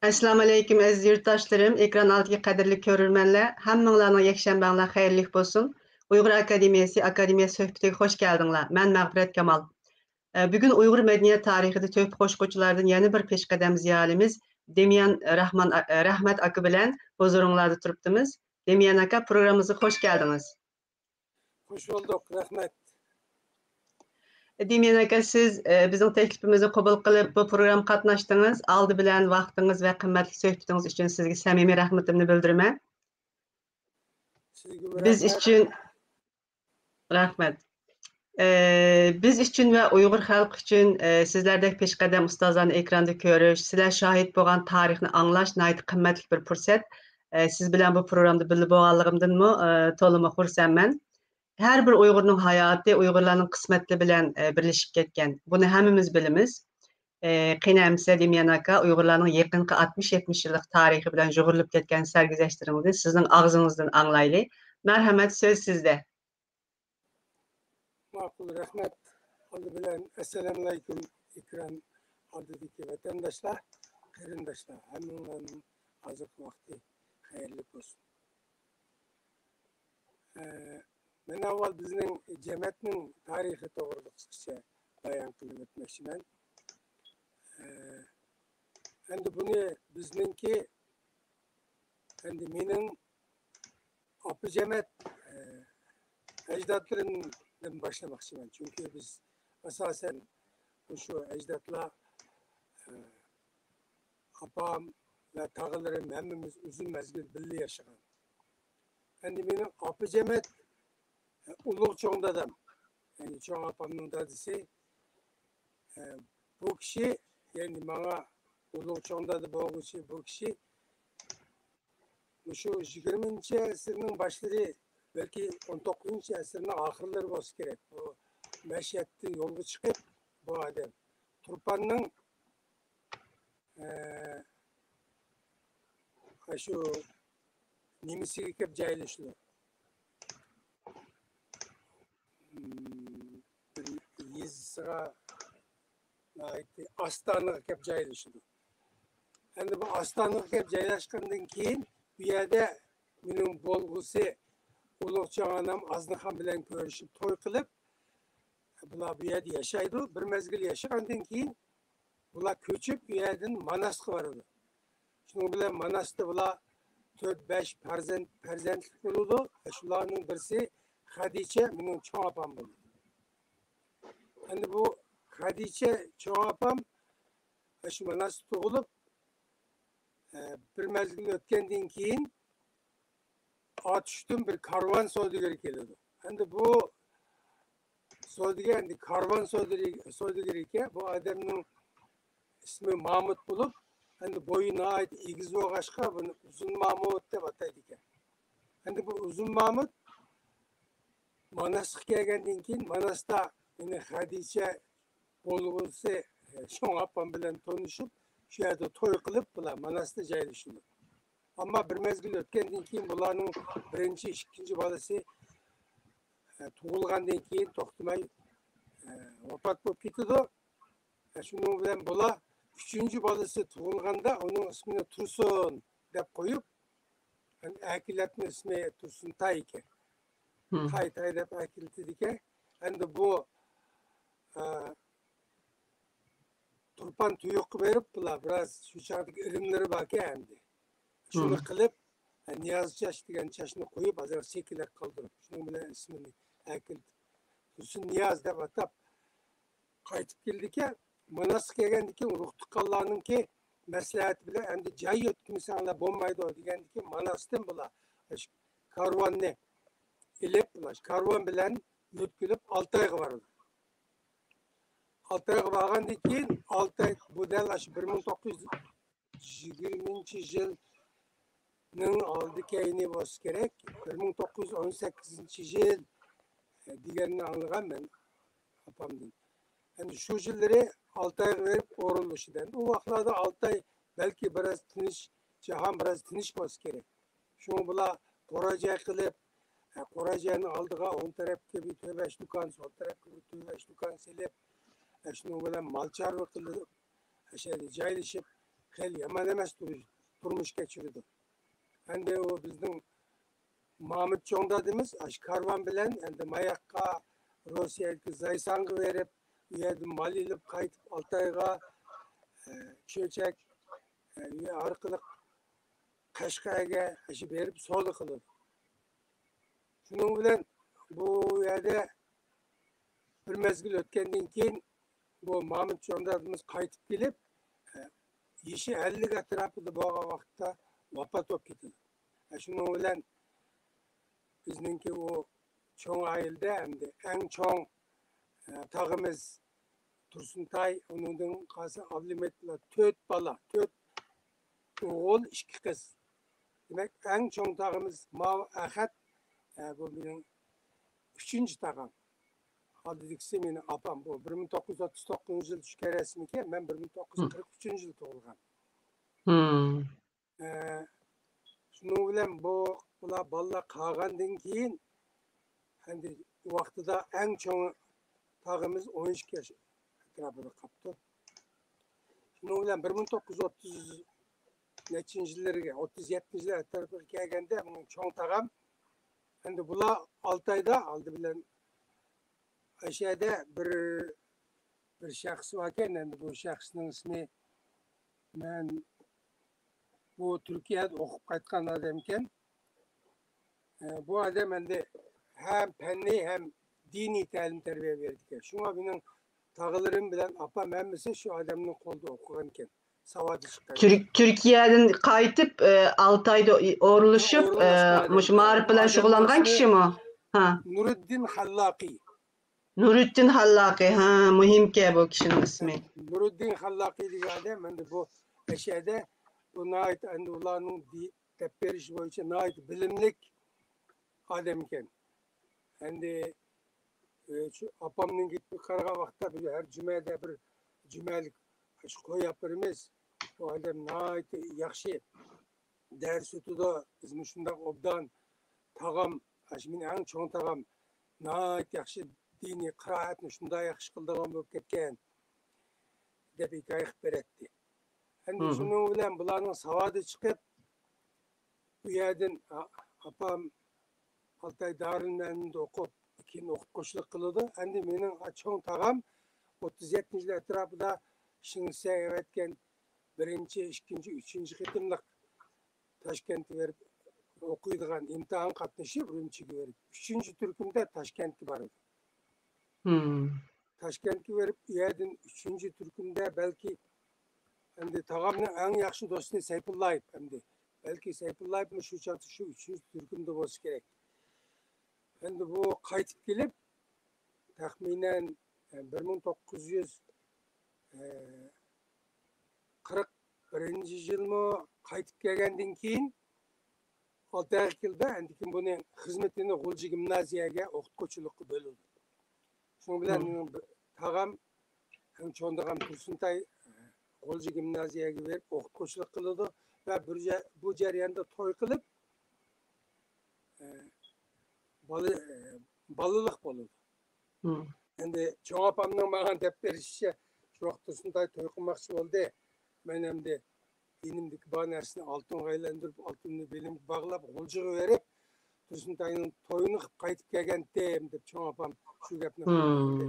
Assalamu alaykum aziz yurtdoshlarım, ekran altidagi qadrli ko'rurmanlar, hammanglarning yakshanbanglar xayrli bo'lsin. Uyg'ur Akademiyasi Akademiya suhbatiga xush keldinglar. Men Mag'firat Kamal. Bugun Uyg'ur madaniyat tarixida töhfə qo'shquchilardan yana bir peshqadam ziyolimiz Demian Rahmat aka bilan huzuringlarda turibdimiz. Demian aka, programmamizga xush keldingiz. Hoş bulduk, rahmet. Demian aka, siz bizning taklifimizni qabul qilib bu program qatnashdingiz. Aldi bilan vaqtingiz va qimmatli suhbatingiz uchun sizga samimiy rahmatimni bildiraman. Biz için rahmet. Biz için ve Uyghur halkı için sizlerdeki peşqadam ustozlarni ekranda ko'rish, sizlar şahit bo'lgan tarixni anglash nayt qimmatli bir fursat. Siz bilan bu programda birga bo'lganligimdanmi to'liq xursandman. Her bir Uyg'urning hayoti Uyg'urlarning qismati bilan birlashib ketgan. Buni hammamiz bilamiz. Qiynamsa Demian aka, Uyg'urlarning yaqinqi 60-70 yillik tarixi bilan jug'urilib ketgan sarguzashtlaringizni sizning og'zingizdan anglaylik. Marhamat, söz sizde. Makul rahmet. Aldı bilen Esselamu Aleyküm ikram adedeki vatandaşlar, kırındaşlar. Hemen azık vakti hayırlı olsun. Ben avval bizning cemiyetinin tarihi doğruluk kısaca bayan kılıp etmekçimen. Endi bunu bizninki endi mening apı cemiyet ecdatlarından başlamakçıyım. Çünkü biz esasen şu ecdatla apam ve tağılarım hemmimiz uzun mezgil birlikte yaşayan. Endi mening apı cemiyet ulug' cho'ng dadam, yani cho'ng apamning dadisi bu kishi, yani bana ulug' cho'ng dada bo'lg'uchi bu kishi şu 20. asırning başları belki 19. asırning ahirlari bo'lsa kerak. Bu meşiyatni yo'lga chiqib bu odam Turpanning şu nimasiga kelib joylashdi. Yezsiga Astanaga kelib joylashdi. Endi bu Astanaga kelib joylashgandan keyin bu yerda mening bo'lg'usi ulug'cha onam Aznaxon bilan ko'rishib to'y qilib, bular bu yerda yashaydi. Bir mezgil yashagandan keyin bular ko'chib bu yerdan Manasga boradi. Shuning bilan Manasda bular 4-5 farzandlik bo'ladi. Shularning birisi Xadicha, mening cho'ng opam bo'ldi. Endi bu Xadicha cho'ng opam shu Manasda tug'ilib, bir mezgil o'tgandan keyin Atıştım bir karvan savdagari keladi. Endi bu savdogar, endi karvan savdagari ekan, bu odamning ismi Mahmud bo'lib, endi bo'yi nihoyat egiz bo'lg'achqa buni Uzun Mahmud deb ataydi ekan. Endi bu Uzun Mahmud Manasga kelgandan keyin Manasda meni Xadicha bo'lg'usi cho'ng opam bilan tanishib, shu yerda to'y qilib, bular Manasda joylashdi. Ama bir mezgil o'tgandan keyin bularning birinchi, ikkinchi bolasi tug'ilgandan keyin to'xtamay vafot bo'lib ketdi. Shuning bilan bular uchinchi bolasi tug'ilganda uning ismini Tursun deb qo'yib, akillatning ismi Tursun Tay ekan. Tay deb akillatdi ekan. Endi bu Turpan tuyuqqa berib, bular biroz shu chaqdagi ilmlari bor ekan. Şunu kılıp Niyaz Çaş degan çaşını koyup azar sekilak kaldırıp şunun bilen ismini akil Tursun Niyaz deb atab qaytib keldik ya Manasga kelgandiki ruh tuqqanlarninki maslahati bilan endi joy o'tkazsanglar bo'lmaydi degandiki Manasdan bular karvonni ilib karvon bilan yo'tkilib Altayga bordi. Altayga borgandan keyin Altay bu dal 1920 yıl aldı keyni bo'lsa kerak 1918 yıl deganini anglagan men opamdan. Endi shu yillari Altayga berib o'rinlashidan. U vaqtlarda Altay belki biraz tinch, jahon biraz tinch bo'lsa kerak. Shuni bular qo'rajoy qilib, qo'rajoyning oldiga o'ng tarafga bir 4-5 do'kon, sol tarafga bir 4-5 do'kon silib, shuni bilan mal chorva qilib, o'sha joylashib hel yaman emas turmuş geçirdi. Endi o bizning Mahmut Çoğun dadimiz aş karvan bilen endi mayakka Rossiyaga zaysangı verip u yerden mal ilip qaytib Altayga çöçek arqılık Qashqarga aşı berip solu qiladi. Şunun bilen bu yerde bir mezgil ötkendan keyin bu Mahmut Çoğun dadimiz qaytib kelip işi 50 atrapında boğan vaqtda vafat olib ketadi. Şunun bilen bizningki o çoğun ailede endi eng çoğun tağımız Tursuntay, onun qası Ablimet'le 4 bala, 4 oğul, 2 kız. Demek eng çoğun tağımız Mav Ahad, bu benim 3. tağım. Hadidikisi benim apam bu. 1939 yıl düşke resmike, ben 1943 yıl doğulgan. Şunun bilen bu balla qağandan keyin endi vaqtida eng çoğun tağımız 12 yaş etrafında kaptı. Şunun bilen 1930 nechinjilarga 37-yillar etrafına kelganda bunun çoğun tağam endi bular Altayda aldı bilen aşağıda bir şahs varken endi bu şahsning ismi men bu Türkiye'de okup qaytgan adam ekan. Bu adam endi hem penni hem dini ta'lim terbiye verdi. Şuna benim tağılarım bilen apam hemmisi şu adamın kolda okugan ekan. Savadı çıkan. Türkiye'den qaytib Altayda o'rlashib, mush ma'rif bilan shug'ullangan kishi mi? Ha. Nuruddin Hallaqi. Nuruddin Hallaqi, ha, muhimki bu kişinin ismi. Nuruddin Hallaqi degan adam endi bu aşağıda bu nait endi ularning teperiş boyunca nait bilimlik adam ekan. Endi şu apamning gitip qaragan vaqtda bir her cümada bir cümalik qo'yib beramiz. Bu adam nait yaxshi ders o'tida bizning shundoq obdan tag'am men eng cho'ng tag'am nait yaxshi diniy qiroatni shunday yaxshi qildigan bo'lib ketgan deb hikoya qilib beradi. Endi shuning bilan bularning savodi chiqib bu yerdan apam Altay Darülmen'de o'qib keyin o'qituvchilik qiladi. Endi mening cho'ng tag'am 37-yillar etrafida ishingizga aytgan 1-chi, 2-chi, 3-chi qitimliq Toshkentga berib o'qiydigan imtihon qatnashib Urumchiga berib 3-chi turkumda Toshkentga boradi. Toshkentga berib u yerdan 3-chi turkumda balki endi tag'amning eng yaxshi do'sti Sayfullayev endi balki Sayfullayev shu chaqda shu 3-chi turkumda bo'lsa kerak. Endi bu qaytib kelib taxminan 1941-yilmi qaytib kelgandan keyin 6 yilda endi kim buning xizmatini G'ulji gimnaziyaga o'qituvchilikka bo'ldi. Shuning bilan tag'am ham cho'ndag'am Tursuntay G'ulji gimnaziyaga berib o'qituvchilik qildi va bu jarayonda to'y qilib balaliq bo'ldi. Endi cho'ng opamning menga deb berishicha shu vaqtda shunday to'y qilmoqchi bo'ldi. Men endi dinimdagi bor narsani oltinga aylantirib, oltinni belimga bog'lab, G'uljiga berib, Tursuntayning to'yini qilib qaytib kelgandim deb cho'ng opam shu gapni qildi.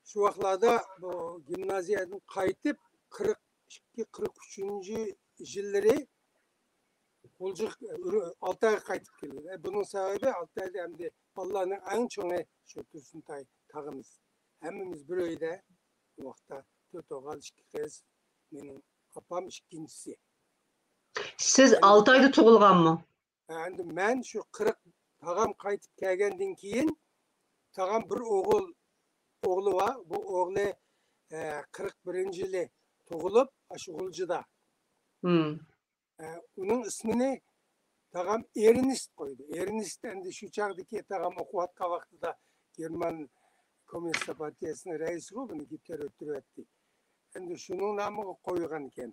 Shu vaqtlarda bu gimnaziyadan qaytib 42-43-yillari G'ulji Altayga qaytib keldi. Bunun sebebi Altayda endi bolalarning eng cho'ngi shu Tursuntay tag'imiz. Hammamiz bir uyda bu vaqtda 4 o'g'il 2 qiz, mening opam 2-chisi. Siz Altayda tug'ilganmi? Endi men shu 40 tag'am qaytib kelgandan keyin tag'am bir o'g'li var. Bu o'g'li 41-yili tug'ilib, shu G'uljida. Onun ismini tag'am Ernest qo'ydi. Ernest endi shu chaqdagi tag'am o'qiyotgan vaqtida German Komünist partiyasining raisi bo'lib, gitler o'tiryapti. Endi shuning nomiga qo'ygan ekan.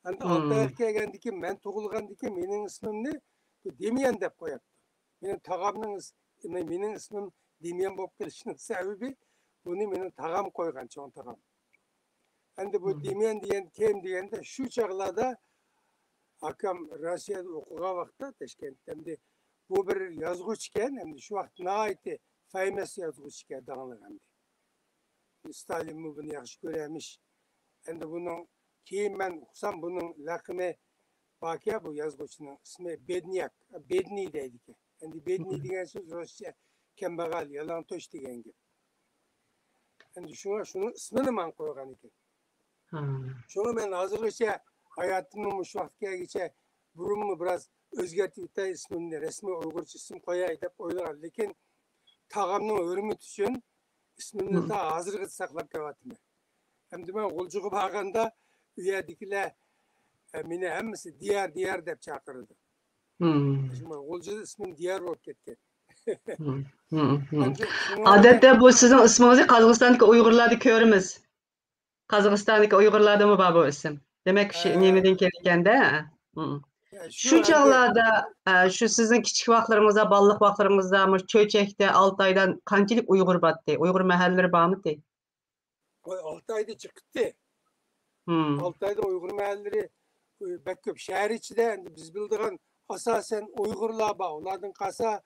Endi Altayga kelgandan keyin men tug'ilgandan keyin mening ismimni Demian deb qo'yapti. Mening tag'amning mening ismim Demian bo'lib kelishining sababi buni mening tag'am qo'ygan, cho'ng tag'am. Endi bu demen diyen kim degende şu çağlarda akam Rossiyada okugan vaqtda Toshkentda endi bu bir yozuvchi ekan, endi shu vaqt nihoyatda famous yozuvchi ekan danglagan. Stalin bunu yaxshi ko'ramish. Endi buning keyin men uqsam buning laqimi Bakya bu yozuvchining ismi Bednyak, Bedniy deydi ekan. Endi Bedniy degan so'z Rossiya kambag'al, yalantosh degan gap. Endi şunun ismini men qo'ygan ekan. Şunu men hozirgacha hayotimning shu vaqtgacha burunni biroz o'zgartib bitay ismimni rasmiy uyg'urcha ism qo'yay deb o'ylagan, lekin tog'amning hurmati uchun ismimni ta hozirgacha saqlab kelyapman. Endi men G'uljiga borganda u yerdagilar meni hammasi diyar deb chaqirdi. G'uljida ismim diyar bo'lib ketgan. Adette bu sizin isminizi Kazakstan'daki Uygurlarda görürüz. Kazakstan'daki Uygurlarda mı var bu isim? Demek ki Nimet'in kelirken de. Şu çağlarda, şu sizin küçük vaxtlarımızda, ballık vaxtlarımızda, Çöçek'te, Altay'dan kançilik Uygur battı? Uygur mahalleleri bağ mı değil? Altay'da çıktı. Altay'da Uygur mahalleleri Bekköp şehir içinde biz bildiğin asasen Uygurlar bağ. Onlardan kasa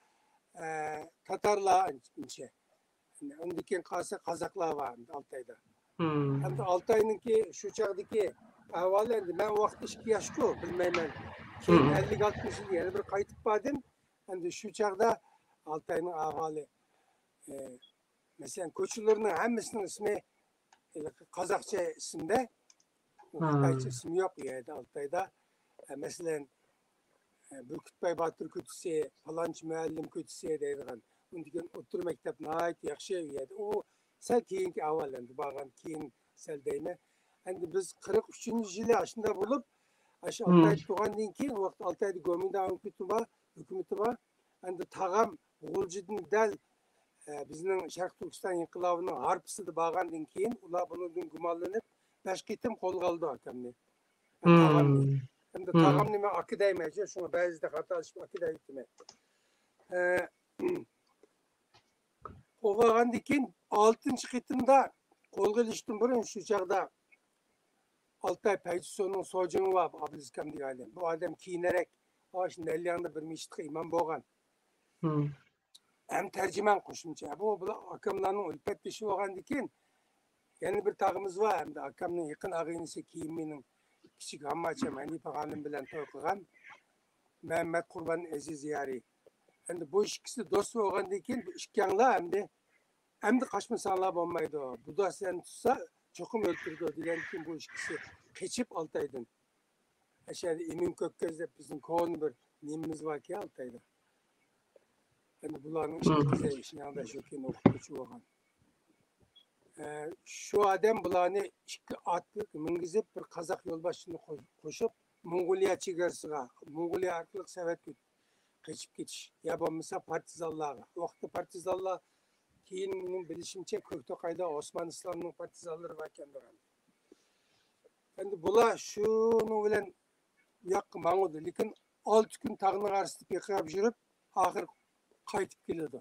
Tatarlar içe. Ondan kasa Kazaklar var Altay'da. Hem de Altay'ınki şu çağdaki ahvallendi. Ben o vakit 2 yaşlı bilmem. 50-60 yıl yani bir kayıtıp badım. Hem de şu çağda Altay'ın ahvali mesela koçularının hemsinin ismi Kazakça isimde. Altay'ca ismi yok yani Altay'da. Mesela Bürkütbay Batır Kötüsü, falanç müellim Kötüsü deydiğen. Ondan otur mektep nahayet yakşı yedi. O sel keyinki ahvallendi. Bağın keyin sel deyme. Endi biz 43. yılı aşında bulup aşı Altay'da doğandan keyin o vaqt Altay'da Gomindan hükümeti var. Endi tağam G'uljidin dal bizning Sharq Turkiston inqilobining harpisiga borgandan keyin ular bundan gumonlanib 5 qitim qo'lga oldi akamni. Endi tağam nima aka deymaydi, shuni ba'zida xatolashib aka deydi. O bo'lgandan keyin 6 qitimda qo'lga ilishdan burun shu chaqda Altay Paychiso'nun so'jini var Abdülzikam degan odam. Bu odam kiyinarek shunday 50 yanda bir mishtiq imom bo'lgan. Hem tercüman qo'shimcha. Bu akamlarning ulpat beshi bo'lgandan keyin yana bir tağımız var. Hem de akamning yaqin ag'inisi keyin mening kichik ammacham Hanifa xonim bilan to'y qilgan Mehmet Qurban Aziz Yari. Endi bu ikkisi do'st bo'lgandan keyin ikkanglar endi qaçmasanlar bo'lmaydi. Bu da sen tutsa cho'qim o'ltirdi degan keyin bu ikkisi qechib Altaydan. Aşağıda Emin Kökköz deb bizning ko'n bir nemimiz var-ki Altayda. Endi bularning ikkisi ishlarda shu keyin o'qituvchi bo'lgan. Şu adam bularni 2 atlı mingizib bir Kazak yo'lboshchini qo'shib Mongoliya chegarasiga, Mongoliya orqali Sovetga qechib ketish. Ya bo'lmasa partizanlarga. Vaqtda partizanlar keyin mening bilishimcha Ko'kto'qayda Osmonistonning partizanlari bor ekan. Endi bular shuni bilan yoqqa mang'udi, lekin 6 kun tag'ni qarsitib yiqilib yurib, oxir qaytib keladi.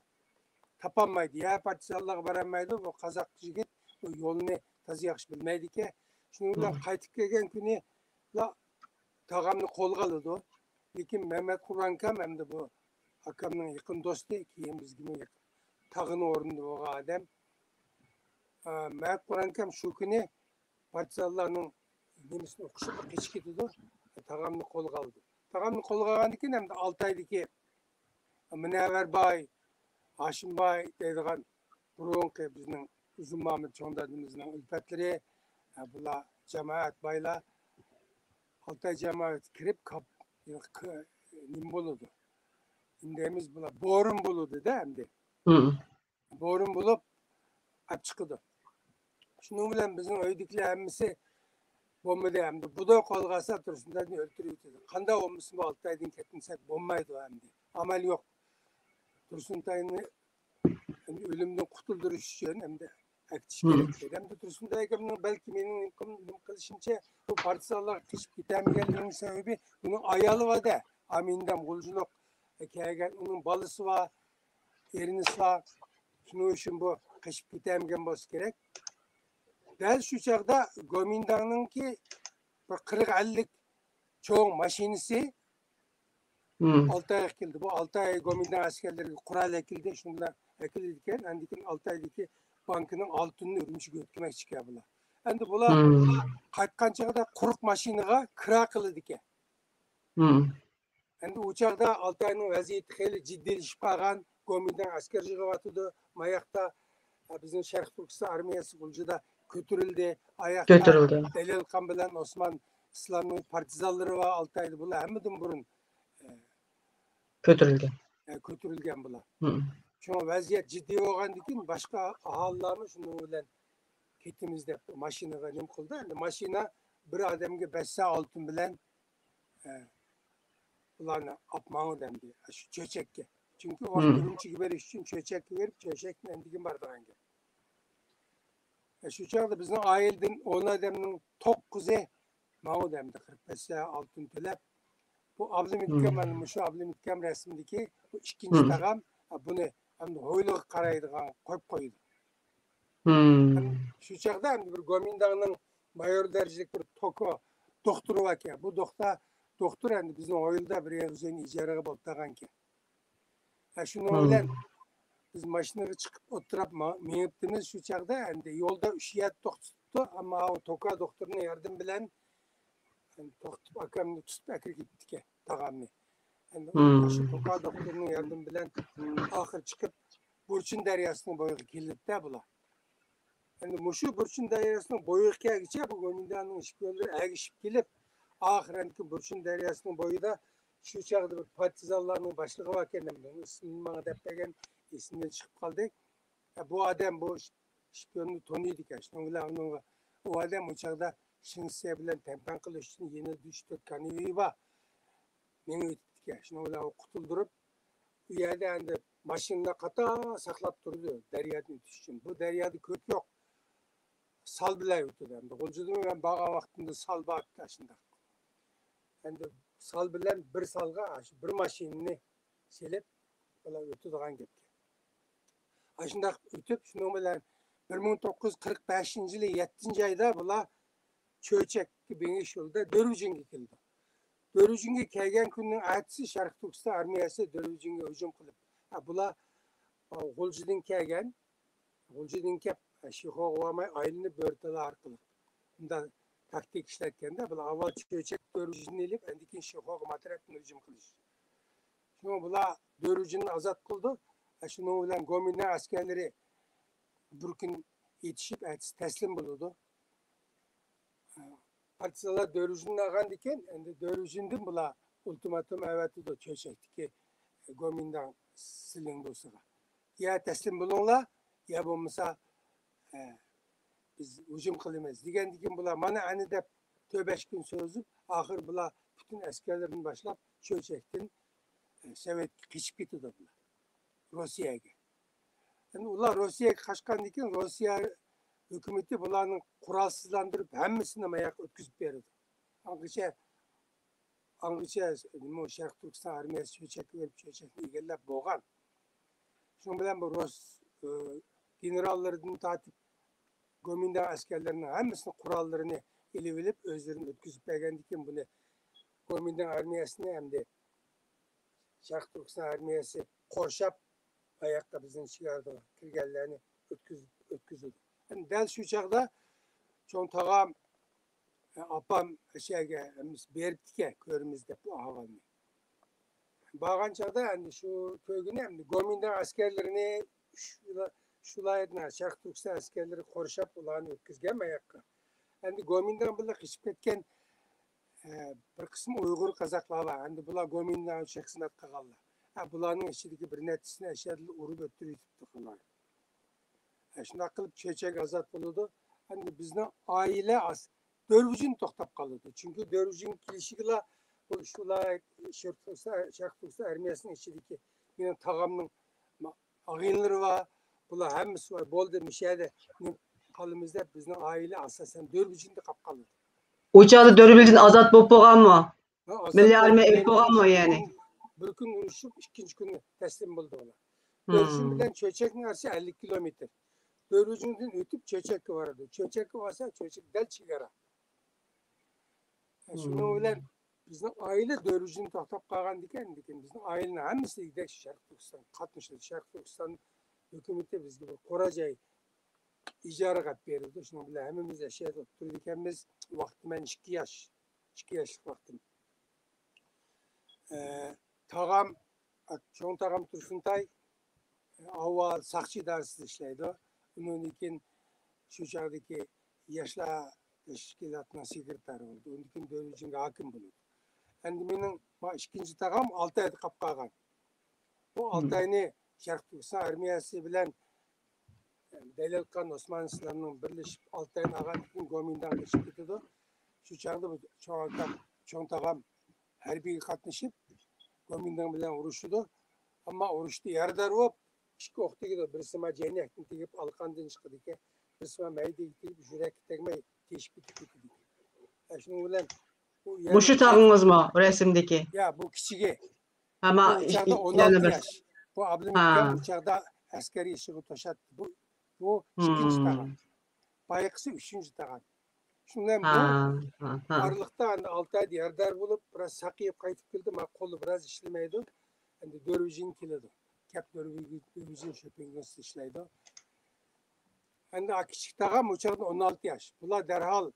Tapolmaydi. Ya partizanlarga borolmaydi. Bu Qozoq yigit bu yo'lni toza yaxshi bilmaydi ekan. Shuning bilan qaytib kelgan kuni tog'amni qo'lga oldi. Lekin Mehmet Qurban akam hamda bu akamning yaqin do'sti, keyin bizga tag'ini o'rnida bo'lgan odam. Mehmet Qurban akam shu kuni partizanlarning nemisini o'qishib kechib ketdi. Tog'amni qo'lga oldi. Tog'amni qo'lga olgandan keyin hamda Altaydagi Munavvarboy, Hashimboy deydigan burunqi bizning Uzun Mahmud Chondadimizning ulfatlari, bular jamoat boylar Altay jamoat kirib nim bo'ladi. Indimiz bular bo'rin bo'ladi-da endi. Bo'rin bo'lib olib chiqdi. Shuning bilan bizning uydagilar hammasi bo'lmadi endi. Buda qolg'asa Tursundarni o'ltirib ketdi. Qanday bo'lmasa Altaydan ketmasak bo'lmaydi endi. Amal yo'q. Tursuntayni ölümden kurtuldiriş için hem de aktif gerekli. Hem de Tursunday akamning belki benim kılışımca bu partizanlar kışıp gidemeyenliğinin sebebi bunun ayalı var da Amin'den G'uljiloq kelgan onun balısı var, erinisi var. Şunun için bu kışıp gidemeyen bo'lsa kerak. Däl şu çağda Gomindan'ınki bir 40-50 çoğun maşinisi Hmm. 6 ay ekildi. Bu 6 ay Gomindan askerleri kural ekildi. Şunlar ekilirken andikin 6 aydaki bankının altını ürünçü götürmek çıkıyor bula. Endi bula Hmm. qaytkan çağda quruq maşinaga kira kılıdı ki. Hmm. Endi u çağda 6 ayının vaziyeti heli ciddilişip kalgan. Gomindan asker yığıvatıdı. Mayakta bizim Şerq Türkistan armiyası Gulcu'da götürüldü. Ayakta Götürüldü. Delil Kan bilen Osman İslam'ın partizanları var 6 ayda bula. Hemmedin burun Götürüldü. götürülgen bula. Hmm. Şuna vaziyet ciddi olgandikin başka ahallarını şunu bilen ketimizde maşinaga nim kıldı. Endi maşina bir adamga 5 saat altın bilen ularni apmağı demdi. Şu çöçekке. Çünkü o Hmm. ürümçi beriş için çöçek verip çöçek mendigin bardağınga. Şu çağda bizim aileden 10 adamın tok kuze mağı demdi. 45 saat altın tülep. Bu Abdülhamit Kemal'in şu Abdülhamit Kemal resimdeki bu ikinci Hmm. tağam bunu hem de hoyluğa karaydıgan koyup koydu. Hmm. Şu çağda hem de bir Gomindan'ın mayor derecelik bir toko doktoru var ki. Bu doktor hem de bizim oyulda bir evzen icaraga boltagan ki. Şunu bilen biz maşinaga çıkıp oturup miniptimiz şu çağda hem de yolda üşüyet toktu ama o toka doktoruna yardım bilen tokutup akamını tutup akır gitti ki tağamını. Yani şu toka doktorunun yardım bilen ahır çıkıp Burçin deryasının boyu kilitli de bula. Yani muşu Burçin deryasının boyu geçe bu Gomindan'ın işgörleri erişip gelip ahirentki Burçin deryasının boyu da şu çağda bir partizanlarının başlığı varken ismini bana depegen isimden çıkıp kaldı. Bu adam bu işgörünü tonuydu ki. O adam o çağda şinsiye bilen tempen kılıç için yeni düştü kanığı var. Meni ötüttük ya. Şimdi o kutuldurup bu yerde yani maşinle kata saklap durdu deryadan ötüş için. Bu deryada köt yok. Sal bile ötüdü. Yani Gulcu'da ben bağa vaktinde sal bağıp taşındı. Yani sal bilen bir salga bir maşinini selip ötüdüğün gibi. Aşında ötüp şunu bilen 1945 yılı 7. ayda bula çöçek gibi yolda Dörücünge kildi. Dörücünge kelgen günün ertesi Şarkı Türkistan armiyası Dörücünge hücum kılıp. Bula Gulcu'dan kelgen, Gulcu'dan kep şiho olamay aylını börteli arkalı. Bunda taktik işlerken de bula aval çöçek Dörücünge elip endikin şiho materapın hücum kılış. Şimdi bula Dörücünge azat kıldı. Şunu bilen Gomindan askerleri bir gün yetişip teslim bulundu. Partizanlar Dörücünge ağan diken, Dörücünge'den bula ultimatum evet da çöçekti ki Gomindan silin dostuna. Ya teslim bulunla ya bulmasa biz hücum kılımız. Diken bula mana hani de 5 gün sözüp ahır bula bütün askerlerin başlap çöçektin Sovet geçip gitti de bula. Rusya'ya. Yani ular Rusya'ya kaçkan diken Rusya hükümeti bulanın kuralsızlandırıp hemmesine mayak ötküzüp verdi. Anlıca Şarkı Türkistan armiyası çöçekini egellep boğan. Şunun bilen bu Rus generallarının tatip Gomindan askerlerinin hemmesinin kurallarını ele özlerini ötküzüp vergendikken bunu Gomindan armiyasını hem de Şarkı Türkistan armiyası korşap ayakta bizim çıkardı. Kirgellerini ötküzüldü. Yani del şu çağda çoğun tağam apam şeyge beriptike körümüzde bu havanı. Bağan çağda yani şu köygüne hem de Gomindan askerlerini şulayetler, Şarkı Türkistan askerleri korşap ulanı ötküzgen ayakka. Yani Gomindan bula kışıp etken bir kısım Uygur Kazaklar var. Yani bula Gomindan çeksinat kagallar. Bulanın içindeki bir netisine eşyadlı uğru götürüp tıkılar. Şimdi akılıp çöçek azat buludu. Hani bizden aile az. Dörvücün toktap kalırdı. Çünkü dörvücün kilişiyle bu şula Şarkı Türkistan armiyasının içindeki yine tağamın ağınları var. Bula hemmesi var. Bol da mişede kalımızda bizden aile asasen dörvücün de kap kalırdı. Uçağı Dörübildin azat bop boğan mı? Milli armiya et boğan mı yani? Bir gün uyuşup ikinci günü teslim buldu ona. Dörüşün bilen çöçek neresi 50 kilometre. Dörücünden ötüp çöçekki vardı. Çöçekki varsa çöçek del çigara. Şunu bilen bizning aile dörücünü to'xtab qolgan ekan bizning ailening hammasi idek Sharq Turkiston qatnashdi. Sharq Turkiston hukumati bizga bir qora joy ijaraga berdi. Shuni bilan hammamiz yashab turdik ekanmiz. Vaqtim men 2 yosh. 2 yoshlik vaqtim. Tog'am, cho'ng tog'am Tursuntay avval saqchi idarasida ishlaydi. Undan keyin shu chog'dagi yoshlar tashkilotining sekretari bo'ldi. Undan keyin dörücünga hokim bo'ldi. Endi mening ikkinchi tog'am Altayda qolib qolgan. Bu Altayni Sharq Turkiston armiyasi bilan Delilkan Osmanlılarning birlashib Altayni olgan keyin Gomindan chiqib ketdi. Shu chog'da cho'ng tog'am harbiyga qatnashib Gomindan bilan urushdi. Ammo urushda yardar bo'lib, ikki o'q tegdi. Birisi ma jaynakni tegib alqandan chiqdi ekan. Birisi ma maydaga tegib yurakka tegmay teshib ketdi. Shuning bilan Bu şu tağınız mı resimdeki? Ya bu kichigi. Ama uçakda 16 yana bir. yaş. Bu ablam uçakda askeri işini toşattı. Bu ikinci tağam. Bayıkısı üçüncü tağam. Şundan bu varlıkta 6 ay yardar bulup biraz sakıyıp kayıtıp geldi. Ma kolu biraz işlemeydi. Endi dörücün keledi. Kep dörücün şöpengesi işleydi. Endi kichik tağam uçakda 16 yaş. Bular derhal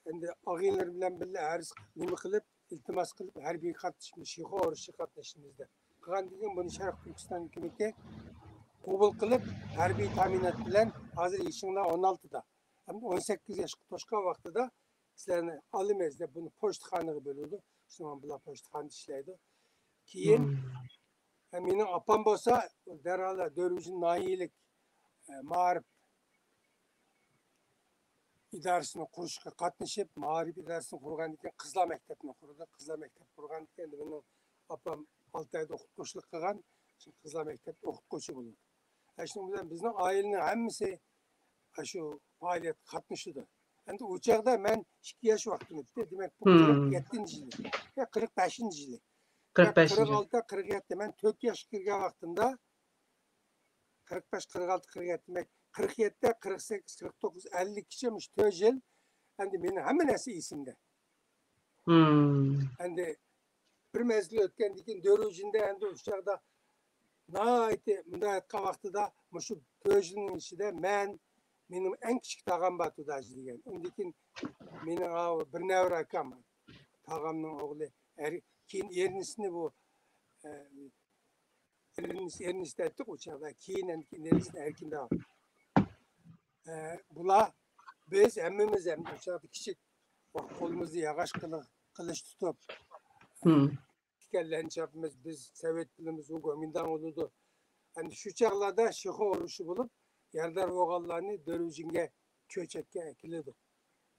endi ağinler bilen birle arz nima qilib, iltimos qilib harbiy qatnashmiz, Shixo urushi qatnashimizda. Qilgan degan buni Sharq Turkiston hukumati qabul qilib, harbiy ta'minot bilan hozir yeshinglar 16da. Hamda 18 yoshga to'shgan vaqtida sizlarni olamiz deb buni pochtaxonaga bo'ldi. Shundan bular pochtaxonada ishlaydi. Keyin mening opam bo'lsa, darhol Dörüjün noyilik ma'rif idarasini qurishga qatnashib, ma'rif idarasini qurgan ekan, qizlar maktabini qurdi. Qizlar maktab qurgan ekan, mening opam Altayda o'qituvchilik qilgan, shu qizlar maktabida o'qituvchi bo'ldi. Shuning bilan bizning oilaning hammasi shu faoliyat qatnashdi. Endi u chaqda men 2 yosh vaqtim o'tdi. Demak, bu 47-yil. 45-yil. 46 47 men 4 yoshga kirgan vaqtimda 45 46 47 demek 47 48 49 50 kichimish 4 yil. Endi meni hamma narsa esimda. Endi bir mezgil o'tgandan keyin Dörüjünde endi o'sha chaqda nayti bunday aytgan vaqtida shu 4 yilning ichida mening eng kichik tog'am bor Tudaji degan. Undan keyin mening bir navr akam tog'amning o'g'li keyin ernisini bu ernisi aytdik o'sha chaqda keyin ernisini erkinda bular biz hammamiz ham o'sha chaqda kichik qo'limizni yog'och qilich tutib tikanlanchapmiz biz sovet tilimiz u Gomindan bo'ldi. Endi shu chaqlarda Shixo urushi bo'lib yardar o'g'illarni Dörüjünga ko'chakka keldi.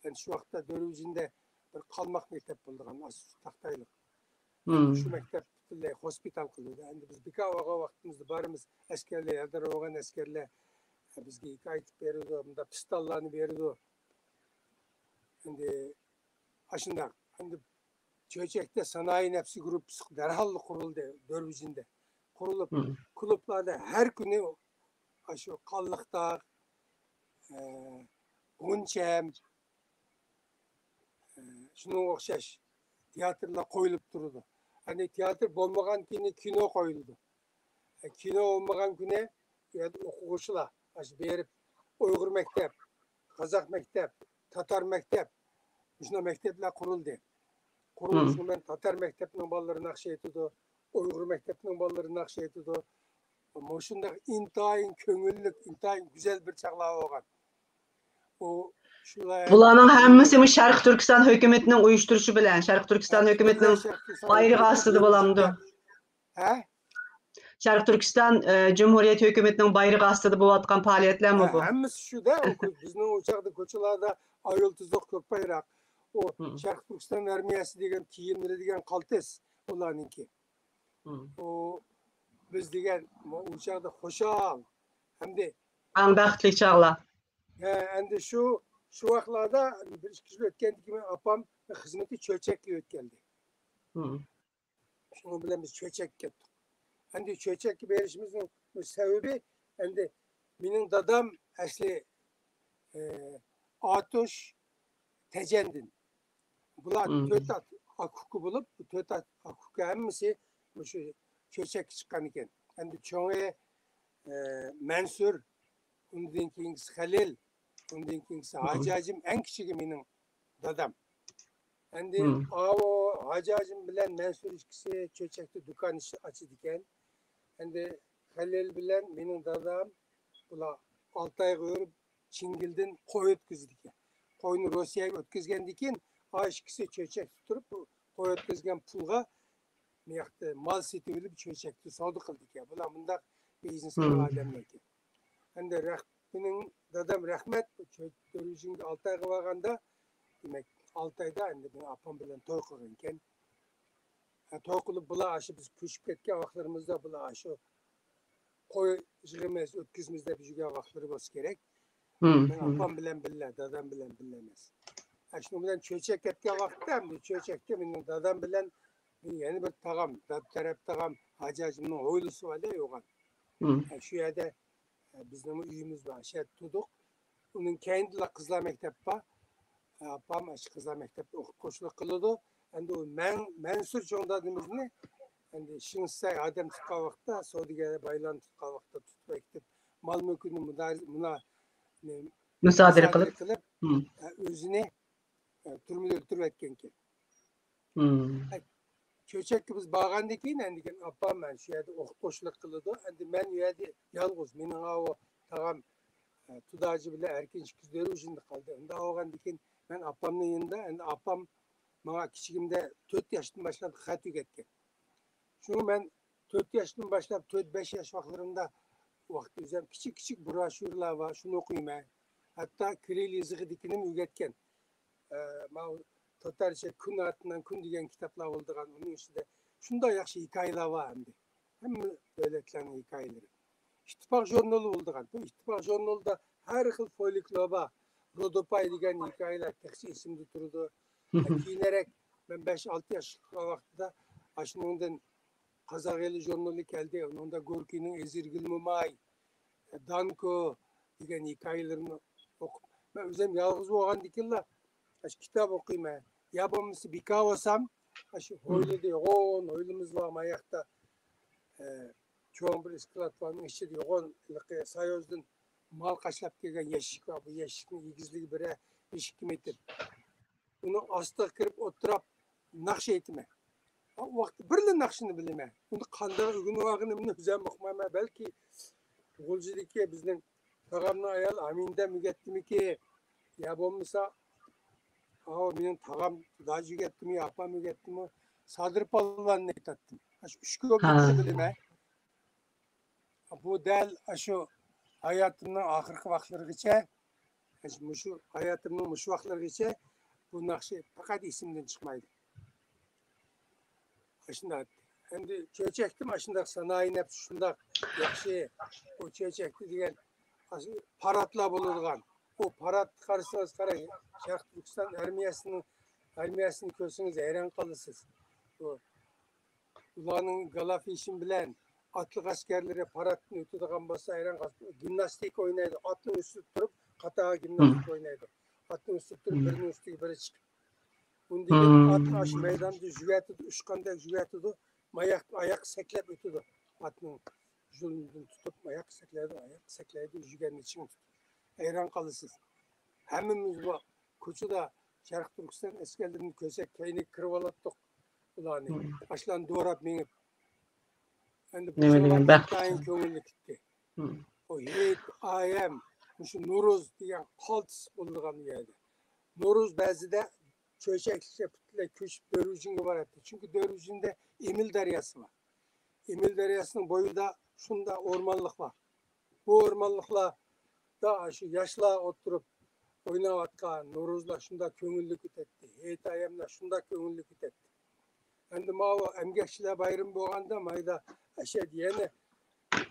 Endi shu vaqtda Dörüjünde bir qalmoq maktab bo'lgan taxtayliq. Shu maktab butunlay hospital qildi. Endi biz Bikavaga vaqtimizda borimiz askarlar yardar o'g'an askarlar bizga aytib berdi, bunda pistollarni berdi. Endi ashunda endi Çöçek'te sanayi nefsi gruppası derhal kuruldu Dörüjünde. Kurulup kulüplerde her günü şu Kallık'ta, Gunçem, şunun okşaş tiyatrla koyulup durdu. Hani tiyatr olmagan güne kino koyuldu. Kino olmagan güne okuyucular berip Uygur mektep, Kazak mektep, Tatar mektep, şuna mektepler kuruldu. Kuruluşunu ben Tatar mektebinin balları nakşe etdi, Uygur mektebinin balları nakşe etdi. Moşunda intayın köngüllük, intayın güzel bir çağlağı olgan. O Bularning hammasi Sharq Turkiston hukumatining uyushtirilishi bilan, Sharq Turkiston hukumatining bayrog'i ostida bo'lamdi. Ha? Sharq Turkiston Cumhuriyet hukumatining bayrog'i ostida bo'layotgan faoliyatlarmi bu? Hammasi shuda, bizning o'chaqda ko'chalarda ayol tuzoq ko'k bayroq. O Sharq Turkiston armiyasi degan kiyimlari degan qaltis ularniki. O biz degan o'chaqda xo'shal. Hamda ang baxtli chog'lar. Endi shu vaqtlarda bir 2 yil o'tgandan keyin opam xizmati Cho'chakka o'tgandi. Shuning bilan biz Cho'chakka ketdik. Endi Cho'chakka berishimizning sababi endi mening dadam asli Atoş Tecendin. Bular to'rt akuku bulup, bu to'rt akuku hammasi şu cho'chak chiqqan ekan. Endi cho'ngi Mansur, undan keyingisi Halil, undan keyingisi Hajajim, eng kichigi mening dadam. Endi o Hajajim bilan Mansur ikkisi cho'chakda do'kon ochdi ekan. Endi Halil bilan mening dadam bular 6 oyga yurib Çingil'den qo'y o'tkazdi ekan. Qo'yni Rossiyaga o'tkazgandan keyin ikisi cho'chak turib, qo'y o'tkazgan pulga buyoqda mol setib olib cho'chakni savdo qildi ekan. Bular bundaq biznes qilgan odamlar ekan. Endi mening dadam rahmat, to'rtinchi 6 oyga borganda, demak 6 oyda endi men opam bilan to'y qilgan ekan. To'y qilib bular shu biz ko'chib ketgan vaqtlarimizda bular shu qo'y yig'imiz, o'tkazimiz deb yurgan vaqtlari bo'lsa kerak. Ben apam bilen billa, dadam bilen billemez. Şimdi bilen çöçek etken vakti hem de çöçekte benim dadam bilen yeni bir tağam, taraf tağam Hacacımın oylusu var ya yoğun. Şu yerde bizim üyümüz var, şey tuttuk. Onun kendine kızlar mektep var. Apam kızlar mektepte okut koşuluk kılıyordu. Yani o mensur çoğundadığımız ne? Yani şimdi say adam tutkan vakti, Saudi'ye bayılan tutkan vakti tutmak gidip mal mülkünü müsaade kılıp özüne turmul öldürüp etkenken. Çöçek biz bağandan keyin endiken apam ben şu yerde okut koşuluk kılıyordu. Endi ben yerde yalnız mening o tağam tudacı bile erken çıkızları ucunda kaldı. Endi oğandan keyin ben apamın yanında, endi apam bana kiçigimde 4 yaştan başlap xat öğretken. Şunu ben 4 yaştan başlap 4-5 yaş vaxtlarında vakti üzerine küçük broşürler var, şunu okuyayım ben. Hatta Kiril yazığı dikinim öğretken. Tatarca Kun Artından Kun diyen kitaplar olduran onun içinde şunda yaxşı hikayeler var hem de. Hem devletlerin hikayeleri. İttifak jurnalı olduran. Bu İttifak jurnalda her xil folklorba, Rodopay diyen hikayeler tekşi isimli durdu. Kiyinerek ben 5-6 yaşlık vaxtıda aşınından Kazak eli jurnalı geldi. Onda Gorki'nin Ezirgil Mumay, Danko diyen hikayelerini okudum. Ben özüm yalnız oğan dikilla kitap okuyayım. Yapımızı bir kavasam, öyle de yoğun, öylemiz var ayakta. Çoğun bir isklat var, işte yoğun, sayozdan mal kaçlap gelgen yeşik var. Bu yeşikin yigizliği bire 5 metre. Bunu astığa kırıp oturup nakş etme. O vakti birle nakşını bilme. Bunu kandıra ürünü vakını bunu güzel bakmama. Belki Gulcudaki bizden tağamlı ayal aminde mügettimi ki yapımızsa benim tağam dacı getti mi, yapamı getti mi, sadırıp alılan ne tattım. Üç kilometre bilime. Bu del şu hayatımın ahırkı vakitleri geçe, şu hayatımın şu vakitleri geçe, bu nakşi fakat isimden çıkmaydı. Şimdi hem çöçektim, aşında sanayi nefsi şunda yakşı, o çöçekti diyen paratla bulurgan. O parat karşısınız karayın. Şarkı Türkistan armiyasını görsünüz, hayran kalırsınız. Ulanın Galafi işin bilen, atlık askerlere paratını ötüdüğün basa hayran kalırsınız. Gimnastik oynaydı, atlı üstü tutup, katağa gimnastik oynaydı. Atlı üstü tutup, birinin üstü biri çıkıp. Bunu diyen atlı aşı meydanda jüvetidu, üçkanda jüvetidu, ayak seklep ötüdü. Atlının jülünden tutup, ayak sekleydi, jügenin için tutup. Hayran kalırsınız. Hemimiz bu koçuda Şarkı Türkistan eskerlerini kösek kayını kırvalattık. Ulanı. Başlan doğrap menip. Endi bu şuralar köngüllü gitti. O heyet, ayem, şu Nuruz diyen kalts bulduğun yerde. Nuruz bazıda çöçekçe pütle köşüp Dörücü'nün var etti. Çünkü Dörücü'nde Emil Deryası var. Emil Deryası'nın boyunda şunda ormanlık var. Bu ormanlıkla da şu yaşla oturup oynavatkan Nuruz'la şunda köngüllük etti. Heyet ayemla şunda köngüllük etti. Endi mağı emgekçiler bayram boğanda mayda aşağı diyene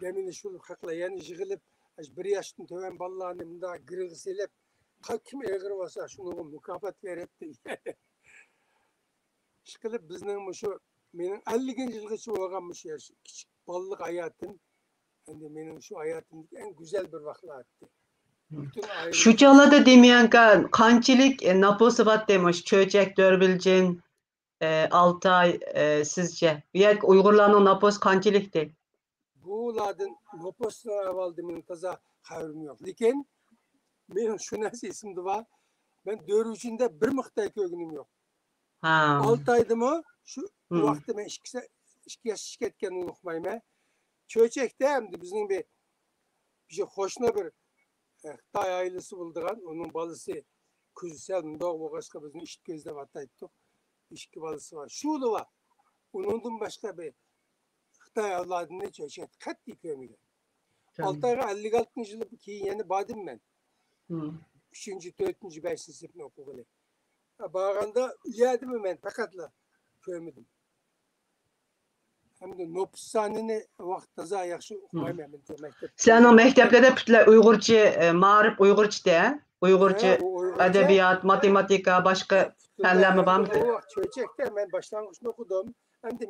demini şu hakla yani jığılıp bir yaştın töven ballarını bunda gırgı selep kim eğir olsa şunu mükafat veretti. Şıkılıp bizden şu benim 50. yılgısı olgan şu küçük ballık hayatım. Endi benim şu hayatımdaki en güzel bir vakti. Bütün Şu ayrımcılık. çalada demeyenka kançilik naposu bat demiş. Çöçek, Dörbilcin, Altay sizce. Yer Uygurlarning napos kançilikdi. Bulardan nopusuna avvaldım taza haberim yok. Lekin benim şu narsa esimde var. Ben dörücünde bir mıhtay kögünüm yok. Ha. 6 aydımı şu Hı. vakti ben iki yaş ketken unutmayayım. Çöçekte hem de bizim bir hoşuna bir Xitay ailesi bulduğun, onun balısı kuzusel, doğu başka bizim işit gözde vataydık. İşki balısı var. Şu da var. Onundan başka bir Xitay avladını çöçek. Katli kömüyle. 6 ayga 56 yılı keyin yeni badım ben. 3. 4. 5. sınıfını okulu. Bağıranda üyedim ben fakatla kömüdüm. Hem de nopsanını vakt taza yaxşı okumayım ben mektep. Senin mekteplerde pütle Uygurca, marif Uygurca de, Uygurca edebiyat, matematika, başka fenler mi var mı? O vakt çöçekte ben başlangıçta okudum. Hem de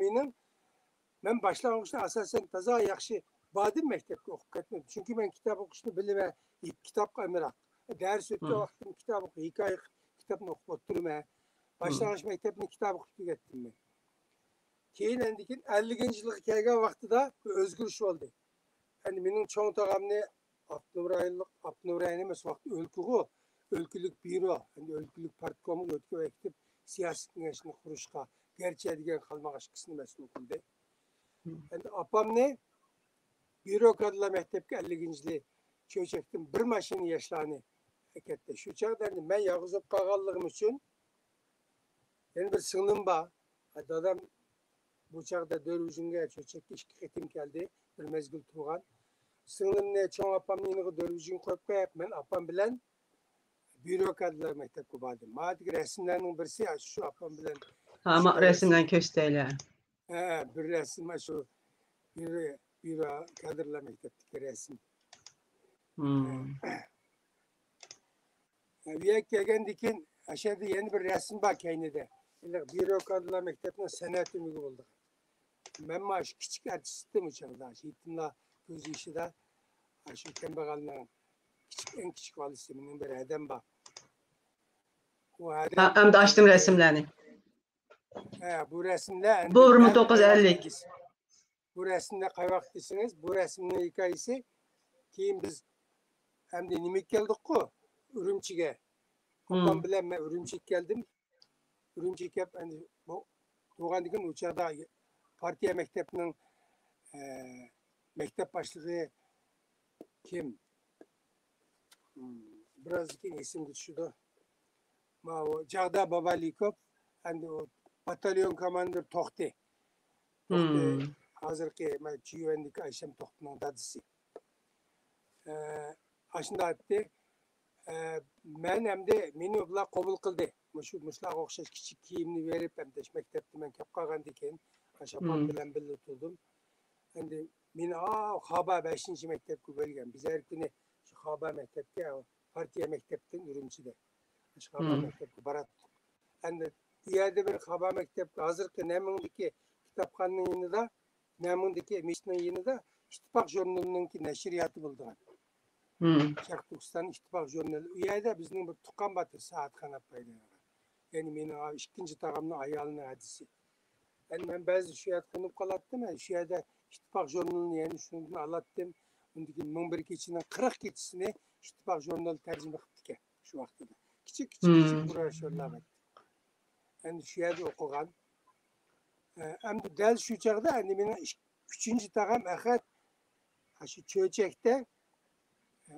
ben başlangıçta asasen taza yaxşı badım mektepte okuyup gitmedim. Çünkü ben kitap okuşunu bilime, kitap merak. Ders ötke vaktim kitap okuyup, hikaye kitabını okuyup oturma. Başlangıç mektebini kitap okuyup gittim ben. Keyin endikin 50. yıllık kelgen vakti da özgürlük oldu. Yani benim çoğun tağamını Abnuray'ın emas vakti ülküğü, ülkülük büro, yani ülkülük partikomu ötke ekip siyasetin yaşını kuruşka, gerçeğe digen kalmak aşkısını mesul okuldu. Yani apam ne? Bürokratla mektepke 50. yılı çöçektim bir maşını yaşlarını ekette. Şu çağda ben yağızıp kağallığım için yani bir sınırım var. Adam bu çağda dörüzünge çöçek işki ketim geldi. Bir mezgil tuğan. Sınırım ne çoğun apam yine dörüzün koyup koyup ben apam bilen bürokratlar mektep kubadım. Madik resimlerinin birisi şu apam bilen. Ama resimden kösteyle. Bir resim şu bürokratlar mektepteki resim. Viyek gelgendikin aşağıda yeni bir resim var kendine. Bürokratlar mektebinin senat ümidi bulduk. Ben maaş küçük artistim uçağında. Yiğitimle gözü işi de şu Kembagal'ın en küçük valisinin bir adam var. Hem de açtım resimlerini. Bu resimde Bu 1950. Bu resimde kayvaklısınız. Bu resmin hikayesi ki biz hem de nimek geldik ko Ürümçi'ye. Babam bilen ben Ürümçik geldim. Ürümçik hep hani bu doğandıkın uçağda partiye mektebinin mektep başlığı kim? Biraz isim düşürdü. O Cağda Babalikov hani o batalyon komandır Tohti. Tohti hazırki Çiyuvendik Ayşem Tohti'nin dadısı. Aşında attı. Ben hem de beni obla kabul kıldı. Muşlak okşaş küçük kiyimini verip hem de mektepte ben kep kalgan diken. Aşapan bilen belli tutuldum. Şimdi beni Xaba 5. mektepke bölgen. Biz her günü şu Xaba mektepke partiye mektepten Ürümçi'de. Xaba mektepke barat. Şimdi yerde bir Xaba mektepke hazırki Nemundaki kitapxanının yanında Nemundaki emişinin yanında İttifak Jurnalınınki neşriyatı buldular. Şark Türkistan İttifak Jurnalı. Uyayda bizim bir tukan batı saat kanap paylaşıyor. Yani benim ikinci tağımın ayağının hadisi. Yani ben bazı şeyler konup kalattım. Yani şeyde İttifak Jurnalı'nın yani şunu anlattım. Ondaki number içinden 40 geçisini İttifak Jurnalı tercüme ettik şu vakti. Küçük broşürler var. Yani şeyde okugan. Hem de del şu çağda hani benim 3. tağım ahad şu çöçekte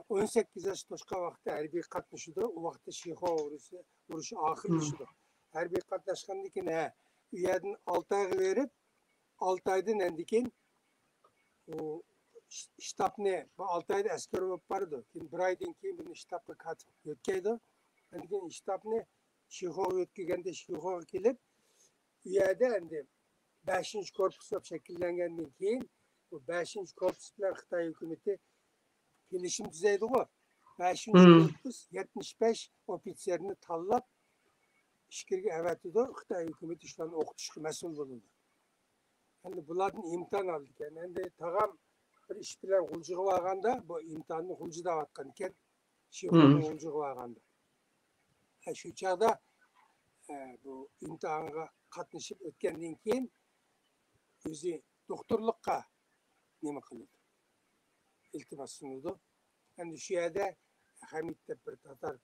18 yaş toşka vakti harbiy katnaşıdı. O vakti Şiho vuruşu ahir düşüdü. Harbiy katnaşkan dikin üyedin 6 ay verip 6 aydan endikin o ştab ne? Bu 6 ayda asker olup vardı. Bir aydan keyin bunu ştabga katıp ötkeydi. Endikin ştab ne? Şiho ötkegende Şiho kelip üyede endi 5. korpus şekillengenden keyin bu 5. korpus bilen Xitay hükümeti gelişim düzeydi o. 5. korpus 75 ofisyerini tallap işkirge evet dedi. Xitay hükümeti şu an okutuşku mesul bulundu. Yani bunlardan imtihan aldık. Yani tağam bir iş bilen hulcuğu varganda bu imtihanını hulcu da vatkan iken Şiho'nun olcuğu varanda. Şu çağda bu imtihanға katlaşıp ötkenden keyin özü doktorlukka neme kıldı. İltimas sunuldu. Endi şu yerde Hamit dep bir Tatar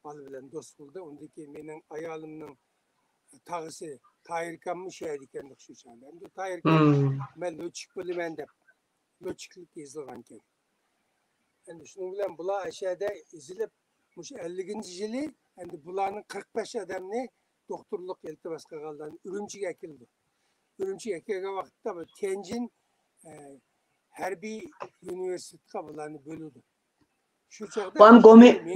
balı bilen dost buldu. Ondaki menin ayalımның tağısı Tahirkan'mış şeydi kendi şu çağda. Endi Tahirkan ben löçük bilemen dep löçüklük yazılgan ken. Endi şunun bilen bula aşağıda izilip muş 50-nji yılı endi bularning 45 adamni doktorluk iltimasga kaldan Ürümçi'ye ekildi. Ürümçi'ye ekilgen vaqtda bu Tianjin harbiy üniversitetga bularni bölüdü. Şu çağda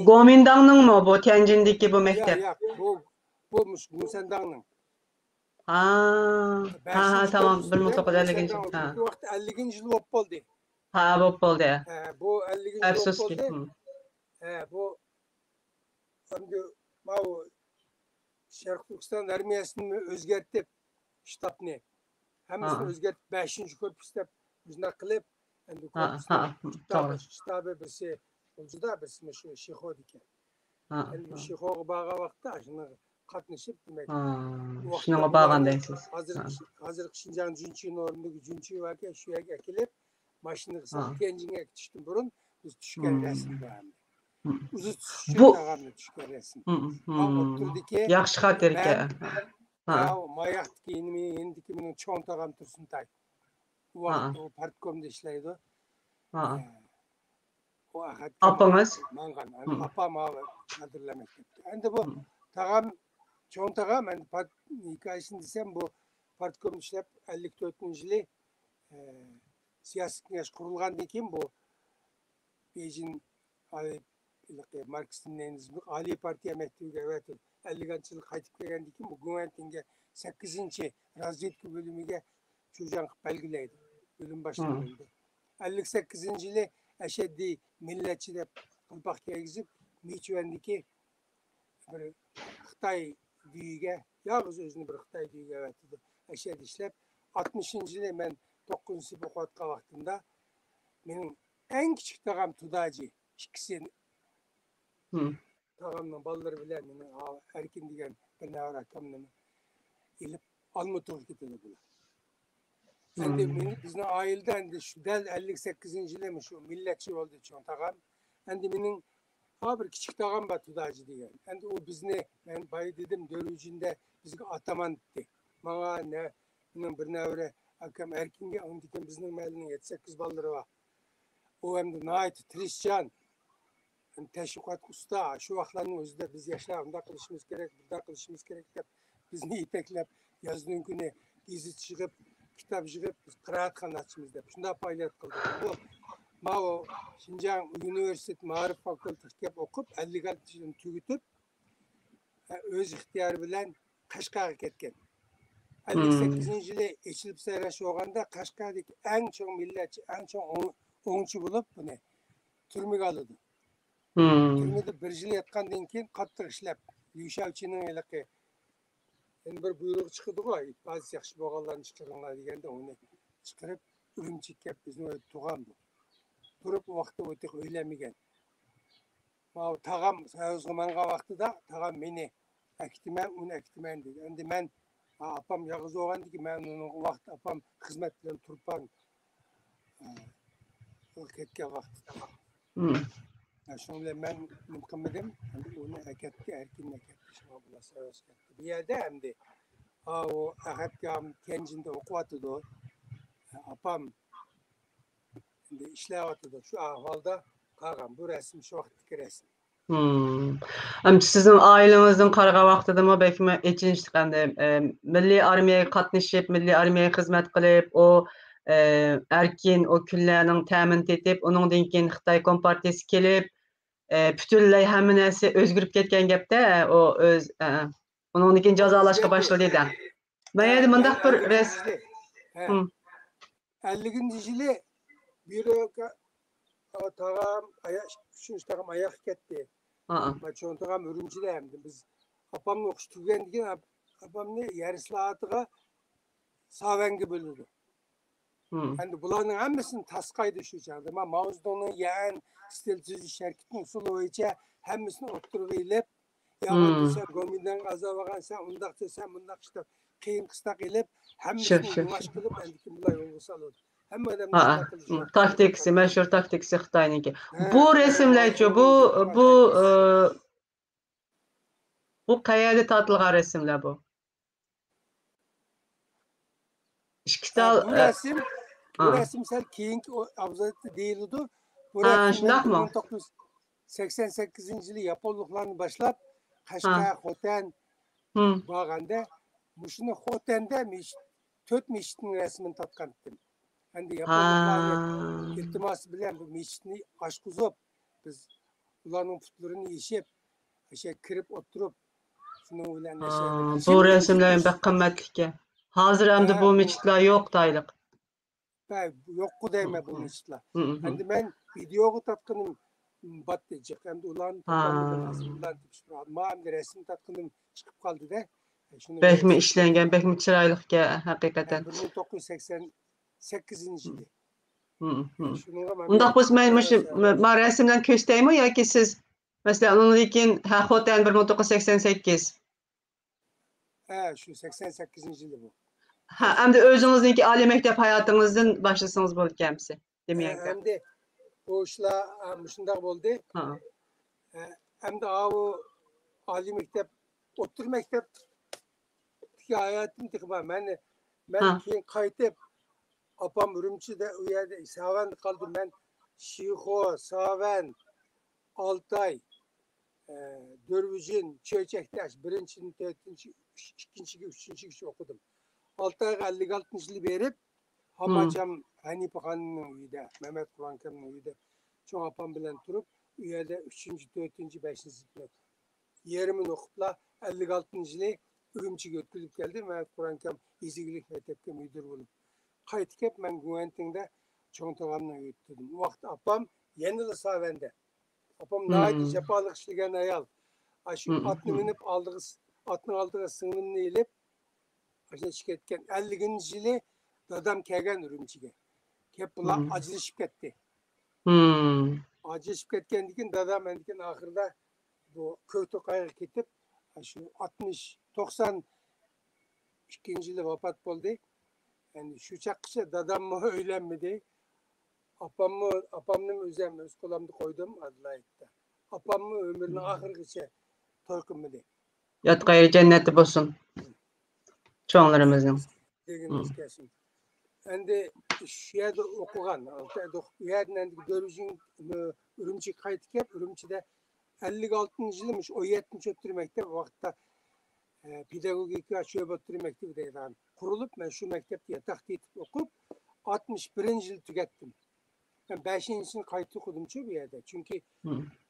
Gomindang'ның mı bu Tianjin'deki bu mektep? Ya bu Gumsendang'ның. Ha tamam 1950-nji. Ha. Bu vaqt 50-nji yıl bop boldu. Ha bop boldu. Bu 50-nji yıl bop boldu. Bu endi mau Şarkı Türkistan armiyasını özgertip ştabni hammasini özgertip 5-nji korpus dep bizna qilib endi ştabı birisi oljuda birisi şu Şiho diken. Endi Şiho'ga baga vaqtda şunu qatnaşıp demek. Şununla bağgan deysiz. Hazır Şinjan Junchi'nin orundaki Junchi vaka şu yerga kelip maşını qilib Tianjin'e tushdan burun biz tushgan resim baramiz. Bu yaxshi xatir ekan. Mayak kiyinimi endiki mening cho'ng tog'am Tursuntay. U vaqt u partkomda ishlaydi. Apangiz? Mangan, apam qadrlamak debdi. Endi bu tog'am, cho'ng tog'am endi hikoyasini desam bu partkomda ishlab 54-yili siyosiy kengash qurilgandan keyin bu Bejin Marksizm Leninizmlik Ali Partiya mektubiga ötüp 50-nji yılı qaytip kelgenden keyin bu Guantinga 8-nji razvedka bölümüge çocuğun belgileydi. Bölüm başına oldu. 58-nji yılı eşeddi milletçi dep qılpaq kiygizip Michoacandagi bir Xitoy düyüge yalnız özünü bir Xitoy düyüge ötüdü. Eşed işlep 60-nji yılı men 9-nji sınıf okuvatkan vaqtımda menin en küçük tağam Tudacı ikisi tağamның balları bilen meni Erkin degan bir navara akamni ilip Almatıga ketedi bular. Endi bizni ailede endi şu dal 58-nji yılı şu milletçi boldu ço'ng tağam. Endi menin bir kichik tağam bar Tudacı degan. Endi o bizni men bay dedim dörüjünde bizge ataman dedi. Mağa ne menin bir navara akam Erkinge ondiken bizning maylining 7-8 balları var. O endi nayt tirishchan teşviqat usta şu vaqtlarning o'zida biz yoshlar unda qilishimiz kerak, bunda qilishimiz kerak deb bizni yetaklab yozning kuni gazet chiqib, kitob yig'ib, biz qiraatxona ochamiz deb shunda faoliyat qildik. Bu Mao Xinjiang Universitet Ma'rif fakültesiga o'qib, 56 yilni tugutib, o'z ixtiyori bilan Qashqarga ketgan. 58-nji yılı echilib saylash bo'lganda Qashqardagi eng cho'ng millatchi, eng cho'ng o'ngchi bo'lib, buni turmaga oldi. Türmede bir yıl yatkandan keyin qattiq ishlab, Yushavchining iliqi endi bir buyruq chiqdi qo'y, ba'zi yaxshi bo'lganlarni chiqaringlar deganda uni chiqarib Ürümchiga kelib bizni tug'an bu. Turib vaqtda o'tib o'ylamagan. Mau tag'am sayozga mangan vaqtida tag'am meni aktiman, uni aktiman dedi. Endi men apam yolg'iz bo'lgandiki, men uni vaqt apam xizmat bilan turpan ketgan vaqtda. Şunu bilen ben mümkünmedim. Onu eketti, Erkin'le eketti. Şuna bulası eketti. Bir yerde hem de o Ahadgam Tianjin'de okuvatıdı o. Apam işlevatıdı. Şu ahvalda kalgan. Bu resim şu vaktiki resim. Sizin ailenizin qarga vaqtidami belki echinchi qanday milliy armiyaga qatnashib, milliy armiyaga xizmat qilib, o Erkin o kunlarning ta'min etib, uningdan keyin Xitoy Kompartiyasi kelib, butunlay hamma narsa o'zgarib ketgan gapda, o o'z uningdan keyin jazolashga boshladi dedi. Men endi mundaq bir 50-nji yılı büroga tağam ayak, üçüncü tağam ayak ketdi. Ço'ng tağam Ürümchide emdi. Biz apamni o'qish tugagan degan apamni yarı soatiga Savanga bo'ldi. Endi bularning hammasini tasqaydi shu chog'da. Men mavzuni yan stil tuzish sharkitning usuli bo'yicha hammasini o'ttirib ilib, yog'och sen gomidan azobagan sen undaq sen bundaq işte qiyin qistaq ilib, hammasini yumash qilib endi kim bular yo'lga soladi. Hamma odamlar Taktikasi, meşhur taktikasi Xitoyniki. Bu resimlerçi bu qayerda tortilgan resimlar bu? Bu resim sel keyingi abzatda deyildi. Bu resim 1988 yılı Japonlularni başlap Qashqa, Xotan bağanda muşunu Xotan'da 4 meşitning resmini tatqandim. Endi Japonlularni iltimosi bilan bu meşitni ochqizib biz ularning putlarini yeshib, o'sha kirib o'tirib shuning bilan bu resimlerin bek qimmatli. Hazır endi bu meçitler yok tayliq. Yo'q deyman bu meçitler. Endi men videoga tatqinim batdi chiq. Endi ularni men resim tatqinim chiqib qoldi-da. Bekmi ishlangan, bekmi chiroyliga haqiqatan. 1988 yili. Undaq bo'lsa men resimdan ko'rsataymi yoki siz masalan undan keyin Xotan 1988 şu 88 yılı bu. Hem de özünüzdeki Ali mektep hayatınızdan başlasanız bu hikayesi. Hem de bu işler şundak oldu. Hem de o Ali mektep, otur mektep hayatım tıkma. Ben kayıtıp apam Ürümçi'de uyardı. Savan kaldım ben. Şiho, Savan, Altay, Dörvücün, Çöçektaş, birinci, dördüncü, ikinci, üçüncü okudum. Altay'a 56. yılı verip, Hamacam Hanife Hanım'ın uyuda, Mehmet Kur'an Kerim'in uyuda, çoğu apam bilen durup, uyuda 3. 4. 5. sınıfta yerimin okupla 56. yılı Ürümçi'ye götürüp geldi. Mehmet Kur'an Kerim İzgilik Mektep'te müdür bulup. Kayıt kep ben Güventin'de çoğun tağamla yürüttürdüm. O vakit apam yenili Saven'de. Apam naydi cepalık işlegen ayal. Aşı atını binip aldığı sınırını ilip aşağı şiketken 50. yılı dadam kelgen Ürümçi'ye. Kep bunlar acılışıp gitti. Acılışıp ketken dikin dadam endikin ahırda bu kötü kayık gidip aşı 90 yılı vefat oldu. Yani şu çakışa dadam mı öğlenmedi. Apamın üzerine öz kolamda koydum adlayıkta. Apamın ömrünün ahırgıça torkunmadı. Yat gayrı cenneti bulsun. Çoğunlarımızın. Degimiz kesin. Endi şu yerde okugan. Bu yerden Dörvücün Ürümçi kayıt kep. Ürümçi'de 56. yılıymış. O 74 mektep vakitte pedagogika şöbetleri mektebi deyden kurulup ben şu mektepte yatak deyip okup 61. yıl tükettim. Ben 5. sınıf kayıt okudum şu bir yerde. Çünkü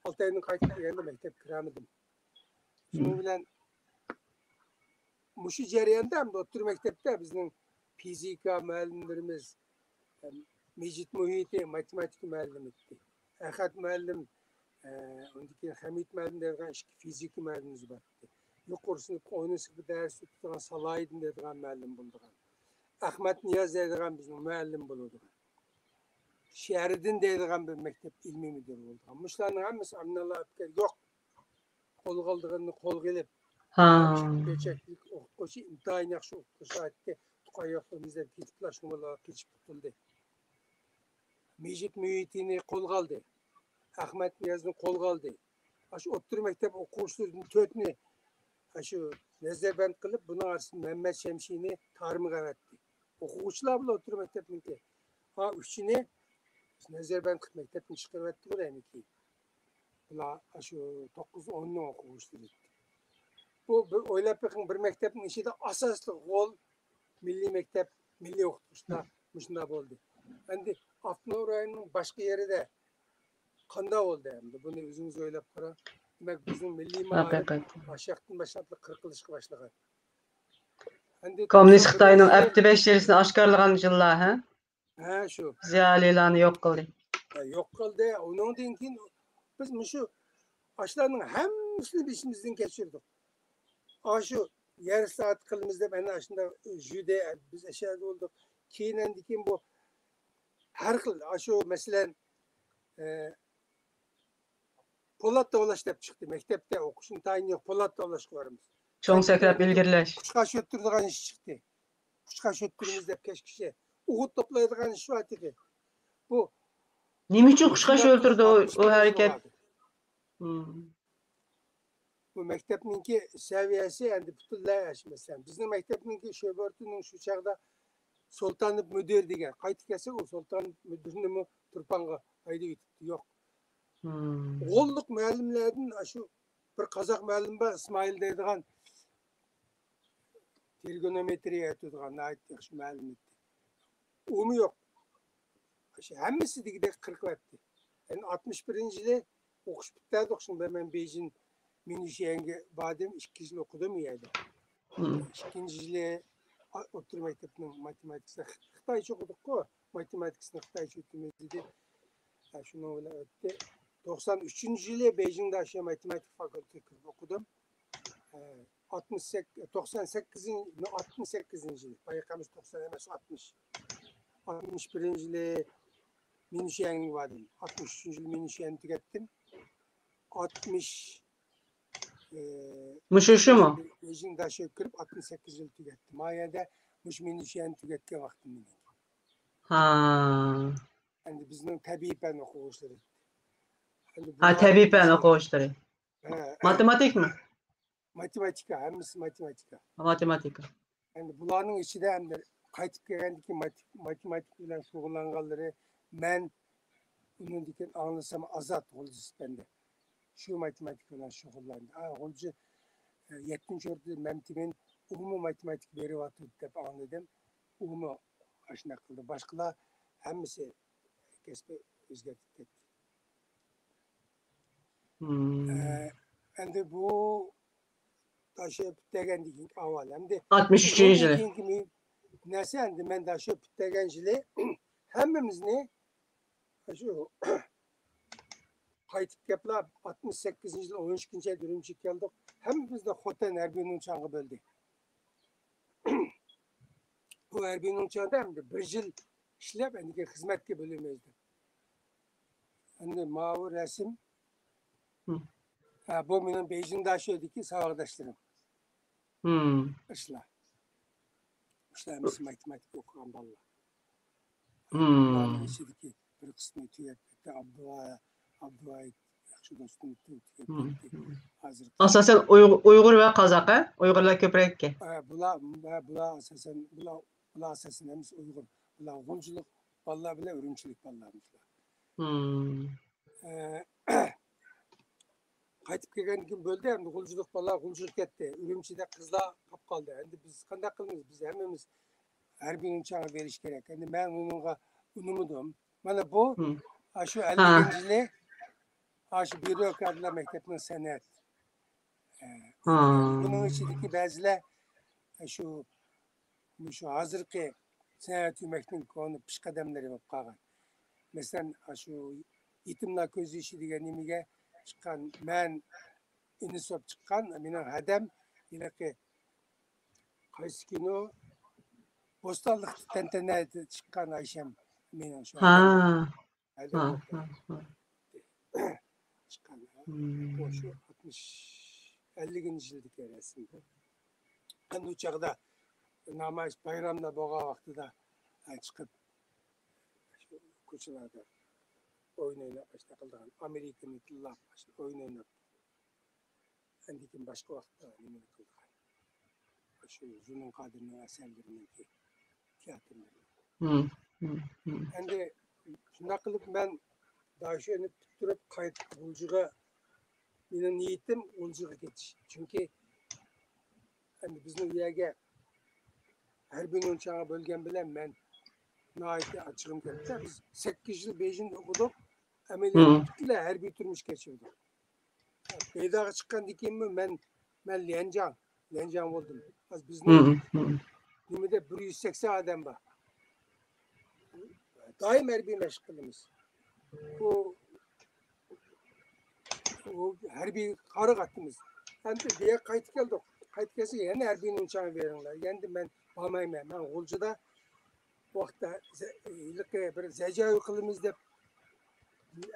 6 ayının kayıt yerinde mektep kiramadım. Şimdi bilen Muşu cereyanda hem de otur mektepte bizim fizika müellimlerimiz Mecit Muhiti matematik müellim etti. Ehat müellim ondaki Hamit müellim derken fizik müellimimiz baktı. Yukarısını oyuncusu bir ders tutan Salaydın dediğim müellim bulduk. Ahmet Niyaz dediğim bizim müellim bulduk. Şehridin dediğim bir mektep ilmi müdürü bulduk. Muşların hemisi Aminallah Öpker yok. Kol kaldığını kol gelip Geçeklik okuşı imtihan yakşı okuşı etti. Tukayaklarımızda kitaplar şunlarla geçip tutuldu. Mecit Mühitini kol kaldı. Ahmet Niyaz'ın kol kaldı. Aşı otur mektep okuşlarının tötünü aşı nezebent kılıp bunun arasında Mehmet Şemşi'ni tarımı etti. Okuşlar bile otur mektepinki. Üçünü nezebent kılıp mektepini çıkarıvetti bu da emiki. Bula aşı 9-10'lu okuşlar etti. Bu oylap bakın bir mektepin içinde asaslı gol milli mektep, milli okutuşta müşünde oldu. Endi Afnur ayının başka yeri de kanda oldu hem bunu özünüz oylap kara. Demek bizim milli maarif başaktan başlatlı kırkılışkı başladı. Komünist Xitayının əbdi beşerisini aşkarlayan yıllar, ha? Ha şu. Ziyalilerini yok kıldı. Yok kıldı. Onun dinkin biz şu aşılarının hemsini bizimizden geçirdik. Şu yarı saat kılımızda ben aslında jüde biz aşağıda olduk. Kiyinen dikin bu har xil shu masalan Polat Davlaş deb chiqdi. Maktabda o'qishni tayin yo'q, Polat Davlashga boramiz. Çoğun sakrab ilgirlash. Qushqash o'ttiradigan ish chiqdi. Qushqash o'ttiramiz deb kechgacha o'g'it to'playdigan ish bor edi. Bu Nima uchun qushqash o'ltirdi o hareket? Bu maktabninki saviyasi endi butunlay aşmasan. Bizning maktabninki Sho'bortining shu chaqda Sultanov müdür degan. Qaytib kelsa u Sultanov müdürni Turpanga haydab yetibdi. Yo'q. Qo'lliq muallimlardan shu bir qozoq muallim bor, Ismoil deydigan trigonometriya o'tadigan yaxshi muallim edi. Umi yo'q. Shu hammasi degidek qirqyapti. Yani 61-yili o'qish bitadi, o'qishni men Beijing Minishyange badim 2 yil o'qidim yerda. 2-yili o'rta maktabning matematikasida Xitoycha o'qidik-ku, matematikasini Xitoycha o'tdimiz dedi. Shuni bilan o'tdi. 93-yili Beijingda shu matematik fakültesida o'qidim. 68-yili, bayqamiz 90 emas 60. 61-yili Minishyange badim. 63-yili Minishyange tugatdim. 60 Muşuşu mu? Beijingda shu kirib 68 yil tugatdim. Mayada mush Minishyange tugatgan vaqtim meni. Ha. Endi bizning tabiiy fan o'quvchilari. Ha, tabiiy fan o'quvchilari. Matematik mi? Matematika, hammasi matematika. Matematika. Endi bularning ichida endi qaytib kelgandiki matematik bilan shug'ullanganlari men uni degan anglasam Azat G'uljispanda. Shu matematik bilan shug'ullandi. G'ulji 7-o'rta mamtimen umumiy matematik beryapti deb angladim. Uni ashuna qildi. Boshqalar hammasi kasbi o'zgartib ketdi. Endi bu taşı bittegendikin avval. Endi 63-yili. Nesi endi men taşı bittegenjili hemmimizni şu qaytib kepla 68-yil 12-yil Ürümçi keldik. Hemmimiz de Xotan Erbi'nin çağı böldü. Bu Erbi'nin çağında hem de bir yıl işlep endiki hizmetke bölünmezdi. Endi mavi resim bu benim Beijing'da şöydeki sağırdaşlarım. İşler. İşlerimiz matematik okuyan balla. İçindeki bir kısmı tüyetti. Abdullah yaxşı dostum tüyetti. Asasen Uygur ve Kazak, ha? Uygurlar köprek ki. Bula asasen hemiz Uygur. Bula G'uljilik ballar bile Ürümçilik ballarımızlar. Qaytib kelgan kim böldi endi G'uljilik ballar G'uljilik ketdi. Ürümçide qizlar qolib qoldi. Endi biz qanday qilamiz? Biz hammamiz harbiyning chog'i berish kerak. Endi men uningga unimidim. Mana bu shu 50-yili shu bürokratlar maktabining san'at. Buning ichidagi ba'zilar shu hozirgi san'at yurmakning koni pishqadamlari bo'lib qolgan. Masalan, shu yetimlar ko'z yoshi degan nimaga chiqqan, men inisop chiqqan, mening hadam ilaki qaysi kino Bo'stonliq tantanada chiqqan Aysham mening shu. Chiqqan. Shu 50-yildagi resim. Endi u chaqda namoyish bayramda bo'lgan vaqtida chiqib ko'chalarda o'yin o'ynab boshqa qilgan. Amerikani tillab o'yin o'ynab. Endi kim boshqa vaqtda nima qilgan. Shu Zunun Qodirning asarlariniki teatrlari. Endi shunday qilib men Daşeni tutturup qaytib G'uljiga mening niyetim G'uljiga ketish. Chunki endi bizning yerga harbiyning chog'i bo'lgan bilan men nihoyatda achig'im ketdi. Biz 8 yil Beijingda o'qidik. Amaliyotda butunlay harbiy turmush kechirdik. Peydaga chiqqandan keyin men Lianjang bo'ldim. Bizning nimada 180 odam bor. Doim harbiy mashq qilamiz. Bu harbiy qariq atimiz. Endi buya qaytib keldik. Qaytib kelsak yana harbiyning chog'i beringlar. Endi men bormayman. Men G'uljida vaqtda bir zajoy qilamiz deb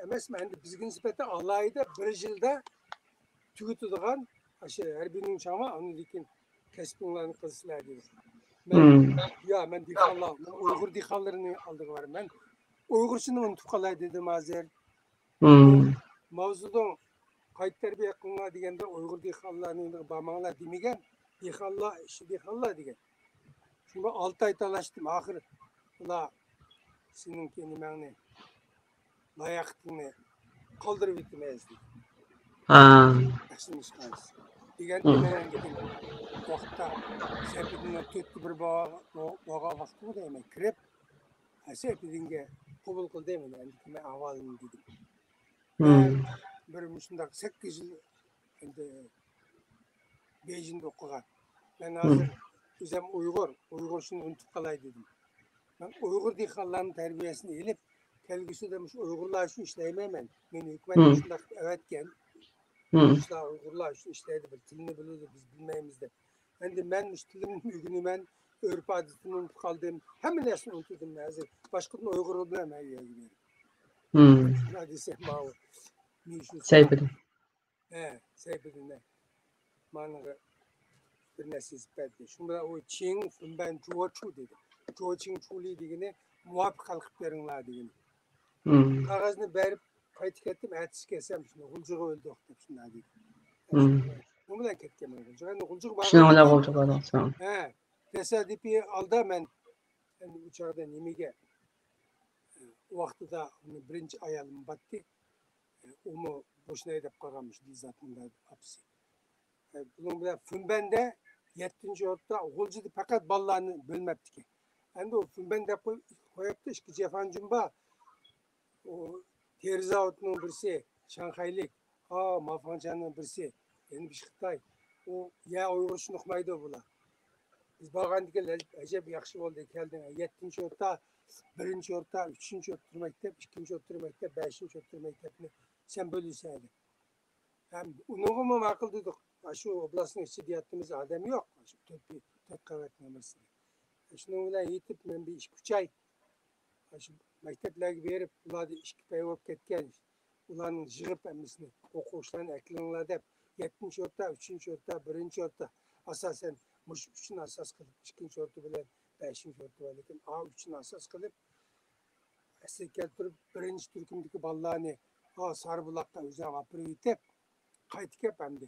emasmi, endi bizga nisbatan alayida bir yilda tugutadigan shu harbiyning chama uni lekin kasbinglarni qilsizlar dedi. Men dehqonlar, Uyg'ur dehqonlarini oldiga boraman. Uyg'urchani unutib qolay dedim hozir. Mavzudan qayta tarbiya qilma deganda Uyg'ur dehqonlarini bormanglar demagan, dehqonlar degan. Shunga 6 oy talashdim, oxiri ular seninki nimangni layoqtingni qoldirib yetmaysiz dedi. Yaxshimiz qilamiz. Deganda men dedim, vaqtda Sepidinga 4-1 boğa vaqtida deyman, kirib Sepidinga qabul qil deyman, endi men ahvolini dedim. Bir shundoq 8 yil endi Bejingda o'qigan. Men hozir o'zim Uyg'urchani unutib qolay dedim. Men Uyg'ur dehqonlarning tarbiyasini elib, kelgusida Uyg'urlar uchun ishlayman. Meni hukumat shundoq avatgan. Uyg'urlar uchun ishlaydi, bir tilni biladi, biz bilmaymiz deb. Endi men tilimni o'rganaman, urf odatini unutib qoldim. Hamma narsani unutdim hozir. Boshqani Uyg'ur bilan ayyaga. Nima desam, ma'lum. Sayfidin. Sayfidin. Mana bir narsa isbotdi. Shunda u Ching Funban Chuochu dedi. Chuoching Chuli degani muvofiq qilib beringlar degani. Qog'ozni berib qaytib ketdim, aytish kelsam, shuni g'uljiga o'ldi deb shunday dedi. Bu bilan ketganman. G'uljiga borgan. Tasodifiy alda men endi u chog'da nimaga vaqtida uni birinchi ayolim batdi. Uni boshına deb qolganmish Dilzatning apisi. Bunun bilan Funbanda 7-orta G'uljida faqat bolalarni bo'lmabdi. Endi u Funbanda qo'yibdi, ikki Jafan Jumba o Terzavotning birisi Shanxaylik, Mafangjanning birisi endi Xitoy. O ya Uyg'urcha uqmaydi bular. Biz borgandiga ajab yaxshi bo'ldi kelding. 7-orta, 1-orta, 3-orta maktab, 2-orta maktab, 5-orta maktabni sen bölürsen. Hem unuğumu ma'qul dedik. Şu oblastning ichida deyaptimiz adam yo'q. Shu 4 qavat namasida. Shuni bilan yetib men bir 2-3 oy shu maktablarga berib, ularni 2 pay bo'lib ketgan. Ularning yig'ib hammasini o'quvchilarni aklanglar deb 7-orta, 3-orta, 1-orta asosan mush uchun asos qilib 2-orta bilan 5-orta lekin A3ni asos qilib asl keltirib 1-turkumdagi bolalarni Sarbuloqqa o'zim olib yetib qaytib kelib endi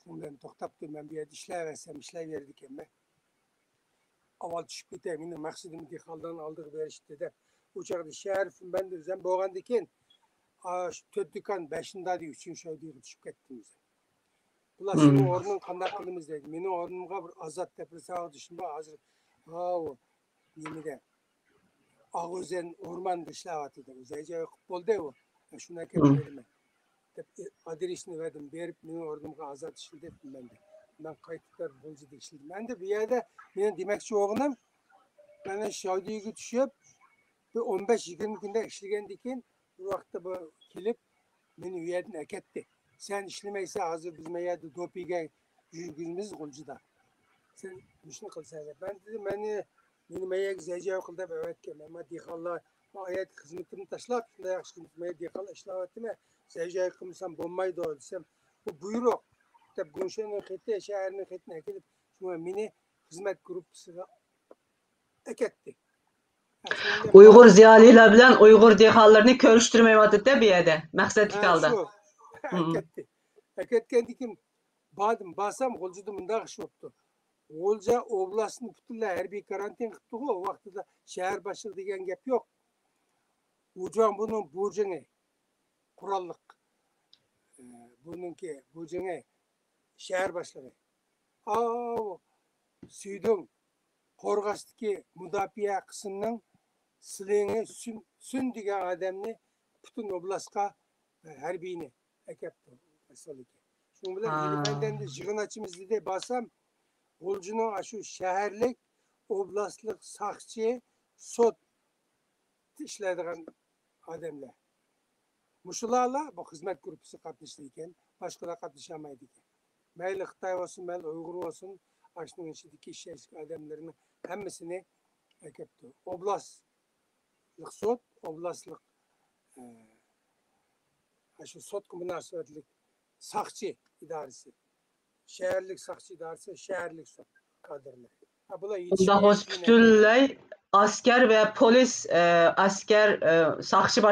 shundan to'xtabdi. Men bu yerda ishlayversam ishlayverdi ekanman. Avval tushib ketay, meni maqsadim dehqondan oldiga berishdi deb. U chog'da shahar ben de o'zim bo'lgandan keyin 4 do'kon 5-dagi 3-oyga tushib ketdim. Bular sening o'rning qanday qilamiz dedi. Mening o'rnimga bir Azat deb bir savdo ishim bor. Hozir nimada Og'uzen o'rmonda ishlayapti. O'zi joy qilib bo'ldi u. Shuna keldim. Adresini verdim, berib mening o'rnimga Azat ishlaydi deb men qaytib G'uljida ishladim. Menda bu yerda men demoqchi o'g'lim mana Shodiyaga tushib 15-20 kunda ishlagandan keyin bu vaqtda bu kelib meni u yerdan aketdi. Sen ishlamaysan, hozir biz bu yerda dopiga yurgizmiz G'uljida. Sen shuni qilsan. Ben dedim, meni mayga zajoy qil deb aytgan. Men dehqonlar ayet xizmatini tashlab, shunday yaxshi qilib dehqonlar ishlayaptimi? Zajoy qilsam bo'lmaydi desam, bu buyruq deb G'unshaning xiti, shaharning xitini kelib, shuna meni xizmat gruppasiga aketdi. Uyg'ur ziyolilar bilan Uyg'ur dehqonlarini ko'rishtirmayapti bu yerda. Maqsadga qoldi. Aketgandan keyin basam G'uljida bunday ish bo'libdi. G'ulja oblastni butunlay harbiy karantin qildi-ku, o vaqtida shahar boshlig'i degan gap yo'q. Ujon buning bo'jini qurolliq. Buningki bo'jini shahar boshlig'i. Suydun Qo'rg'oshdagi mudofaa qismining silingi Sun degan odamni butun oblastga harbiyni akapti. Shu bilan Yelifandanda yig'in ochimiz dedi, basam G'uljining shu shaharlik oblastlik soqchi sud ishlaydigan odamlar. Mushularla bu xizmat gruppasi qatnashdi ekan, boshqalar qatnashamaydi ekan. Mayli Xitoy olsun, mayli Uyg'ur olsun, shuning ichidagi ishlash odamlarini hammasini әкепті. Областlık сот, областlık şu sot münasebetlik sakçı idaresi. Şehirlik sakçı idaresi, şehirlik sot kadrları. Ha bu da Bunda hoş bütünlüğü asker ve polis asker sakçı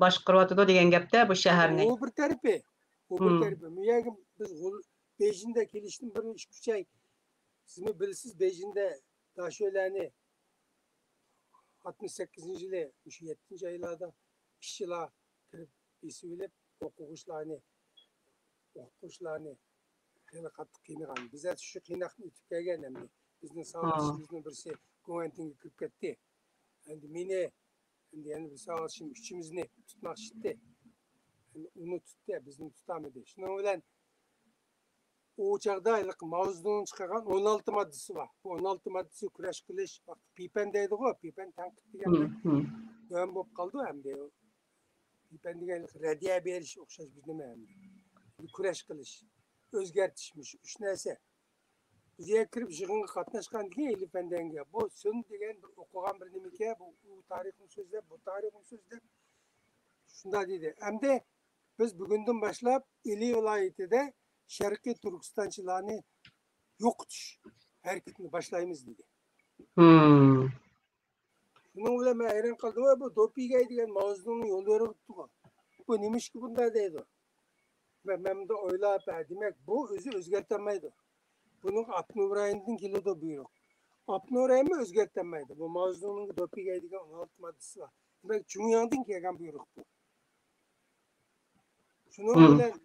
başkırvatıdı degen gapta bu şehirning. O bir tarafi. O bir tarafi. Müyagim biz Beijing'de keliştim bir iş küçey. Siz mi bilsiz Beijing'de daha şöyle 68. yılı, 7. aylarda işçiler kirip söylep o'quvchilarni hali qattiq qiynagan. Biz shu qiynaqni o'tib kelgan endi. Bizning savolatimizni birisi Guantinga kirib ketdi. Endi meni yana bir savolatchim uchimizni tutmoqchi. Uni tutdi, bizni tutamadi. Shuning bilan o chaqda mavzudan chiqargan 16 moddasi bor. Bu 16 moddasi kurash qilish, pipen deydi-ku, pipen tanqid deganda. Dön bo'lib qoldi endi. Pipen degan radiya berish o'xshash biz nima endi. Kurash qilish, o'zgartishmish, uch narsa. Bizga kirib yig'inga qatnashgan degan Elif Pendanga. Bu sun degan bir o'qigan bir nima bu tarixni so'zlab, bu tarixni so'zlab shunda dedi. Endi biz bugundan boshlab Ili viloyatida Sharqiy Turkistonchilarni yo'qotish harakatini boshlaymiz dedi. Şunun bilan men hayron qoldim. Bu dopingga degan mavzuni yo'l beribdi-ku. Bu nima ishki bunday deydi. Men de o'ylab, demak bu o'zi o'zgartirmaydi. Bunun Abnurayim'den keladi buyruq. Abnurayim'i o'zgartirmaydi. Bu mavzuning dopingga degan 16 moddasi bor. Demak Jumyondan kelgan buyruq bu. Şunun bilan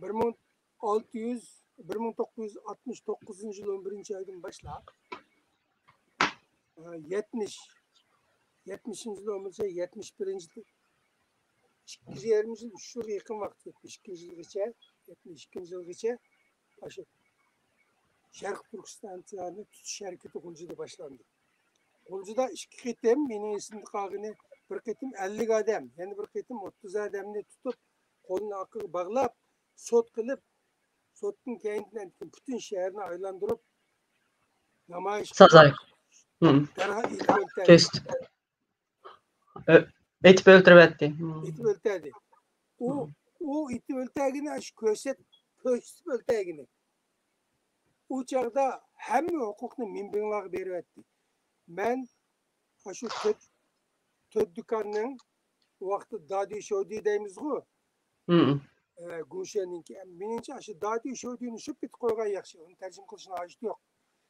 1969 yıl 11. aydan başlap 70 yıl olmasa 71. yıl 220 yıl 3 yıl yakın vakit 72 yılgacha aşı Şarkı Türkistan'ı tutuş hareketi Gulcu'da başlandı. Gulcu'da iki ketim benim isimli kağını bir ketim 50 adam yani bir ketim 30 adamını tutup kolunu akıl bağlap sot kılıp sotun kendinden bütün şehrini aylandırıp namayiş Sazay. Derhal itip öldürdü. Kesti. Etip öldürüverdi. İtip öldürdü. O itip öldürdüğünü köşet öldürdüğünü. O çağda hem hukukunu minbinler veriverdi. Ben şu Töddükan'ın vakti Dadi Şodi deyimiz bu. Guşe'ninki. Menimce aşı Dadi Şodi'ni şu bit koygan yaxşı. Onu tercih kılışına acıt yok.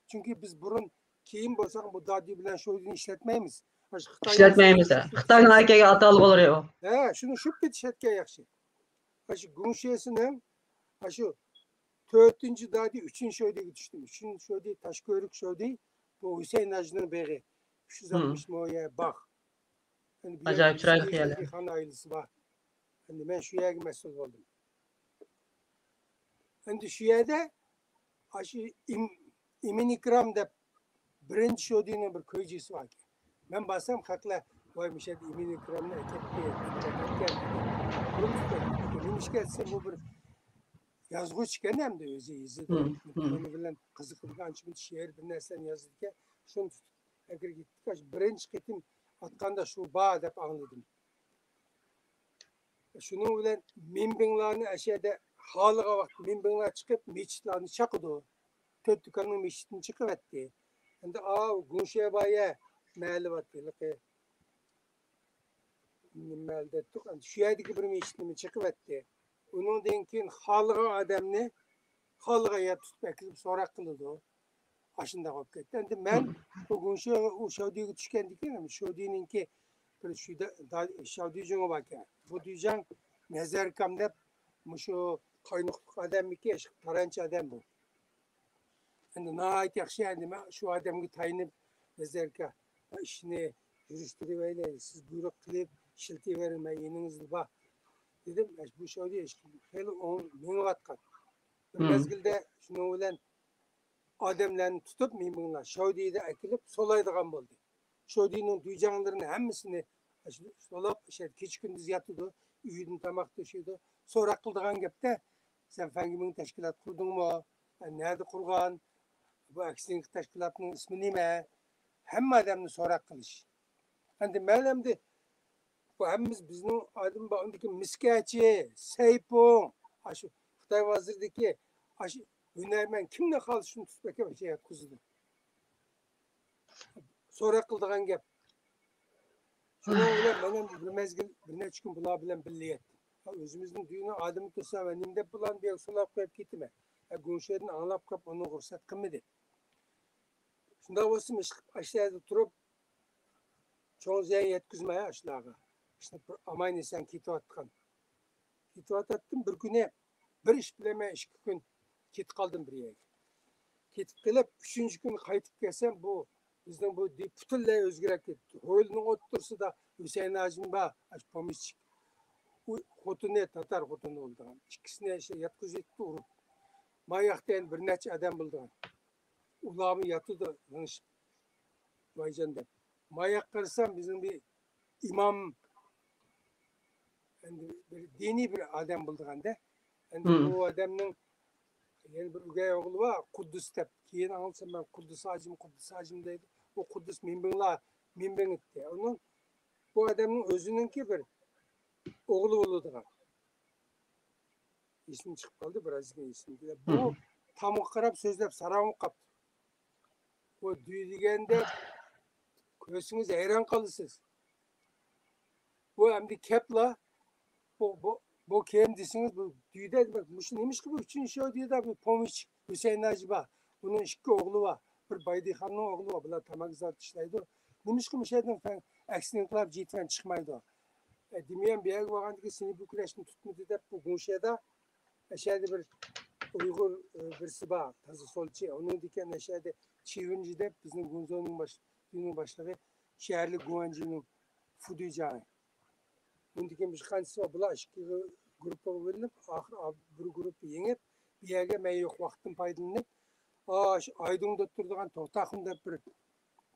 Çünkü biz burun keyin bolsak bu Dadi bilen Şodi'ni işletmeymiz. İşletmeymiz. Xitayning erkegi atalık olur ya o. Şunu şu bit işletken yaxşı. Aşı Guşe'sinin aşı 4. Dadi 3. Şodi'ye düştüm. 3. Şodi Taşkörük Şodi bu Hüseyin Hacı'nın beği. 360 moya bak. Acayip çıraylı hiyali. Han ailesi var. Ben şu yerge mesul oldum. Şu yerde aşı İmin İkram da birinci Şodi'nin bir köycüsü var ki. Ben basam hakla koymuş edi İmin İkram'la ekipti. Neymiş gelse bu bir yazgı çıkan hem de özü izledi. Onu bilen kızıklıgan çünkü şehir bir neslen yazdıkken şunu tutup gittik. Birinci ketim atkanda şu bağ dep anladım. Şunun bilen minbinlarni aşağıda halıga vakti minbinlar çıkıp meçitlarni çakıdı. Töddükanın meçitini çıkıp etti. Şimdi Guşe'ye baya məhəli vatdı. Məhəli ettik. Şu yerdeki bir meçitini çıkıp etti. Onun denkin halıga adamını halıga ya tutup ekilip sorak kıldı. Aşında koyup gitti. Şimdi ben o Guşe o Şavdi'ye düşkendikken Şavdi'ninki bir Şavdi'cine bakar. Bu diyeceğim nezar kamdep şu kaynıklık adam ki taranç adam bu. Şimdi nahayet yakşı yani şu adamı tayinip nezarka işini yürüstürüveyle siz buyruk kılıp işiltiverin ben yeniniz bak. Dedim bu Şavdi'ye hele onu meni atkan. Bir mezgilde şunu bilen adamlarını tutup minbinler Şavdi'yi de ekilip solaydıgan oldu. Şavdi'nin duyacağınlarını hemmisini solap keç gündüz yatıdı. Üyüdün tamak döşüydü. Sonra kıldığın gepte sen fengimin teşkilat kurdun mu? Nerede kurgan? Bu eksinlik teşkilatının ismi neyme? hamma odamni so'roq qilish. Endi ma'lumdi bu hammamiz bizning odim bundagi miskachi, saypong, shu Xitoy vazirdagi shu hunarmand kimni qoldi shuni tutib aka o'sha yetkazdi. So'roq qildigan gap. Şunun bilen benim bir mezgil bir neçə gün bunlar bilen birliyə etdim. Özümüzün düğünü adımı tutsa ve nimde bulan bir sulap koyup gitme. Gümüşedin anlap kap onu kursat kımıdı. Şunda olsun aşağıda durup çoğunluğa yetkizmeye aşağıya. İşte amayın sen kitap atkan. Kitap attım bir güne bir iş bileme 2 gün git kaldım bir yere. Gitip gelip 3. gün kayıtıp gelsem bu bizden bu bütünlüğe özgürlük etti. Hoyulun otursa da Hüseyin Hacım var, pomishçik. Xotunu Tatar xotunu oldu. İkisine yatkız etti urup. Mayaktan bir neçe adam buldu. Ulağımı yatıdı. Vaycanda. Mayak kırsam bizim bir imam yani bir dini bir adam buldu. Yani bu adamın yani bir ügey oğlu var. Kuddus tep. Keyin alsam ben Kuddus Hacım dedi. O Kuddus minben etti. Onun bu adamın özününki bir oğlu oldu. İsmi çıkıp kaldı birazcık ismi. Bu tam qarab sözlep sarağım kaptı. O düğü degende gözünüz hayran kalırsınız. Bu hem de kepla bu kim desiniz bu düğüde bak neymiş ki bu 3. şey diye de bu Pomiç Hüseyin Hacıba. Bunun 2 oğlu var. Bir Baydihan'ın oğlu var. Bunlar tamak zat işleydi. Neymiş ki bu şeyden falan aksini kılap cihten çıkmaydı o. Demeyen bir yer vardı seni bu güneşini tutmadı da bu Gümüşe'de aşağıda bir Uygur birisi var. Tazı solçu. Onun diken aşağıda Çivinci'de bizim Gunzo'nun başlığı şehirli Guancı'nın Fuducağı. Onun diken bir kanısı var. Bunlar 2 grupa bölünüp ahir bir grup yenip bir yerge men yok vaktin paydalanıp Aydın'da durduğun Tohtağım'da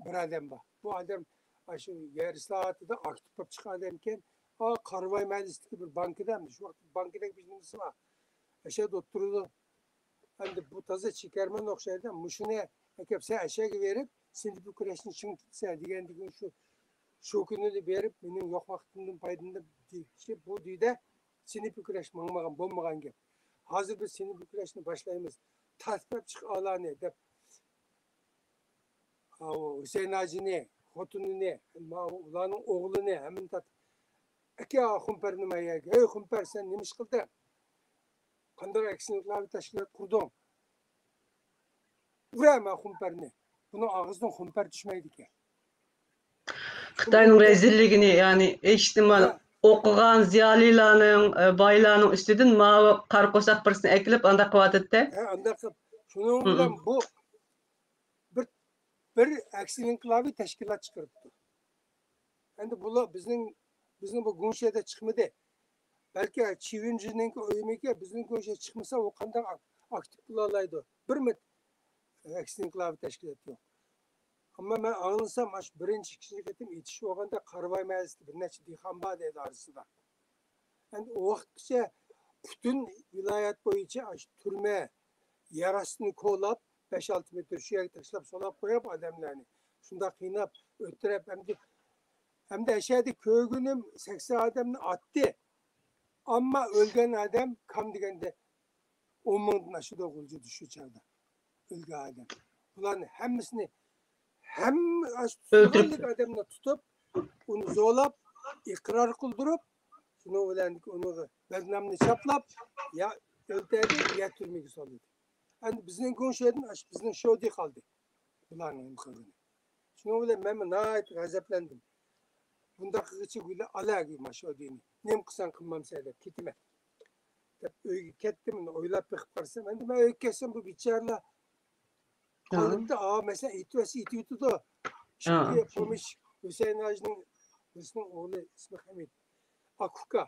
bir adam var. Bu adam şu yer saatinde aktif çıkan adamken Karvay Meclisi'ndeki bir bankadaymış. Şu vakit bankadaki bir numarası var. Aşağıda oturdu. Hani bu taze çıkarmanın okşaydan muşuna hepsi aşağı verip şimdi bu kreşin için tutsa diyen şu günü de verip benim yok vaktimden paydında bu düğde sinip bir kreş mağmagan bombagan gibi. Hazır biz sinip bir kreşini başlayımız. Tasbih çık alanı de Hüseyin Hacı ne? Xotunu ne? Ulanın oğlu ne? Hemen tat. Eki xumper numaraya. Ey xumper sen neymiş kıldı? Kandır eksinlikleri teşkilat kurdun. Vurayım xumper ne? Bunun ağzından xumper düşmeydi ki. Xitayning rezilligini yani ihtimal okugan ziyalilarning baylarning üstüden ma qarqosak birisini ekilip anda qıvat etdi. Anda şunun bilen bu bir eksinlikleri teşkilat çıkarttı. Yani bu bizim bu Gümüşe'de çıkmadı. Belki Çivinci'nin oyumu bizim Gümüşe çıkmasa o kadar aktif bulalaydı. Bir mi eksinlikleri teşkilat yok. Ama ben anlasam birinci kişilik ettim yetişi olanda Karvay Meclisi bir neçe dihanba dedi arasında. Yani o vaktçe bütün vilayet boyunca türme yarasını kolap 5-6 metre şu yer taşlap solap koyup adamlarını. Şunda kıynap öttürüp hem de aşağıda köygünüm 80 adamını attı. Ama ölgen adam kam degende 10 mingden aşağıda kılıcı düşüyor çağda. Ölgen adam. Bunların hepsini hem öldürüp adamını tutup onu zorlap ikrar kıldırıp şunu öğrendik onu beznamını çaplap ya öldürdü ya türmeye saldı. Yani bizim Gümüşe'den bizim şöyle kaldı. Bunların kılığını. Şunu öyle ben nahayet gazaplandım. Bunda kıçı güyle ala gibi maşo diyeni. Nem kısan kılmam seyredip gitme. Öyle kettim oylap bakıp varsam. Ben öyle kessem bu biçarla kalıp da mesela itiyordu da. Şimdi Pomiç Hüseyin Hacı'nın oğlu ismi Hamid. Akuka.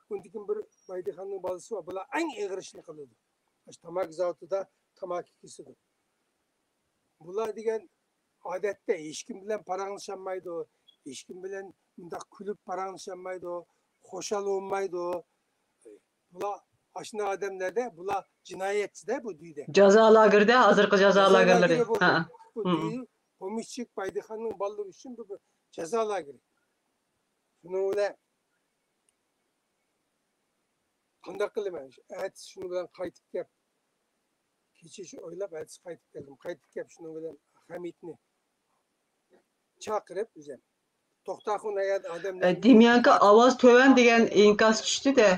Ondikin bir Baydihan'ın balısı var. Bunlar en ağır işini kılıyordu. Tamak zavtı da tamak ikisidir. Bunlar degen adette eşkin bilen paranlaşanmaydı o. Eşkin bilen külüp paranlaşanmaydı o. Hoşal olmaydı o. Bunlar aşina adamlarda bunlar cinayetçi de bu düğde. Ceza lagerda hazırkı ceza lagerleri. Bu düğü Pomishchik Baydixonning bolalari uchun bir jazo lageri. Shuning bilan qanday qilaman? Ertasi shuni bilan qaytib kelib, kecha shu o'ylab ertasi qaytib keldim. Qaytib kelib shuni bilan Hamidni chaqirib o'zim. To'xtaxun odamlar Demyanka ovoz töven degan inkos tushdi de.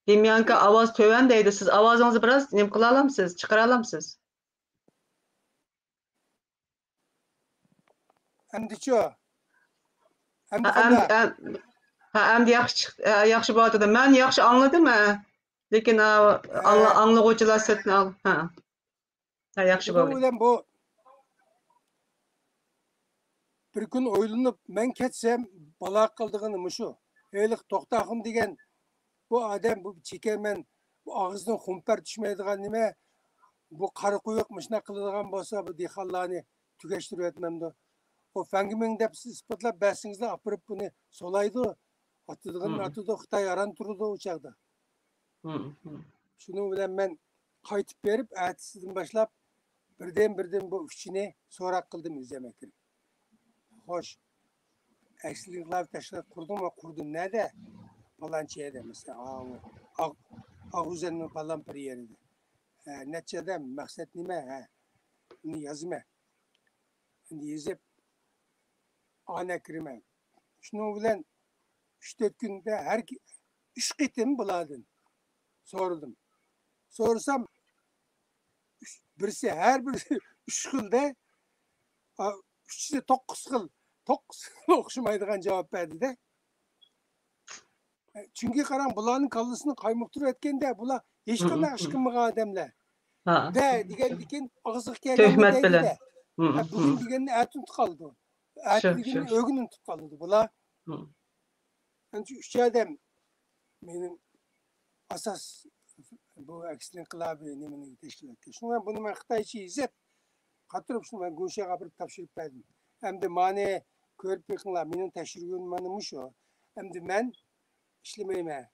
Demyanka ovoz töven deydi. Siz ovozingizni biroz nim qila olamsiz? Chiqara olamsiz? Endi-chu. Endi Ha, qanday? endi yaxshi bo'ladi. Men yaxshi anladim, lekin anglag'uvchilar setni al. Ha, yaxshi Shuning bo'ldi. bilan bu bir kun o'ylanib, men ketsam, balo qildig'ini mushu. Eylik To'xtaxun degan bu odam, bu chekerman, bu og'izdan xumpar tushmaydigan nima, bu qari quyuq shuna qiladigan bo'lsa, bu dehqonlarni tugashtirib o'tmamdi. O fangiming deb siz isbotlab bersingizlar, apirib buni solaydi. Atıdığının atıda Xitay aran turdu o çağda. Şunu bilen ben qaytib berip, ertesinden başlap birden bu üçünü sorak kıldım üzerime kirip. Hoş. Eksilikler taşlar kurdum mu kurdum nerede? Falan şeyde mesela Ağuzen'in falan bir yerinde. Neticede maksat nime? Bunu yazma. Şimdi yazıp ana kirime. Şunu bilen 3-4 günde her 3 qitim buladın. Sordum. Sorsam birisi her birisi 3 xilde 3'de 9 xil o'xshamaydigan javob berdi de. Çünkü qaram bularning kallasini qaymoqtirib etkende bular hech qanday ishqilmagan odamlar. De degan og'ziga kelgan deydi de. Bugün deganni atun qoldi. Atligini o'g'inin tutib qoldi bular. Yani üç adam benim asas bu ekstrem kılavı nemini teşkil etti. Şunu bunu ben Xitayca izlep katırıp şunu ben Gülşah'a kapırıp tapşırıp verdim. Hem de mani körüp yakınlar benim teşhirgün manımış o. Hem de ben işlemeyime.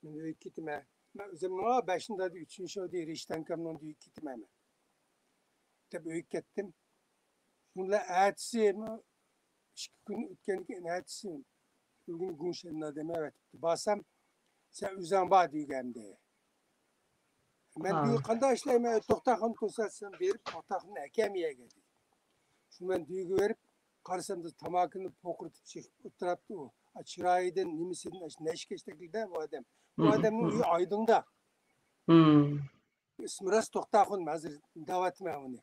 Ben büyük gitme. Ben özellikle başında da 3. o değil işten kamyon büyük gitme. Tabi büyük gittim. Bunlar ertesi 2 gün ötkenlik ertesi bugün Gülşen'in adamı evet. Basam sen üzerine bağ diyeceğim diye. Ben diyor kanda işleme To'xtaxun to'satsan berip To'xtaxun'u ekemeye geldi. Şu ben düğü verip karşımda tamakını pokurtup çıkıp oturaptı o. Çırayıdan nimisinin ne iş geçtikliğinde bu adam. Bu adamın üyü Aydın'da. İsmi Ras To'xtaxun hazır davet mi onu?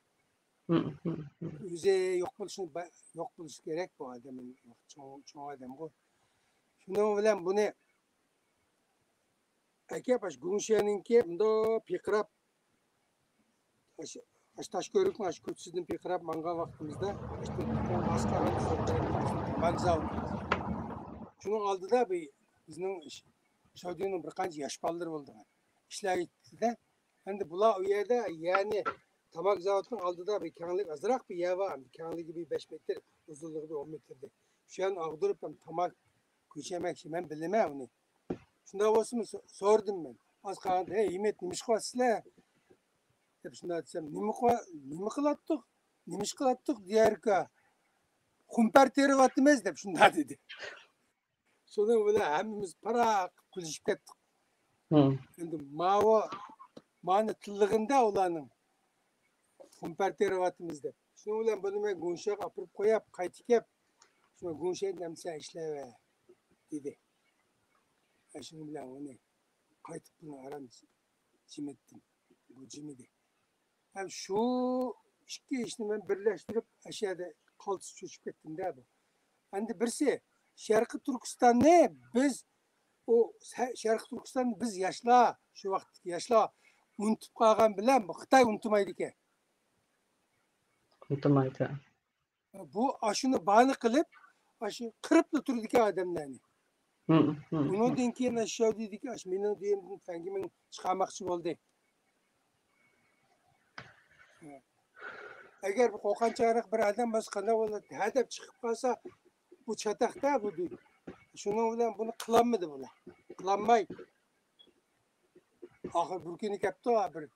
Yüze yok buluş gerek bu adamın. Çoğu adam bu. Şunun bilen bunu eke baş Gülşen'inki bunda pikrap taş görük mü kötüsüzün pikrap mangal vaktimizde işte bagzav. Şunun aldı da bir bizim Şadi'nin bir kanca yaş balları oldu. İşler gitti de hani bula o yerde yani tabak zavatın aldı da bir kanlık azırak bir yer var. Bir kanlı gibi 5 metre uzunluğu bir 10 metrede. Şu an ağdırıp ben tamak köşemek için ben bilemem onu. Şunda olsun mu sordum ben. Az kaldı. Hey İmet nimiş kılasılar? Hep şunda desem nimi kılattık? Nimiş kılattık diğer ki kumper teri vatımız deyip şunda dedi. Sonra böyle hemimiz para kulişip kettik. Şimdi mani tillığında olanın kumper teri vatımız deyip. Şunu bilen bunu ben Gülşah'a apırıp koyup kaytık yap. Şuna Gülşah'ın demse işleve dedi. Şunu bilen onu kaytıp bunu aram cimettim. Bu cimidi. Yani şu iki işini ben birleştirip aşağıda kaltısı çöçüp ettim de bu. Hani birisi Şarkı Türkistan ne? Biz o Şarkı Türkistan biz yaşla şu vakit yaşla unutup kalgan bilen bu Xitay unutmaydı ki. Unutmaydı. Bu aşını bağını kılıp aşı kırıp da turdu ki adamlarını. Bunun denkiyen aşağı dedi ki aş benim diyeyim fengimin çıkarmakçı oldu. Eğer bu kokan çağırak bir adam başkana olur hedef çıkıp kalsa bu çatakta bu değil. Şunu bilen bunu kılanmadı bunlar. Kılanmay. Ahır Burkini kaptı bir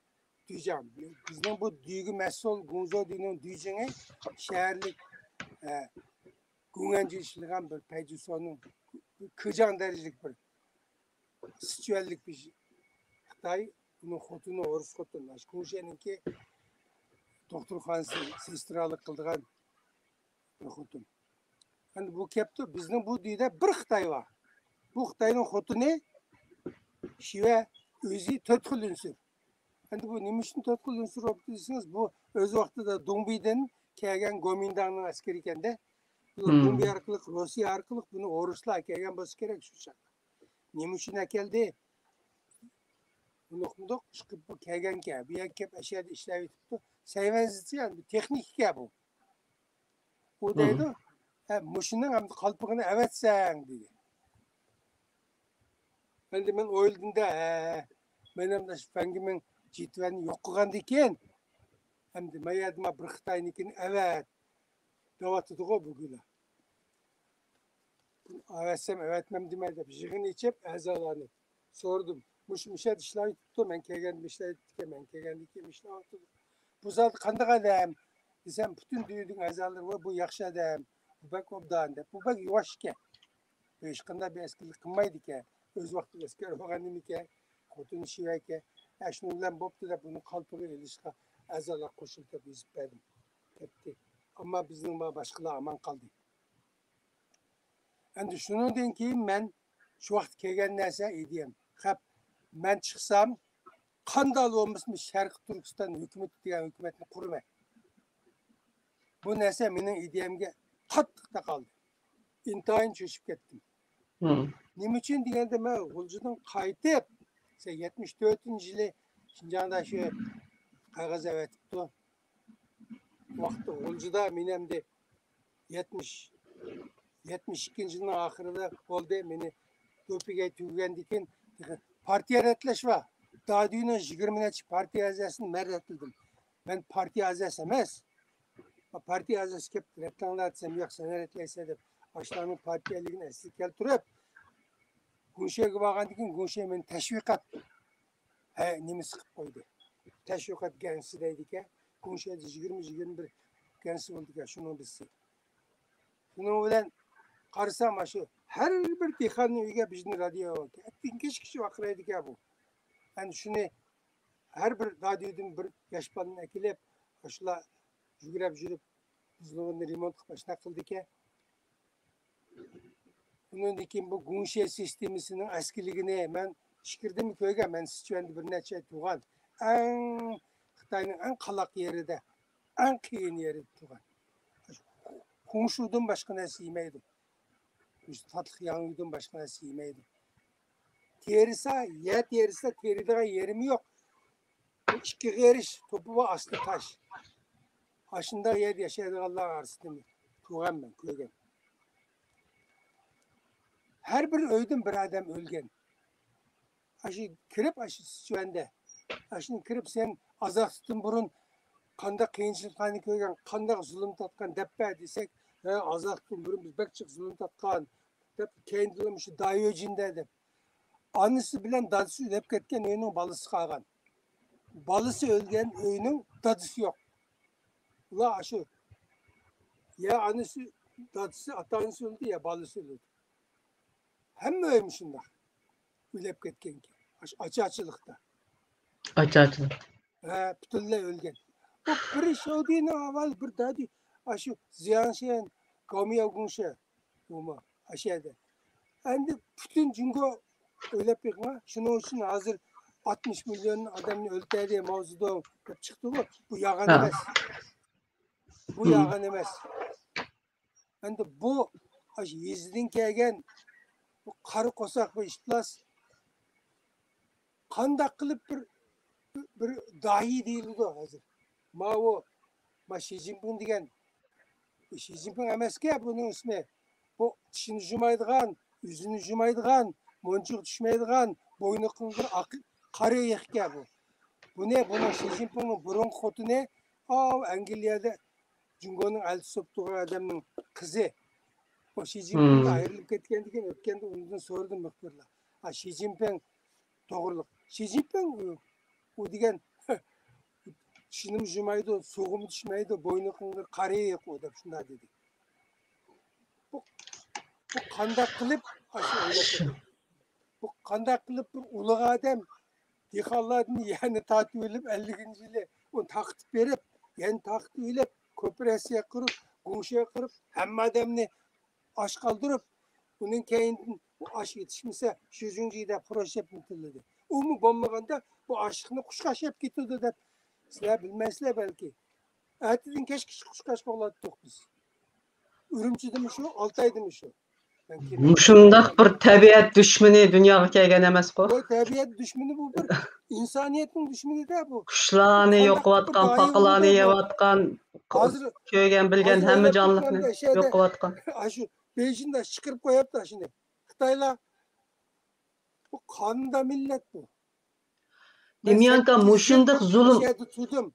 diyeceğim. Bizden bu düğü mesol Gunzo düğünün düğücüne şehirlik güvencecilikten bir peycusonun kıcan derecelik bir situellik bir şey. Xitay bunun xotunu orus xotunu. Gunşeninki doktorxanası sestralık kıldırgan bir xotum. Yani bu kepti bizden bu düğüde bir Xitay var. Bu Xitay'ın xotunu şive özü tötkül ünsür. Endi bu nima uchun to'rtqul unsur olib desangiz, bu o'z vaqtida Dumbidan kelgan Gomindanning askari ekanda. Bu Dumbi orqali, Rossiya orqali buni o'ruslar kelgan bo'lsa kerak shu chaqda. Nima uchun keldi? Buni qundoq chiqib bu kelganka, bu yerga kelib ashada ishlab yetibdi. Sayvansiz yani texnik gap bu. U deydi, mushuning ham qalpig'ini avatsang dedi. Endi men o'yladim-da, men ham fangimen Citvenni yok kılgandı iken, hem de mayadıma bir Xitay'nikin evet, davatıdı o bugüne. Avetsem evetmem demedi. Jığını içip ezalarını sordum. Muşet işler tuttu, ben kegen işler tuttu, ben kegen işler tuttu. Bu zat kandık adam. Desem bütün düğünün ezaları var, bu yakşı adam. Bu bak obdan de. Bu bak yavaş ke. Beşkında bir eskilik kılmaydı ke. Öz vakti eskiler oğanını ke. Kotun işi var ke. Şununla boptu da bunun kalpığı ilişki ezalar koşuldu biz benim. Hepti. Ama bizim başkaları aman kaldı. Yani şunu deyin ki ben şu vakit kelgen neyse edeyim. Hep ben çıksam kandal olmasın Şarkı Türkistan hükümeti diyen hükümetini kurmak. Bu neyse benim ideyimge katlıkta kaldı. İntihayın çöşüp gittim. Nim için diyende ben Gulcu'dan kayıtıp 74. yılı Şincan'da şu kağız evet tuttu. Vakti Gulcu'da benim de 72. yılın ahırında oldu. Beni Köpüge tüygendikken partiye retleş var. Daha düğünün 20 partiye azasını merretledim. Ben partiye azası emez. Partiye azası kep retlanlar etsem yok sen retleyse de başlarının partiyeliğini eslik keltirip Gunşe'ye bağlandıkken Gunşe'ye beni teşvikat nemi sıkıp koydu. Teşvikat gençsi deydik ya. Gunşe'de 20-21 gençsi olduk ya şunu bilsin. Şunu bilen karısam şu her bir dikhanın uyga bizim radyo oldu. Hep kişi vakıraydık ya bu. Yani şunu her bir radyodan bir yaş balını ekilip aşıla jürüp bizluğunu remont başına kıldık ya. Bunun dikin bu Gunşe sistemisinin eskiligine ben şikirdim köyge ben Sichuan'da bir neçe tuğan. Xitay'ın en kalak yeri de en kıyın yeri tuğan. Komşudan başka nesi yemeydim. Tatlı yanıyordum başka nesi yemeydim. Terisi, teride yerim yok. İki geriş topu var aslı taş. Aşında yer yaşayan Allah'ın arasında. Tuğan ben köygen. Her bir öydüm bir adam ölgen. Aşı kirip aşı şu anda. Aşını kirip sen azak tutun burun kanda kıyınçılıklarını köygen, kanda zulüm tatkan deppe desek azak tutun burun biz bekçik zulüm tatkan dep kendilerim şu dayı öcünde dep. Anısı bilen dadısı ödep ketken öyünün balısı kalgan. Balısı ölgen öyünün dadısı yok. Ula aşı ya anısı dadısı atanısı öldü ya balısı öldü. Hem mi ölmüşsün da? Ülep ketken ki. Açıklıkta. Açıklık. Bütünle ölgen. O bir şovdiyene aval bir dadı. Aşı ziyan şeyen kavmiye gunşe. Uma aşağıda. Endi bütün cüngo ülep yıkma. Şunun için hazır 60 milyon adamını öldü diye mavzuda çıktı bu. Bu yagan emez. Bu yagan emez. Endi bu aşı Yezid'in kelgen bu karı kosak ve iştlas kandak kılıp bir dahi değildi o hazır. Xi Jinping degen Xi Jinping emas ki bunun ismi. Bu dişini jumaydıgan, yüzünü jumaydıgan, monçuk düşmeydigan, boynu kıngır karı yekke bu. Bu ne? Bunun Xi Jinping'in burun kotu ne? Angliyada Cungo'nun elçi soptuğu adamın kızı. O Xi Jinping'le ayrılıp ketkendiken ötkende ondan sordum mıhtırla. Xi Jinping doğruluk. Xi Jinping o degen Şinim jumaydı, soğum düşmeydi, boynu kıngır, karaya yakı dep şunda dedi. Bu kandak kılıp aşı oylap bu kandak kılıp bir ulug' adam dehqonlarni yani tatib olib 50-ci yili onu taqtib berib, yani taqtib olib, kooperatsiya qurib, qo'ng'shiya qurib, hamma odamni osh qoldirib, undan keyin bu osh yetishmasa, 100-yilda proshep bitildi. Umi bo'lmaganda bu oshni qushqash yeb ketadi deb sizlar bilmaysizlar balki. Ertadan kechki qushqash bog'latdik biz. Urumchidimi shu, Oltoydimi shu? Shundoq bir tabiat dushmani dunyoga kelgan emas-ku. Bu tabiat düşmanı bu bir insaniyetin düşmanı da bu. Qushlarni yo'qotgan, paqalarni yeyotgan, Hazır ko'rgan, bilgan hamma jonliqni yo'qotgan. Şu Beijing'de çıkırıp koyup da şimdi. Xitaylar bu kanında millet bu. Demeyanka mushundoq zulm. Tutum.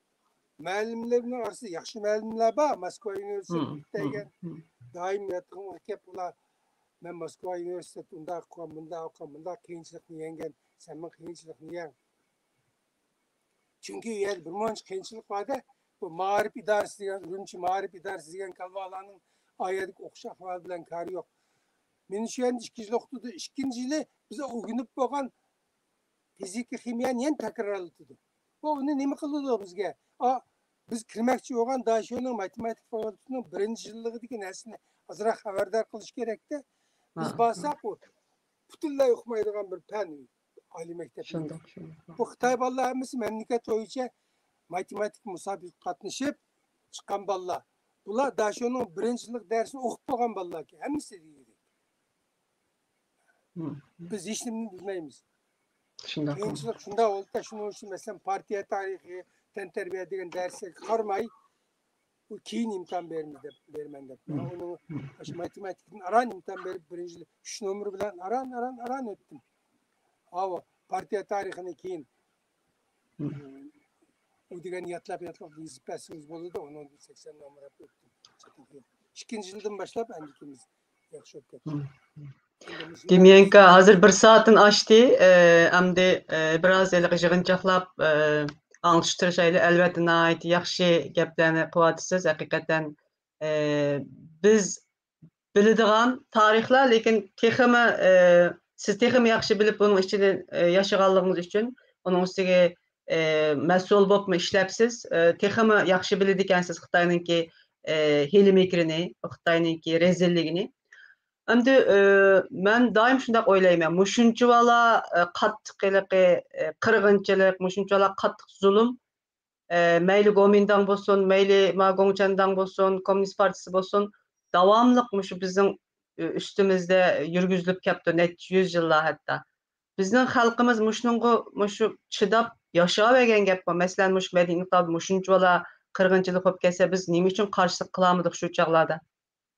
Müəllimlərin arası yaxşı müəllimlər var. Moskva Üniversitesi'nde daim yatırım hep ular. Ben Moskva Üniversitesi'nde okuyorum, bunda kıyınçılıkını yengen. Sen ben kıyınçılıkını yen. Çünkü yer bir manç kıyınçılık var da bu Mağrip İdaresi diyen, Ürümçi Mağrip İdaresi diyen kalvalarının ayadık okşak var bilen karı yok. Benim şu an işkincili okudu. İşkincili bize uğunup bakan fiziki kimya niyen tekrarladı. O onu ne mi kıldı bizge? Biz kirmekçi olan daha şu an matematik fakültesinin birinci yıllığı diken aslında azırak haberdar kılış gerekti. Biz basak bu. Putulla okumaydıgan bir pen Ali mektebinde. Bu Xitay ballar hemisi memleket boyunca matematik musabık katlaşıp çıkan ballar. Bunlar daha şu an birinci yıllık dersini okup bakan ballar ki. Hemisi değil. Biz hiç bilmeyiz. Kıyınçılık şunda oldu da şunu için mesela partiye tarihi, tenterbiye diyen dersi karmayı bu keyin imkan vermende. Onu matematikten aran imkan verip birinci 3 numara bilen aran ettim. Ama partiye tarihini keyin o diyen yatlap dizipesimiz oldu da onu 80 numara ettim. İkinci yıldan başlap endikimiz yaxşı öptüm. Demeyanka hazır bir saatin aştı. Amdi biraz yig'inchoqlab anglıştırış elbette nayt yaxshi gaplarni qilyapsiz. Haqiqatan biz biladigan tarixlar, lekin texmi siz texmi yaxshi bilib buning ichida yashaganligingiz uchun uning ustiga mas'ul bo'lib ishlabsiz. Texmi yaxshi biladi ekansiz Xitoyninki hili-mikrini, Xitoyninki rezilligini. Endi men doim shunday o'ylayman. Mushunchavala qattiqligi, qirg'inchilik, mushunchavala qattiq zulm, mayli Gomindang bo'lsin, mayli Ma Gongchandang bo'lsin, Kommunist partisi bo'lsin, davomliq mushu bizning ustimizda yurgizilib kelibdi, necha 100 yillar hatto. Bizning xalqimiz mushu chidab yashavergan gap bor. Masalan, mushu madaniy inqilob mushunchavala qirg'inchilik bo'lib kelsa, biz nima uchun qarshilik qilamidik shu chog'larda?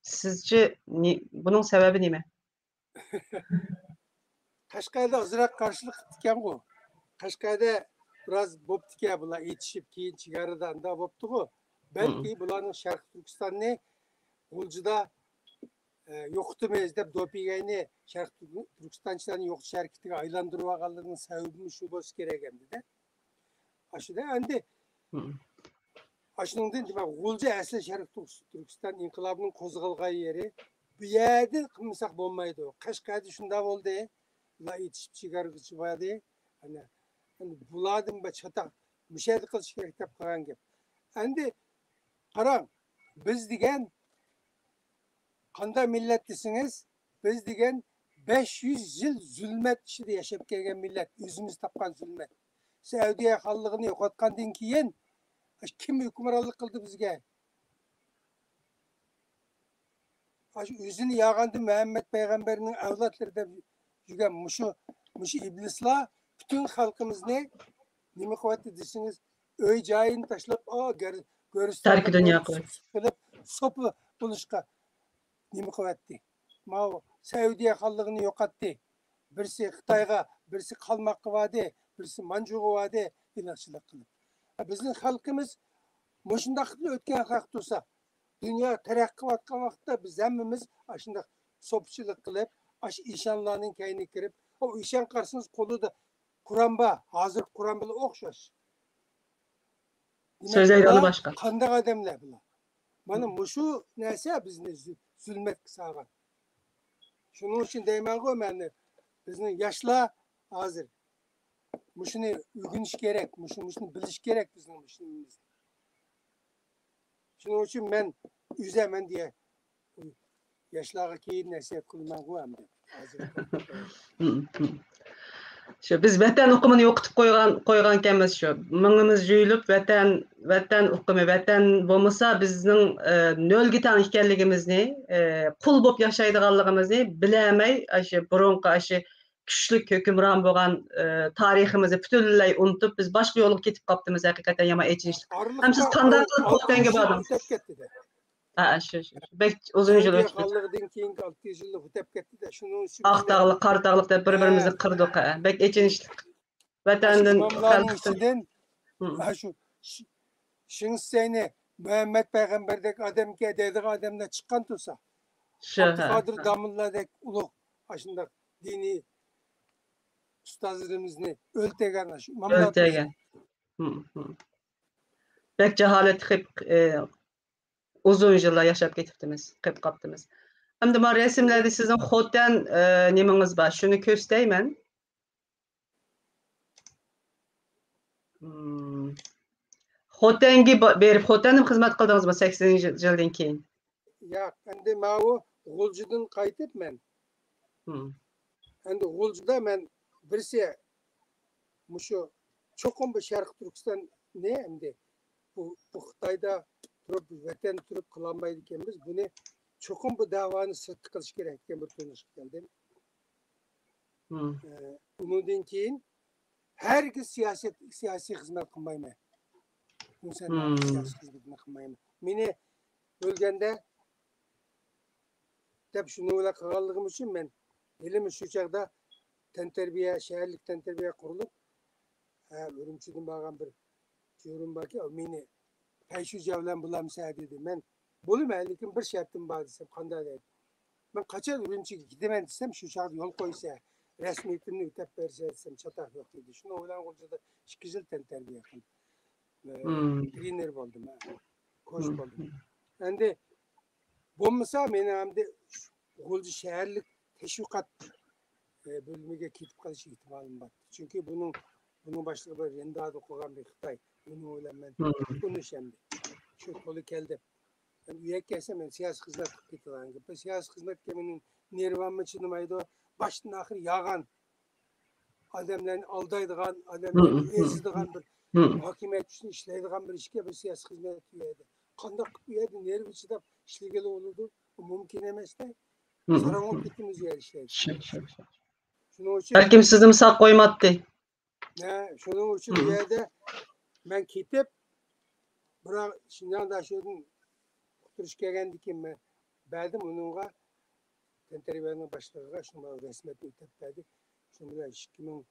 Sizce bunun sebebi nime? Qashqarda azırak karşılık etken bu. Qashqarda biraz boptike bular yetişip keyin chigarida anda boptu bu. Belki bularning Sharq Turkiston'ni G'uljida yo'qitimiz deb dopingayni Sharq Turkistonchilarning yo'qitish harakatiga aylantirib olganligining sababi shu bo'lsa kerak endi-da. Ashida endi Aşınыңdan demek G'ulja asli Sharq Turkiston inqilobining qo'zg'algan yeri. Bu yerda qilmasak bo'lmaydi. Qashqarda shunda bo'ldi. Ular yetishib chiqarg'ichi bo'ldi. Ana bulardan bir chataq mushaydi qilish kerak deb qolgan gap. Endi qarang, biz degan qanday millat desangiz, biz degan 500 yil zulmat ichida yashab kelgan millat, o'zimiz topgan zulmat. Saudiya xalqini yo'qotgandan keyin kim hükümranlık kıldı bizge? Yüzünü yağandı Muhammed Peygamber'in evlatları da yügen muşu iblisla bütün halkımız ne kuvvetli desiniz öy cayını taşlayıp Terk dünya kılıp sopu buluşka kuvvetli. Mao Saudiya halkını yok etti. Birisi Xitayga, birisi kalmakı vardı, birisi Mancuga vardı, inatçılık kılıp. Bizning xalqimiz mushundaq qilib o'tgan haq tursa, dunyo taraqqiy qilayotgan vaqtda biz hammamiz shunday so'pchilik qilib, ishonlarning kayni kirib, o ishon qarsangiz qo'lida Qur'on bor, hozir Qur'on bilan o'xshash. Sözeydi başka. Qandaq adamlar bular. Mana mushu narsa bizni zulmet qilgan. Shuning uchun deyman-ku men bizni yoshlar hozir mushuni o'rganish kerak, mushuni bilish kerak bizning mushunimizni. Shuning uchun men uzaman diye yoshlarga keyin nasihat qilman-ku hamda. Şu biz vatan okumunu yo'qitib qo'ygan ekanmiz shu. Mingimiz juyilib vatan okumi, vatan bo'lmasa bizning nolga tang ekanligimizni, qul bo'lib yashaydiganligimizni bilamay, shu burunqi shu kuchli hukmron bo'lgan tariximizni butunlay unutib biz boshqa yo'lga ketib qolibmiz haqiqatan yomon echinishli. Ham siz qanday qilib Xotanga bordingiz? Shu. Bek uzun yil o'tdi. Qalliqdan keyingi 600 yillik o'tib ketdi-da, shuning uchun Aqtağlıq, qartağlıq deb bir-birimizni qırdık. Bek echinishli. Vatandan xalqdan shu Şinseyni Muhammed Peygamber'deki adamga deydigan adamlar chiqqan tursa. Abdülkadir Damulladek ulug' aşında dini ustozlarimizni o'ltirgan shu o'ltirgan. Bek jaholat qilib uzun yillar yashab ketibdimiz, qilib qolibdimiz. Hamda bu resimlarda sizin Xotan nemangiz bor? Shuni ko'rsatayman. Xotanga berib Xotanda xizmat qildingizmi 80-yildan keyin? Yo'q, endi ma'u G'uljidan qaytib men. Endi G'uljida men birsi mushu cho'qim bu Sharq Turkiston ne endi bu Xitoyda turib vatan turib qilolmaydi ekanmiz. Buni cho'qim bu davoni sirtqi qilish kerak ekan bir tunishib keldim. Undan keyin herkes siyosiy xizmat qilmayman. İnsanlar siyosiy xizmat qilmayman. Meni o'lganda deb shuni o'ylab qolganligim uchun men elim shu chaqda tantarbiya, shaharlik tantarbiya qurilib, Urumchidan borgan bir jo'rim borki, meni Payshu javlan bulamsa dedi. Men bo'laman, lekin bir shartim bor desam, qanday deydi? Men qachon Urumchiga ketaman desam, shu chaqda yo'l qo'ysa, rasmiyatimni o'tab bersa desam, chataq yo'q dedi. Shuni o'ylan G'uljida 2 yil tantarbiya qildim. Trener bo'ldim, ko'ch bo'ldim. Endi bo'lmasa meni hamda G'ulji shaharlik tashviqot bölümüge ketib qolish ehtimalim bor. Chunki buning boshlig'i bir Rendado qilgan bir Xitoy. Buni o'ylaman. Konuşamdi. Shu qo'li keldi. Men u yerga kelsam men siyosiy xizmat qilib ketaman. Bu siyosiy xizmatga mening nervamni chinimaydi. Boshdan oxir yag'an odamlarni aldaydigan, odamlarni ezadigan bir hokimiyat uchun ishlaydigan bir ishga bir siyosiy xizmat qiladi. Qanday qilib u yerda nerv ichida ishlagani bo'ladi? Bu mumkin emas-da. Sarang'ib ketimiz yer ishlaydi. Shuning uchun balkim sizni misol qo'ymatdi. Shuning uchun bu yerda men ketib biroq shundan shudan quturish kelgandan keyin men berdim uningga tantarbiyaning boshlig'iga shunday rasmiyat o'tab berdi. Shu bilan 2000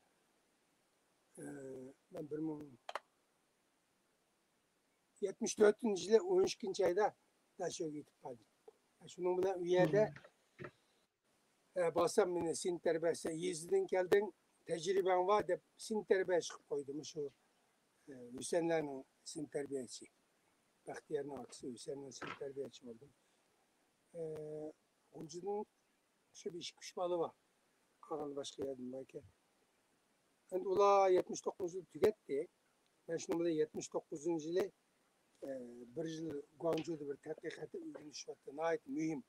ben 1974-yili 12-oyda Dasho'ga yetib qoldim. Shuning bilan u yerda basam meni sin tarbiyasi yezidan kelding, tajriban var deb sin tarbiyasi qilib qo'ydim. Shu Hüseyinlarning sin tarbiyasi. Baxtiyorning aksi Hüseyinning sin tarbiyasi bo'ldim. G'uljining shu 5-3 bola bor. Qolgan boshqa yerdan belki. Endi ular 79 yil tugatdi. Men shuni bilan 79-yili bir yil Guangzhouda bir tadqiqotda o'rganishyapti. Nihoyat muhim.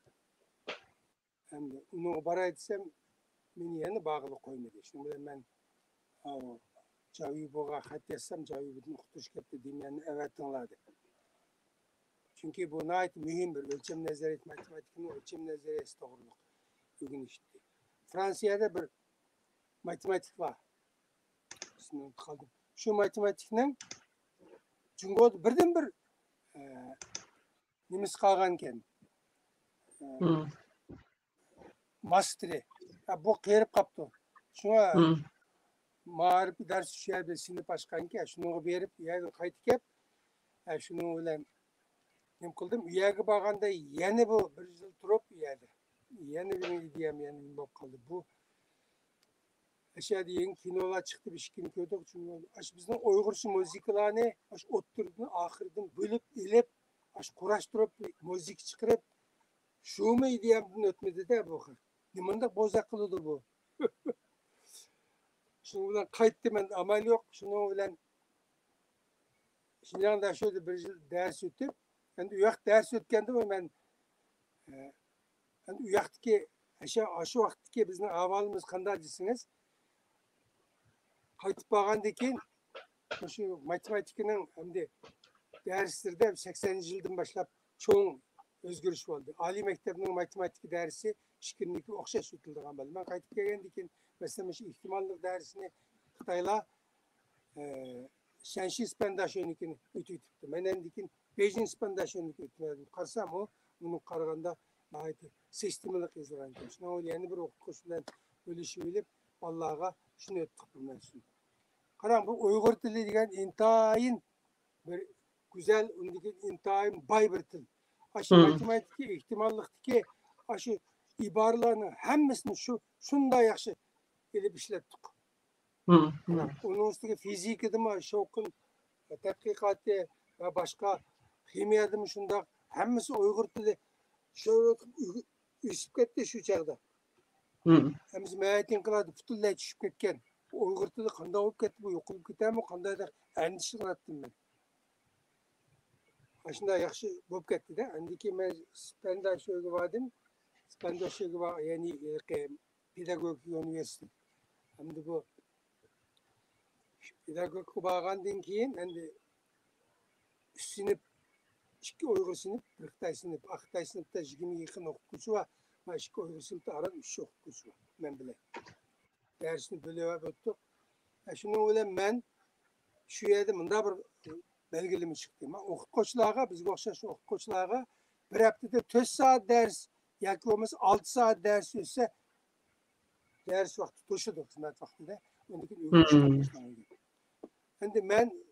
Endi uni boray desam, meni yana bog'lab qo'ymadi. Shuning bilan men Javiboga xat yazsam, Javibni uqtirish ketdi deymani avatinglar deb. Chunki bu nihoyat muhim bir o'lcham nazariyat matematikning o'lcham nazariyasi to'g'riliq o'rganishdi. Fransiyada bir matematik var. Şu matematikning Jungo'da birden bir nimiz qolgan ekan. Masteri. Bu qerib qapti. Shuna ma'rif dars shu yerda sinib ochganki, shuni berib, u yerga qaytib kelib, shuni bilan nim qildim. U yerga borganda yana bu bir yil turib, u yerda. Yana bir ideyam yana bo'lib qoldi. Bu Aşağıda yeni kinolar çıktı, bir kino gördük. Çünkü bizden Uygurca müziklerini oturduğunu ahırdan bölüp elip, kuraştırıp müzik çıkarıp şu mu ideyamdan ötmedi de bu. Nimanda bozak kılıdı bu. Şunu bilen kayıttı ben amal yok. Şunu bilen şimdi anda şöyle bir yıl ders ötüp, yani uyak ders ötkende mi ben yani uyaktaki aşı vaktiki bizim avalımız kandar desiniz. Kayıtıp bağandaki şu matematikinin hem de derslerde 80. yıldan başlap çoğun özgürüş oldu. Ali Mektebi'nin matematik dersi şikirniki okşaş ötüldüğün ben kayıtıp gelgendikin mesela ihtimallık dersini Xitayla Şenşi ispendaşönükini ötüytüptü. Menendikin Beijing ispendaşönükü ötümedim. Karsam o, bunu karaganda sistemilik yazılan kesin. O yeni bir okuşuyla bölüşüylep Allah'a şunu öttük bilmezsin. Karan bu Uygur dili degen intayın bir güzel, intayın bay bir dil. Aşı matematik ihtimallıktaki aşı ibarlarının hemmesini şunda yaxşı edip işlettik. Onun üstüne fizik edimi, şokun tatbikatı ve başka kimya edimi şunda hemmesi Uygur dili şöyle üsüp gitti şu çağda. Hemmesi meyatin kıladı, putullay düşüp ketken. Uygur dili kanda olup gitti, bu yokulup gitti mi, kanda da endişe kılattım ben. Aslında yaxşı bulup gitti de, andaki ben spenda şöyle vardım, spenda şöyle var, yani pedagogik üniversite. Hem de bu pedagogik bağından keyin endi sınıf ikki Uygur sınıf, Xitay sınıf, Xitay sınıfta 20 yakın okutkusu var. Ama ikki Uygur sınıfta aran 3 okutkusu var. Ben bile. Dersini bölüp öttük. Şunu bilen ben şu yerde mında bir belgelimi çıktı. Okutkuçlarga, bizge okşaş okutkuçlarga bir haftada 4 saat ders, yoki bo'lmasa 6 saat ders ötse ders vaqti to'shadi xizmat vaqtida. Endi men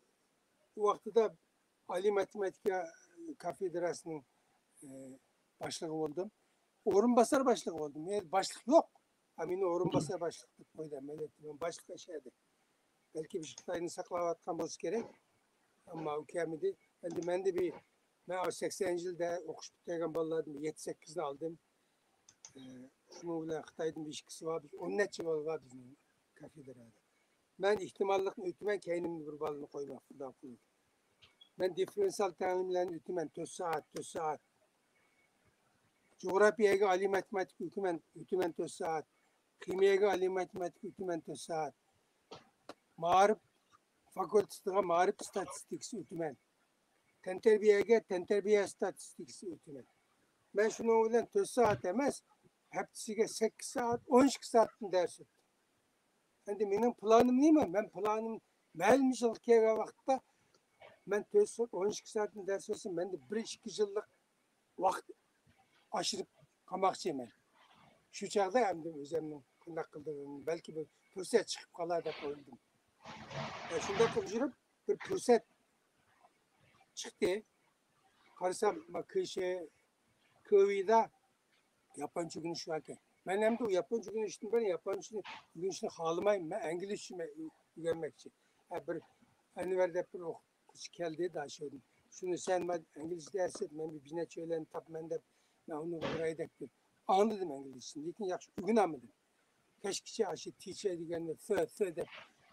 u vaqtida Ali Matematika kafedrasının başlığı oldum. O'rinbosar başlığı oldum. Yani başlık yok. Meni o'rinbosar başlık deb qo'ydim. Men başlık yashadi. Belki bir Xitoyni saqlayotgan bo'lsa kerak. Ammo ukamidi. Endi menda bir men 80 yilda o'qish bitirgan bolalardan 7-8 ni oldim. Şunu bilan Xitoydan bir ishkisi bor. 10 necha bola bor bizning kafedrada. Men ihtimollikni o'tman keynimni bir bolani qo'ymoq xudo qilib. Ben diferansiyel ta'limlarni o'taman 4 saat, 4 saat. Coğrafyaga Ali matematik o'taman 4 saat. Kimyaga Ali matematik o'taman 4 saat. Ma'rif fakültesiga ma'rif statistikasi o'taman. Tenterbiye statistikasi o'taman. Ben şunu bilan 4 saat emas, haftasiga 8 saat, 12 saatni ders o'tdim. Endi mening planim nima? Men planim ma'lumchilik kelgan vaqtda ben 4 saat, 12 saatini ders olsam, ben de 1-2 yıllık vakit aşırıp kalmakçıyım. Şu çağda hem de özümün kındak kıldığını, belki bir fırsat çıkıp kalar da koydum. Şunda kılışırıp bir fırsat çıktı. Karısam kıyıda Japonca güneş varken. Ben hem de o Japonca güneşini ben Japonca güneşini halımayım. Ben İngilizce öğrenmek için. Bir üniversitede bir okul geldi daha söyledim. Şunu sen ben İngilizce ders et. Ben bir binet söyledim. Tabi ben de onu buraya dektim. Anladım İngilizcesini. Lekin yaxşı öğrenemedim. Keşke aşı teacher deganini fı deb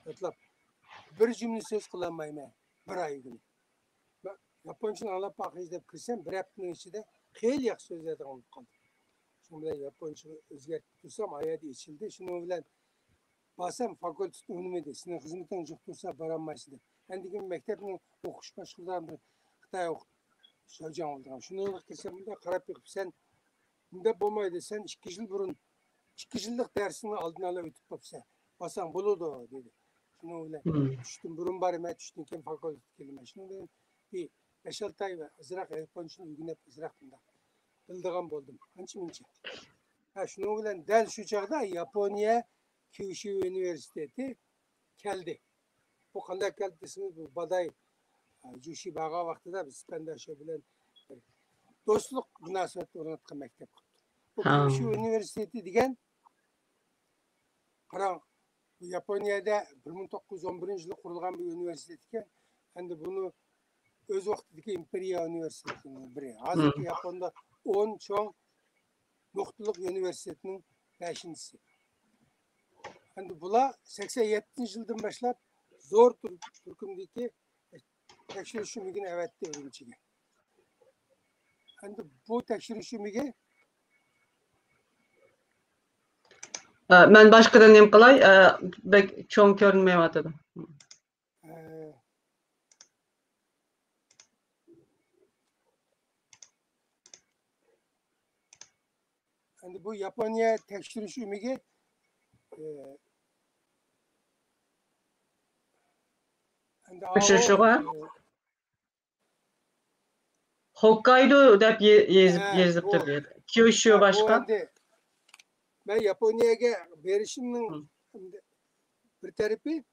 yotlab. Bir cümle söz kılamayım ben. Bir ay günü. Japonca anlap bakıyız deb kirsem bir haftanın içinde xeyli yaxşı sözlerden olup kaldım. Şunu bilen Japonca özgertip tursam ayadı içildi. Şunu bilen basam fakültesi önümede. Sizin hizmetten çıktıysa baranmayısın. Endiki mektebinin okuş başlıklarında Xitay hocam oldu. Şunu kirsem bunda karap yıkıp sen bunda bulmaydı. Sen 2 yıl burun 2 yıllık dersini aldın ala ötüp kapsa. Basam buludu dedi. Şunu bilen düştüm burun bari ben düştüm kim fakültesi kelime. Şunu bilen bir 5-6 ay ve Irak Japonca uygunep Irak bunda. Bildiğim buldum. Hançı minçe. Şunu bilen del şu çağda Japonya Kyushu Üniversitesi geldi. Bu kanda geldi desiniz bu Baday Jushi Baga vaxtida biz Spendaşo bilen dostluk münasebeti ornatkan mektep kurdu. Bu Kyushu Üniversitesi degen Qarang Bu Yaponiyada 1911-yılı kurulgan bir üniversitet ekan. Endi bunu öz vaqtidagi imperiya universitetinin biri. Hozirgi Yaponda 10 çoğ nuqtaliq universitetinin 5-si. Endi bular 87-yıldan başlap zo'r turkumdagi tekshirish shumigini avatdi Urumchiga. Endi bu tekshirish shumigi ben başkadan nem qilay, bek çoğun ko'rinmayapti. endi bu Yaponiya tekshirish shumigi Hokkaido deb yezibdir. Kyushu başka. Ben Yaponiyaga berishimning bir tarafi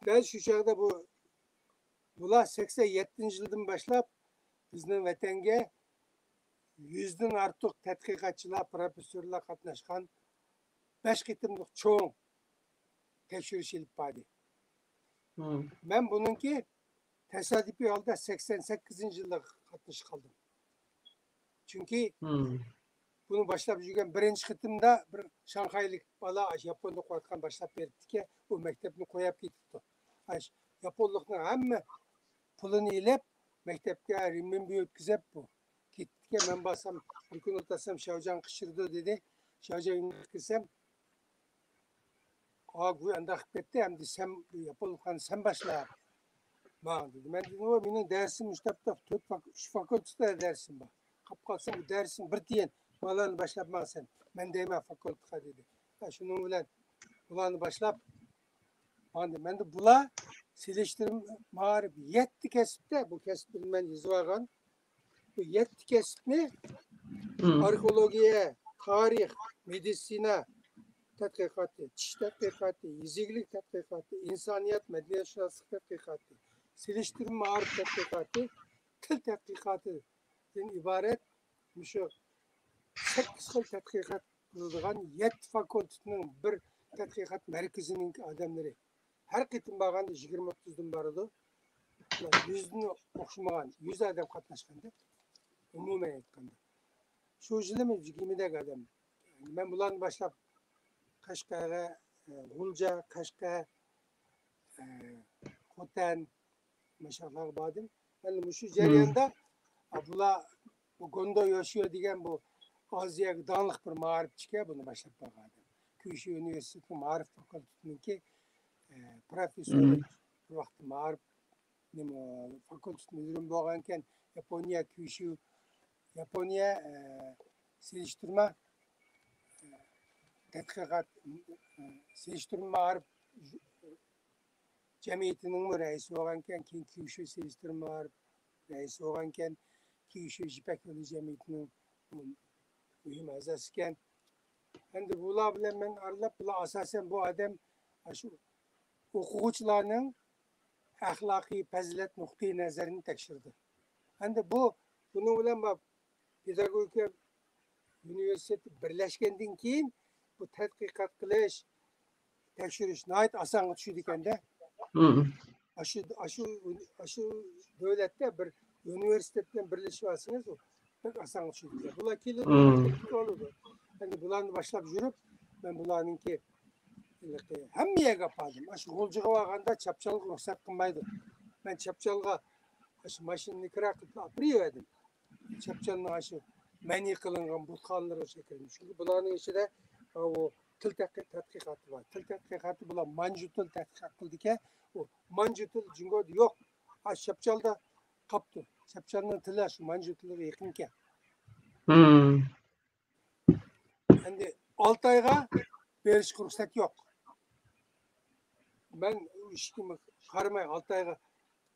ben şu çağda bular 87-yıldan başlap bizning vatanga 100'den ortiq tadqiqotchilar, professorlar qatnashgan 5 qitimliq cho'ng tekshirish ilib bordi. Ben bununki tesadüfi holda 88-yılda qatnashib qoldim. Çünkü bunu başlap жүрген birinchi qitimda bir Shanxaylik bola Yaponda qo'yatgan başlap beribdiki, u maktabni qo'yib ketibdi. Yaponlikning hamma pulini ilib maktabga renminbi o'tkazib bu. Ketdiki, men borsam bir kun o'tasam Shavjan qishirdi dedi. Shavjanga kelsam, bu anda qilib ketdi, endi sen Yaponlikni sen boshla. Ben dedim, mening dersim 3 fakültede dersim var. Qolib qolsam bu dersim bir tiyin. Bularni başlapman. Men deyman fakultetga dedi. Şunun bilan bularni başlap, endi bular selishtirim ma'rif 7 kasbda, bu kasbni men yozib olgan. Bu 7 kasbni arxeologiya, tarix, meditsina tadqiqoti, tish tadqiqoti, yeziklik tadqiqoti, insoniyat, madaniyatshunoslik tadqiqoti, selishtirim ma'rif tadqiqoti, til tadqiqotidan iborat shu 8 xil tadqiqot qiladigan 7 fakultetning bir tadqiqot markazining odamlari. Har qitim borganda 20-30dan boradi. 100ni o'xshamagan 100 odam qatnashganda umuman aytganda. Shu yilmi 20 odam. Men bularni boshlab Qashqarga, G'ulja, Qashqa, Xotan mashaqlarga bordim. Endi shu jarayonda bular Gondo Yoshio degan bu Aziyaga donliq bir ma'rifchiga buni boshlab qo'ygan. Kyushu universiteti ma'rif fakultetiniki professori bir vaqt ma'rif fakultet müdürü bo'lgan ekan. Yaponiya Kyushu Yaponiya selishtirma tadqiqot selishtirma ma'rif jamiyatining raisi bo'lgan ekan. Keyin Kyushu selishtirma ma'rif raisi bo'lgan ekan. Kyushu Ipak yo'li jamiyatining mühim a'zosi ekan. Endi bular bilan men aralab, bular asosan bu odam shu o'quvchilarning axloqiy fazilat nuqtai nazarini tekshirdi. Endi buning bilan pedagogika universiteti birlashgandan keyin bu tadqiqot qilish, tekshirish nihoyat osonga tushdi ekanda. Shu davlatda bir universitet bilan birlashib olsangiz, pek osonga tushdi. Bular kelib oladi. Endi bularni boshlab yurib, men bularninki hamma yerga bordim. Shu G'uljaga borganda chapchalga ruxsat qilmaydi. Men chapchalga shu mashinani kira qilib olib berdim. Chapchalning shu mani qilingan butxonlari shekilli. Chunki bularning ichida o til tadqiqoti bor. Til tadqiqoti bular manju til tadqiqot qildi-ki, u manju til jingoda yo'q. Chapchalda qopdi. Chapchalning tili shu manju tiliga yaqin ekan. Endi 6 oyga berish ruxsat yo'q. Ben ishimni qaramay 6 oyga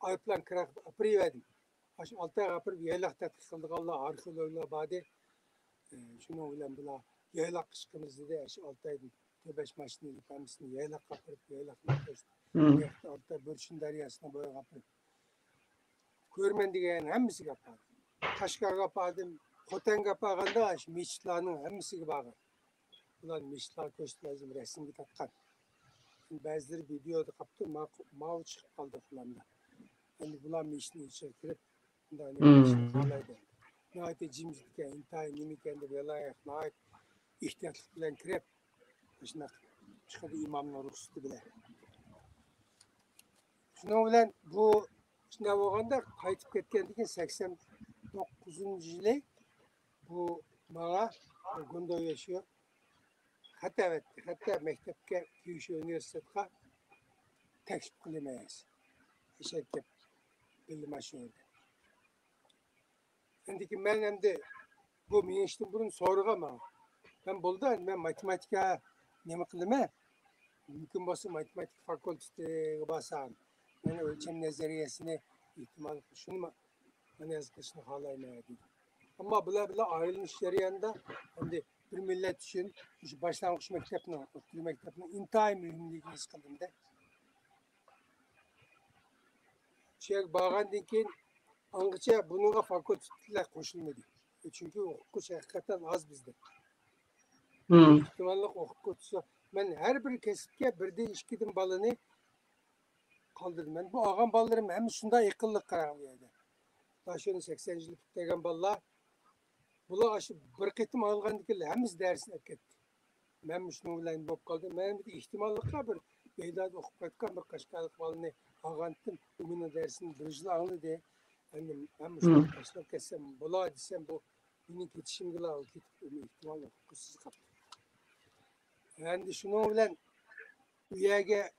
ayıplan kira verdim. 6 oyga bir yaylaq tadqiq qildik. Allah arxeologlar bordi. Şunun bilan bular yaylaq chiqimiz dedi. Shu 6 oydan 5 mashinani hamisini yaylaq qapirib, yaylaqni qo'shdi. Altta Bo'rshun daryosini bo'yi qapirib. Ko'rman degan hammasiga bordim. Qashqarga bordim, Xotonga borganda shu mechitlarning hammasiga bordim. Ular mechitlar ko'rsatib rasmga tatgan. Bazıları videoda kaptı, mavi çıkıp kaldı falan da. Yani bulan bir işin içine girip, bundan işini halaydı. Nihayet cimcikken, intihar nimiken de velayet, nihayet ihtiyatlık bilen kirip, başına çıkadı imamla ruhsatı bile. Şuna bilen bu sınav olganda kayıtıp ketkendikin 89. yılı bu bana Gunda yaşıyor. Hatta mektepke Kyushu Üniversitet'e tekşif kılınmayız. İşte bilim aşıyordu. Şimdi ben hem de bu miniştim bunun soruğa mı? Ben buldu ben matematika ne kılımı? Mümkün olsa matematik fakültesi basam. Yani ölçem nezariyesini ihtimal şunu mu? Ben yazıkışını halaymayayım. Ama bula ayrılmışları yanında şimdi bir millet için başlangıç mektebine, okul mektebine intihar mühimliğini iskildim de. Şey bağandın ki Angıça bununla fakülteler koşulmadı. Çünkü hukuk hakikaten az bizde. İhtimallik hukukçusu. Ben her bir kesipke bir de işkidim balını kaldırdım. Ben bu ağam ballarım hem şunda yıkıllık karanlıydı. Daha şöyle 80 yıllık tutayım ballar. Bula aşı bir ketim alğandıkıyla hemiz dersine ketdi. Ben şunu bilen bop kaldım. Ben bir ihtimallıkla bir beydada okup ketken bir kaşkalık balını ağanttım. Umuna dersini bir yıl anlı diye. Ben şunu kaşkalık kessem, bula desem bu benim ketişim gıla o ketip ihtimalle hukuksuz kaptı. Yani şunu bilen bu yege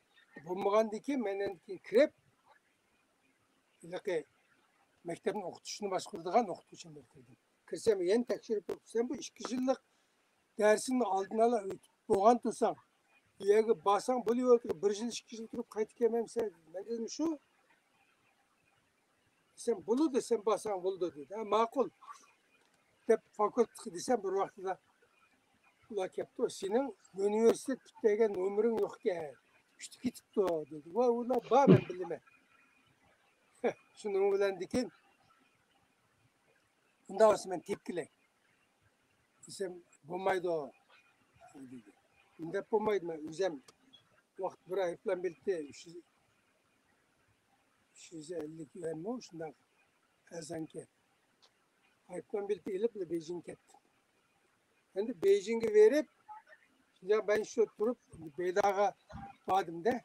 bulmağandaki menen kirep ilaki mektebin okutuşunu başkurdığan okutuşunu bitirdim. Kirsem yeni tekşirip okusam bu 2 yıllık dersini aldın ala ötüp boğan tutsan yege basan buluyor ki 1 yıl 2 yıl durup kayıt yememse ben dedim şu sen bulu desem basan buldu dedi. Ha, makul. Hep fakülte desem bir vaktidə ulak yaptı. O senin üniversite tuttuğun numarın yok ki. İşte gitip o dedi. Vay ula ben bilmem. Şunu bilen dikin. Bundan sonra ben tepkile. Desem bulmaydı o dedi. Bunda bulmaydı ben üzem. Vakit buraya falan birlikte 350 güven mi o şundan ezanki. Ayıplan birlikte gelip de Beijing'e gittim. Ben de Beijing'e verip şimdi ben şu durup Beydağ'a vardım da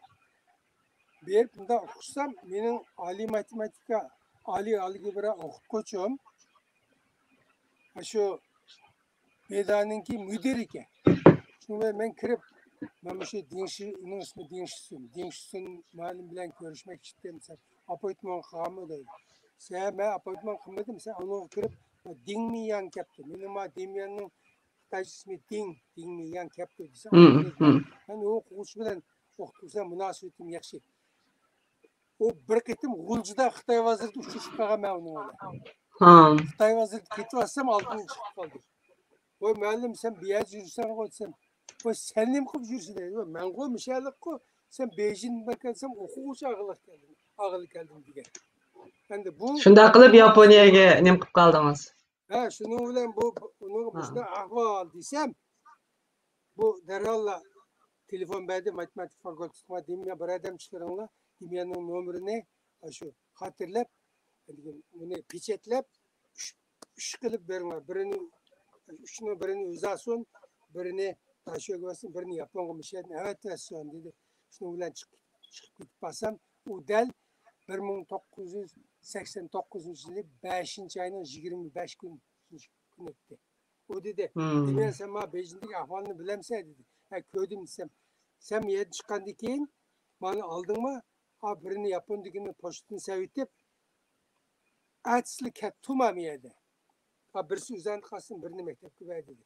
bir bunda okusam benim Ali matematika Ali algebra okutkoçum şu Beydağ'ınki müdür iken şimdi ben kirip ben bu şey Dinşi'nin ismi Dinşi'nin malum bilen görüşmek istedim sen apartman kağımı dedi sen ben apartman kağımı sen onu kirip Ding mi yan yaptı benim Dingmiyan'ın ismi Ding mi yan yaptı ben o okuş bilen okutursam münasibetim yakşı. O bir ketim Gulcu'da Xitay vazirdi uçuşup kalған mən onun öyle. Xitay vazirdi ketip alsam altından çıkıp kaldı. Oy müəllim sen bir yer yürüsen koy desem. Oy sen ne mi kılıp yürüsün dedi. Ben koy müşahlık koy. Sen Beijing'den gelsem okumuş ağırlık geldim diye. Ben de bu. Şunda kılıp Japonya'ya nem kılıp kaldınız. Ha şunu bilen bunu ahval desem. Bu derhalla telefon verdi matematik fakültesine demeye bir adam çıkarınla. Demiyanın numarını şu hatırlap bunu piçetlep üç kılıp verin birini üçünü birini uzasun birini taşıyor görsün birini yapın bir şey evet versin dedi şunu bilen çıkıp gidip basam o del 1989 yılı 5. ayının 25 gün etti. O dedi demen sen bana Beijing'deki ahvalını bilemse dedi. Köydüm desem sen yedi çıkan dikin bana aldın mı? Ha birini yapın dikini poşetini sevitip atsızlık tutmam yedi. Ha birisi üzerinde kalsın birini mektepte ver dedi.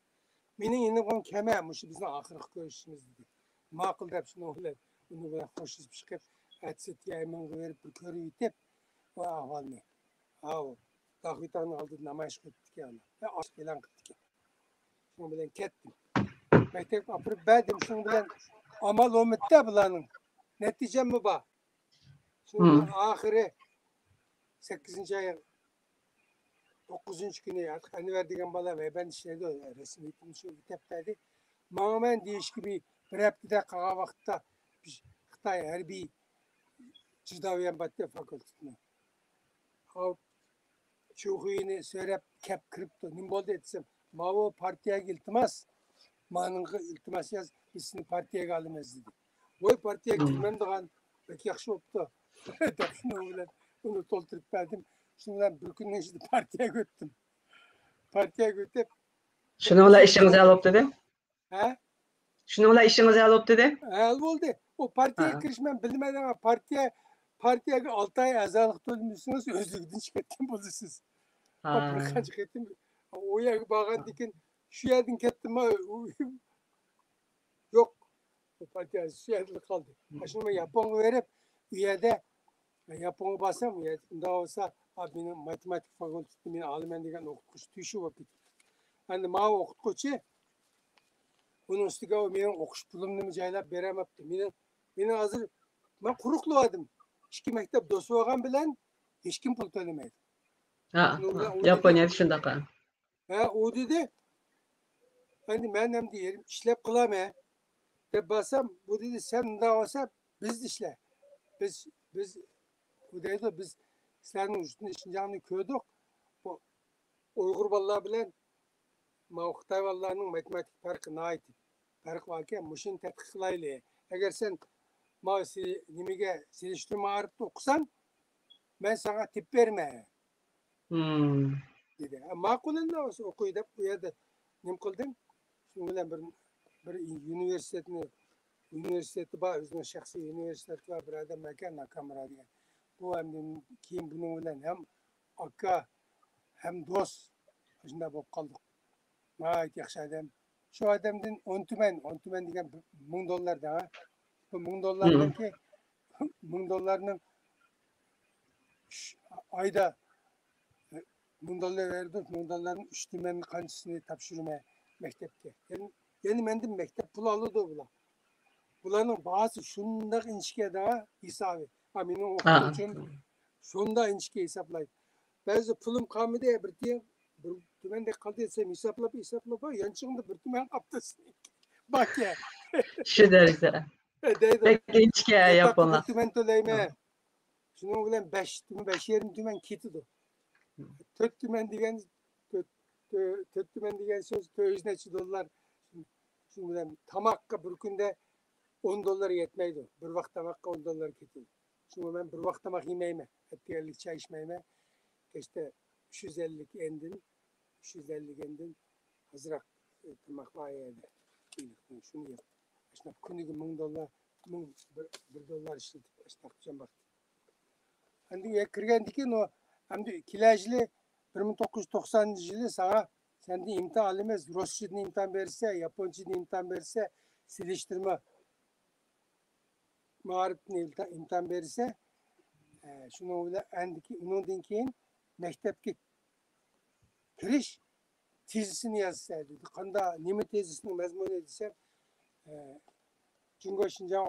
Benim yine on kemermiş bizim ahırlık görüşümüz dedi. Makul da hepsini oğlan. Bunu böyle hoşuz çıkıp atsız yayımını verip bir körü yitip o ahvalını. Ha o. Dağıtanı aldı namaş kıttık yani. Ve aşk ilan kıttık. Şunu bilen kettim. Mektep apırıp verdim şunu bilen amal o mütte bulanın. Neticem mi bak? Şimdi ahire 8. ay 9. günü artık hani verdiğim bala ve ben işte resmi eğitim şu kitaptaydı. Mağmen değiş gibi bir haftada kağa vakitte geçmiş Xitay Harbiy Cıdaviyen Batı Fakültesine. Çoğuyunu söylep kep kırıptı. Nim boldu etsem. Mao partiye iltimas. Manınkı iltimas yaz. Biz seni partiye alımız dedi. Oy partiye girmem dağın. Pek yakşı oldu. Onu toldurup verdim. Şimdi bir gün işte partiye götürdüm. Partiye götürüp. Şununla işiniz hal oldu dedi. He? Şununla işiniz hal oldu dedi. Hal oldu. O partiye kirişmem bilmeden ama partiye 6 ay azalık olmuşsunuz. Özlükten çıkarttım bulursunuz. Kaç çıkarttım. O yer bağın dikin. Şu yerden kettim ama yok. O partiye şu yerden kaldı. Şimdi Japon'u verip üyede Japon'u basam üyede olsa benim matematik fakültesinde alımen degen okutkuş tüşü vakit. Hani ma okutkuçu bunun üstüge o benim okuş pulumunu jaylap beremepti. Meni hazır ben kuruklu adım. İki mektep dostu olgan bilen hiç kim pul ödemedim. Japonya'da şundaka. O dedi hani ben hem diyelim işlep kılam he. De basam bu dedi sen daha olsa biz işle. Biz bu dedi biz senin üstünde işincanını köydük. O Uygur vallahi bilen Xitay vallahi'nin matematik farkına ait. Fark varken muşin tetkiklaylı. Eğer sen nimige siliştirme arıp okusan ben sana tip verme. Dedi. Makulun da olsa okuyup bu yerde nim kıldım. Şimdi bir üniversiteti var. Özünün şahsi üniversiteti var. Bir adam mekan nakamara diye. Bu hem kim bunun bilen hem akka hem dost. Şunda bulup kaldık. Gayet yakşı adam. Şu adamdan 10 tümen degen $1000 da. Bu $1000'dan ki $1000'ın ayda $1000 verdi. $1000'ın 3 tümen kancısını tapşırmaya mektepte. Yani mendim mektep pul alırdı bula. Bulanın bazı şundak inçke daha hesabı. Benim okuttuğum şunda inçke hesaplayıp. Bazı pulum kalmadı ya bir diye bir tümende kaldı etsem hesaplap yançığında bir tümen kaptasın. Bak ya. Şu derece. Peki inçke Japonlar. Bir tümen töleyme. Şunun bilen 5 yerim tümen kitidu. Tört tümen degen söz töyüzneçi dolar. Şimdi bilen tamakka bir günde $10 yetmeydi. Bir vakit tamakka $10 kitidu. Şimdi ben bir vakit tamak yemeyme. Etkilerlik çay içmeyme. İşte 350 endin hazırak tamak var yerde. Şunu yap. İşte günlük $1000, $1 işledik. İşte akşam baktım. Hani kirgendiki o hem de kilajlı 1990 yılı sana sende imtihan alamaz. Rusçadan imtihan verirse, Japoncadan imtihan verirse, siliştirme marifetini imtihan verirse şunu öyle endiki onun keyin mektepke kiriş tezisini yazsaydı. Kanda nime tezisini mezmun edilsem Cungo Şincan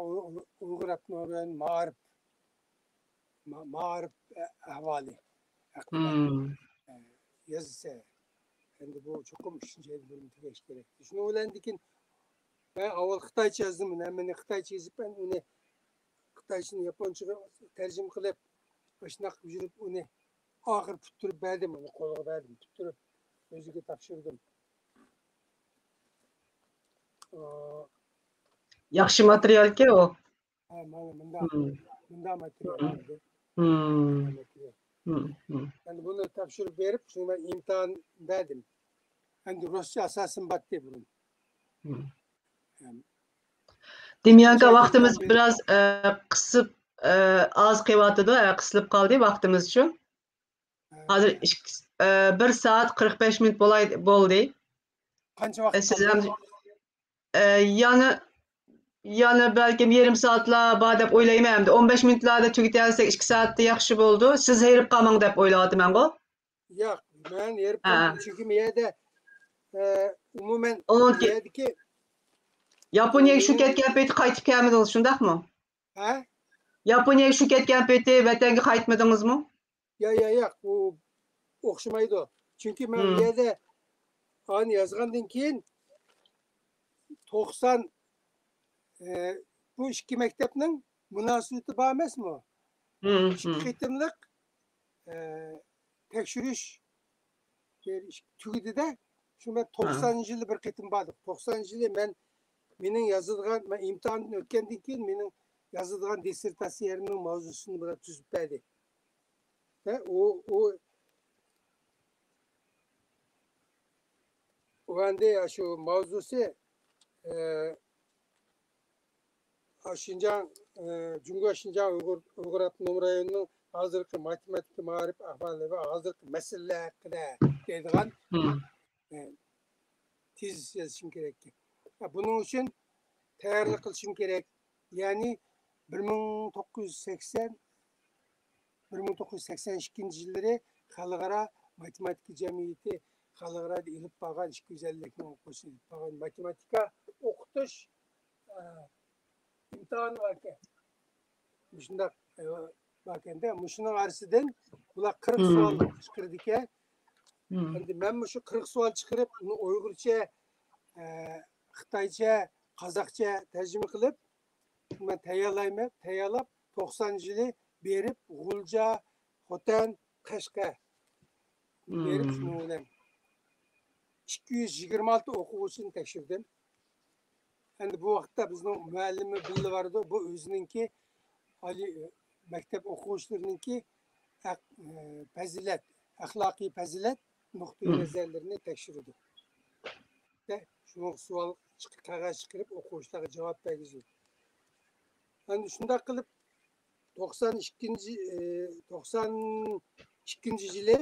Uygur Etnoloğu'nun marif ahvali yazısı. Yani bu çok düşünceli bölümü geç gerekti. Şunu öğrendikin ben avval Xitayça yazdım. Hemen Xitayça yazıp ben onu Xitayçını Japoncaga tercüme kılıp başına yürüp onu ahır tutturup verdim onu kolağa verdim. Tutturup özüge tapşırdım. Yaxşı material ki o. Bunda materyal vardı. Yani bunu tapşırıp verip şimdi ben imtihan verdim. Yani Rusça asasın battı bunun. Demeyinki vaktimiz biraz kısıp az kıyvatıda kısılıp kaldı vaktimiz için. Hazır 1 saat 45 minut boldu. Kaç vakit kaldı? Yani belki yarım saatla badep oylaymayam da 15 minutlarda tüketelsek 2 saatte yaxşı boldu. Siz herip kalmang dep oyladım ben go. Yok, ben herip kaldım çünkü miyede umumen miyedeki Yaponya'ya şu ketken peti qaytıp kelmediniz şundak mı? Ha? Yaponya'ya şu ketken peti vatanga qaytmadınız mı? Yok, bu okşamaydı o. Çünkü ben miyede hani yazgandan keyin 90 bu ikki maktabning munosabati bor emasmi? Ikki qitimliq tekshirish tugidida shu men 90-yili bir qitim bordim. 90-yili mening yozadigan, men imtihondan o'tgandan keyin mening yozadigan dissertatsiyamning mavzusini bir tuzib berdi. O anda şu mavzusi Şinjan, Cumhuriyet Şinjan Uygur Abdunum rayonunun hazırki matematik marif ahvalı ve hazırki meseleler hakkında deydigan tez yazışım gerek. Bunun için tayyorlik qilishim kerak. Yani 1982-yilları xalqaro matematika jamiyati xalqaro ilib borgan 250 ming o'quvchi ilib borgan matematika o'qitish imtihoni bor ekan. Shundoq bor ekanda, shuning orasidan ular 40 savol chiqardi ekan. Endi men shu 40 savol chiqarib, uni Uyg'urcha, Xitoycha, Qozoqcha tarjima qilib, men tayyorlab 90-yili berib, G'ulja, Xotan, Qashqa berib, shuni bilan 226 o'quvchini tekshirdim. Endi bu vaqtda bizning muallimi billa vardı, bu o'zininki maktab o'quvchilarininki fazilat, axloqiy fazilat nuqtai nazarlarini tekshirdi. Shuni savol qog'oz chiqarib o'quvchilarga javob berdi. Endi shunday qilib 92-yili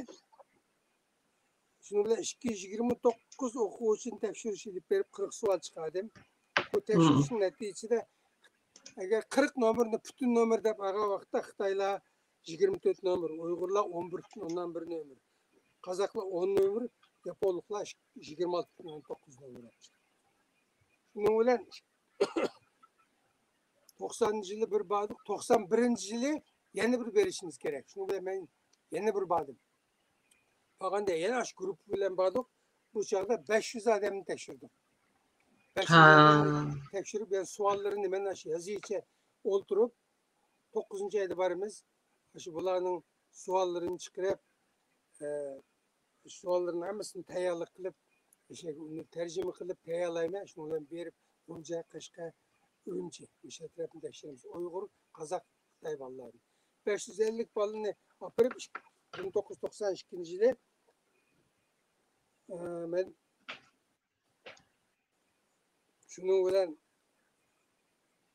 shuni bilan 229 o'quvchini tekshirish ilib berib 40 savol chiqardim. Bu tekshirishning natijasida agar 40 nomerni butun nomer deb olgan vaqtda Xitoylar 24 nomer, Uyg'urlar 11.1 nomer, Qozoqlar 10 nomer, Yaponlar 26.9 nomer. Şunun bilan 90-yili bir bordik, 91-yili yana bir berishimiz kerak. Shuni bilan men yana bir bordim. Qolganda yana shu guruh bilan bordik. Bu chog'da 500 odamni tekshirdim. 500 odamni tekshirib, ben savollarini men shu yozicha o'ltirib 9-oyda boramiz. Shu bularning savollarini chiqarib, savollarning hammasini tayyorlik qilib, uni tarjima qilib tayyorlayman. Shuni bilan berib, G'ulja, Qashqa, Urumchi o'sha tarafni tekshiramiz. Uyg'ur, Qozoq, Xitoy bolalarni 550 bolani olib 1992-yili men shuning bilan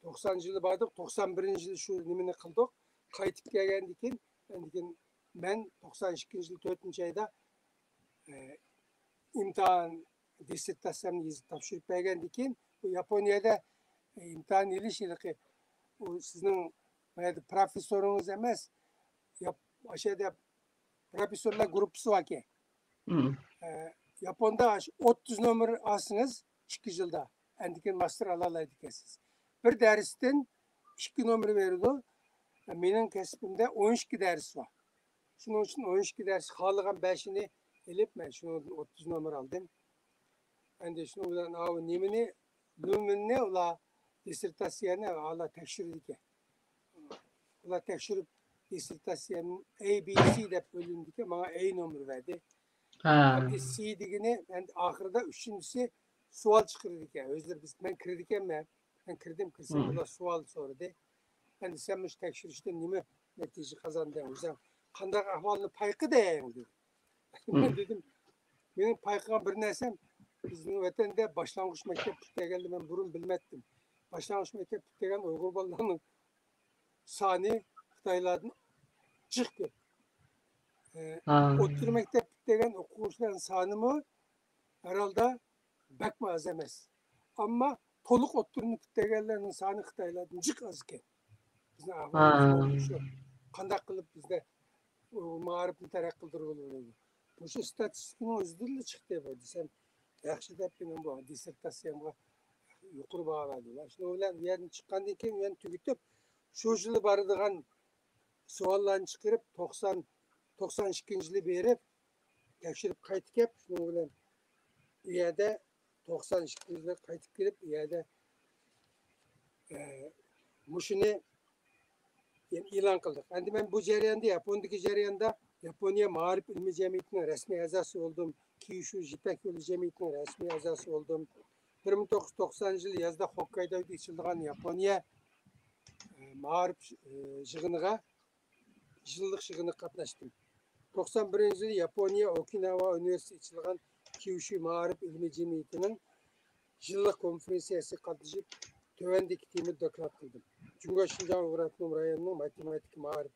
90-yili bordik, 91-yili shu nimani qildik. Qaytib kelgandan keyin men 92-yil 4-oyda imtihon dissertatsiyamni yozib topshirib bergandan keyin bu Yaponiyada imtihon ilishiligi u sizning professoringiz emas, o'shada professorlar guruhi bor ekan. Yaponda 30 nomer olsangiz 2 yilda andikin master ala oladi ekansiz. Bir darsdan 2 nomer beradi. Mening kasbimda 12 dars bor. Shuning uchun 12 dars xohlagan 5'ini elib men shuni 30 nomer oldim. Endi shuni bilan nimani lumini ular dissertatsiyani ala tekshirdi ekan. Ular tekshirib dissertatsiyani ABC deb bo'lindi ekan, menga A nomer berdi. C degani endi oxirida 3-si savol chiqardi ekan. O'zlari men kirdi ekanman. Men kirsam ular savol so'radi. Endi sen bu tekshirishdan nima natija qozonding? O'zing qanday ahvolni payqading dedi. Men dedim, mening payqagan bir narsam bizning vatanda boshlang'ich maktab bitirganini men burun bilmadim. Boshlang'ich maktab bitirgan Uyg'ur bolalarining soni Xitoylardan jiq ko'p. O'rta maktab bitirgan o'quvchilarning sonimi herhalde bakma az emas. Ammo to'liq o'rtani bitirganlarning soni Xitoylardan jiq az ekan. Bizning ahvolimiz shu. Qanday qilib bizda ma'rifni taraqqiy qildirib bu statistikning o'zidan chiqdi bu desam yaxshi deb men bu dissertatsiyamga yuqori baho berdilar. Shuni bilan bu yerdan chiqqandan keyin men tugatib shu yili boradigan savollarni chiqarib 92-yili berib tekshirib qaytib kelib shuni bilan u yerda 92-yilda qaytib kelib u yerda Muşunu yani ilan kıldık. Endi ben bu jarayonda, Yaponya'daki jarayonda Japonya Mağrip İlmi Cemiyeti'nin resmi azası oldum. Kyushu Jipek Yolu Cemiyeti'nin resmi azası oldum. 1990 yıl yazda Hokkaido'da içildiğin Japonya Mağrip jığınıga yıllık jığını katlaştım. 91 yıl Japonya Okinawa Üniversitesi içildiğin Kyushu Mağrip İlmi Cemiyeti'nin yıllık konferansiyası katlaşıp tövendeki temi doklat kıldım. Cumhuriyet Şinjan Uyg'ur Avtonom rayonunun matematik ma'rif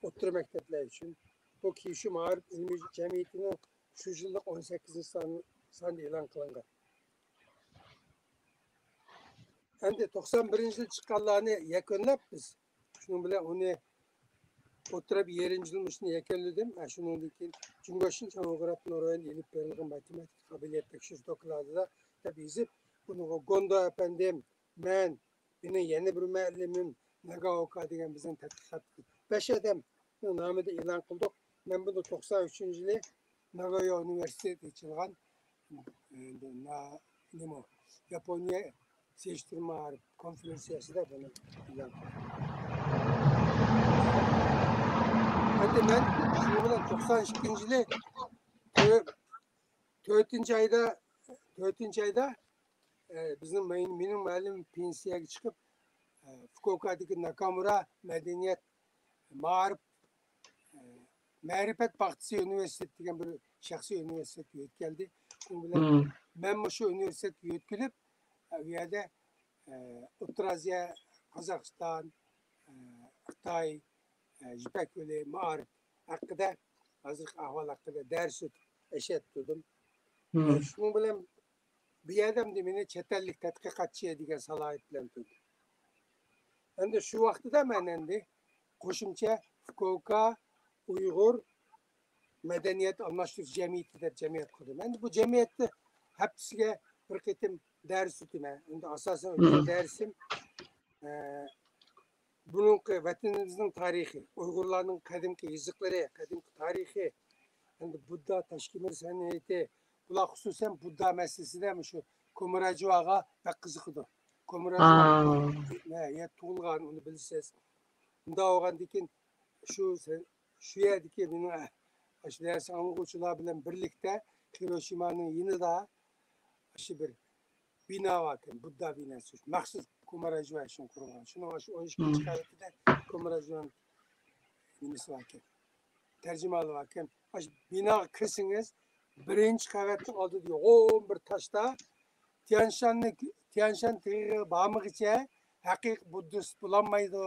o'rta maktablar uchun bu Kyushu Ma'rif ilmiy jamiyatining shu yillik 18-sonda e'lon qilingan. Endi 91 yil chiqqanlarni yakunlab biz shuning bilan uni o'tirib 7 yilni yakunladim. Shundan keyin Cumhuriyet Şinjan Uyg'ur Avtonom rayonida ilib berilgan matematik qobiliyat tekshirish dokladida bizib buni Gondo efendim men benim yeni bir müellimim Nagaoka degan bizning tadqiqot 5 adam nomida e'lon qildik. Men bunu 93 yili Nagoya Üniversitesi açılgan Japonya Seçtirme Konferansiyası'da bunu e'lon qildim. Hadi ben şunu bilan 92 yili 4. ayda benim müellim pensiyaga chiqib Fukuoka'daki Nakamura Medeniyet Ma'rifat Baxtisi Üniversitesi degan bir shaxsiy universitetga o'tkaldi. Shu bilan men shu universitetga o'tkilib, u yerda O'rta Osiyo, Qozog'iston, Xitoy, Ipak yo'li ma'rif haqida, hozirgi ahvol haqida dars o'tib Shuning bilan bu yerda meni chet ellik tadqiqotchi degan salohiyat bilan turdi. Endi shu vaqtida men endi qo'shimcha Fukuoka Uyg'ur Medeniyet Almashtirish Jamiyati deb jamiyat qurdim. Endi bu jamiyatni haftasiga bir qitim dars o'taman. Endi asosan o'tgan darsim bunun vatanimizning tarixi, Uyg'urlarning qadimgi yiziqlari, qadimgi tarixi, endi Budda tashkil san'ati, bular xususan Budda masalasida shu Ko'mirajo'ga pek qiziqdi. Ko'mirajo'ya tug'ilgan, uni bilsiz. Unda olgandan keyin shu yerdagi meni ders o'quvchilar bilan birlikda Hiroshima'ning yonida shu bir bino var, Budda binosi. Maxsus Ko'mirajo uchun qurilgan. Shuni 12 qavatida Ko'mirajo'ning nimasi var ekan. Tarjimali var ekan. Binoga kirsangiz birinchi qavatning oldida 11 toshda Tianshan tag'iga bormaguncha haqiqiy buddist bo'lolmaydi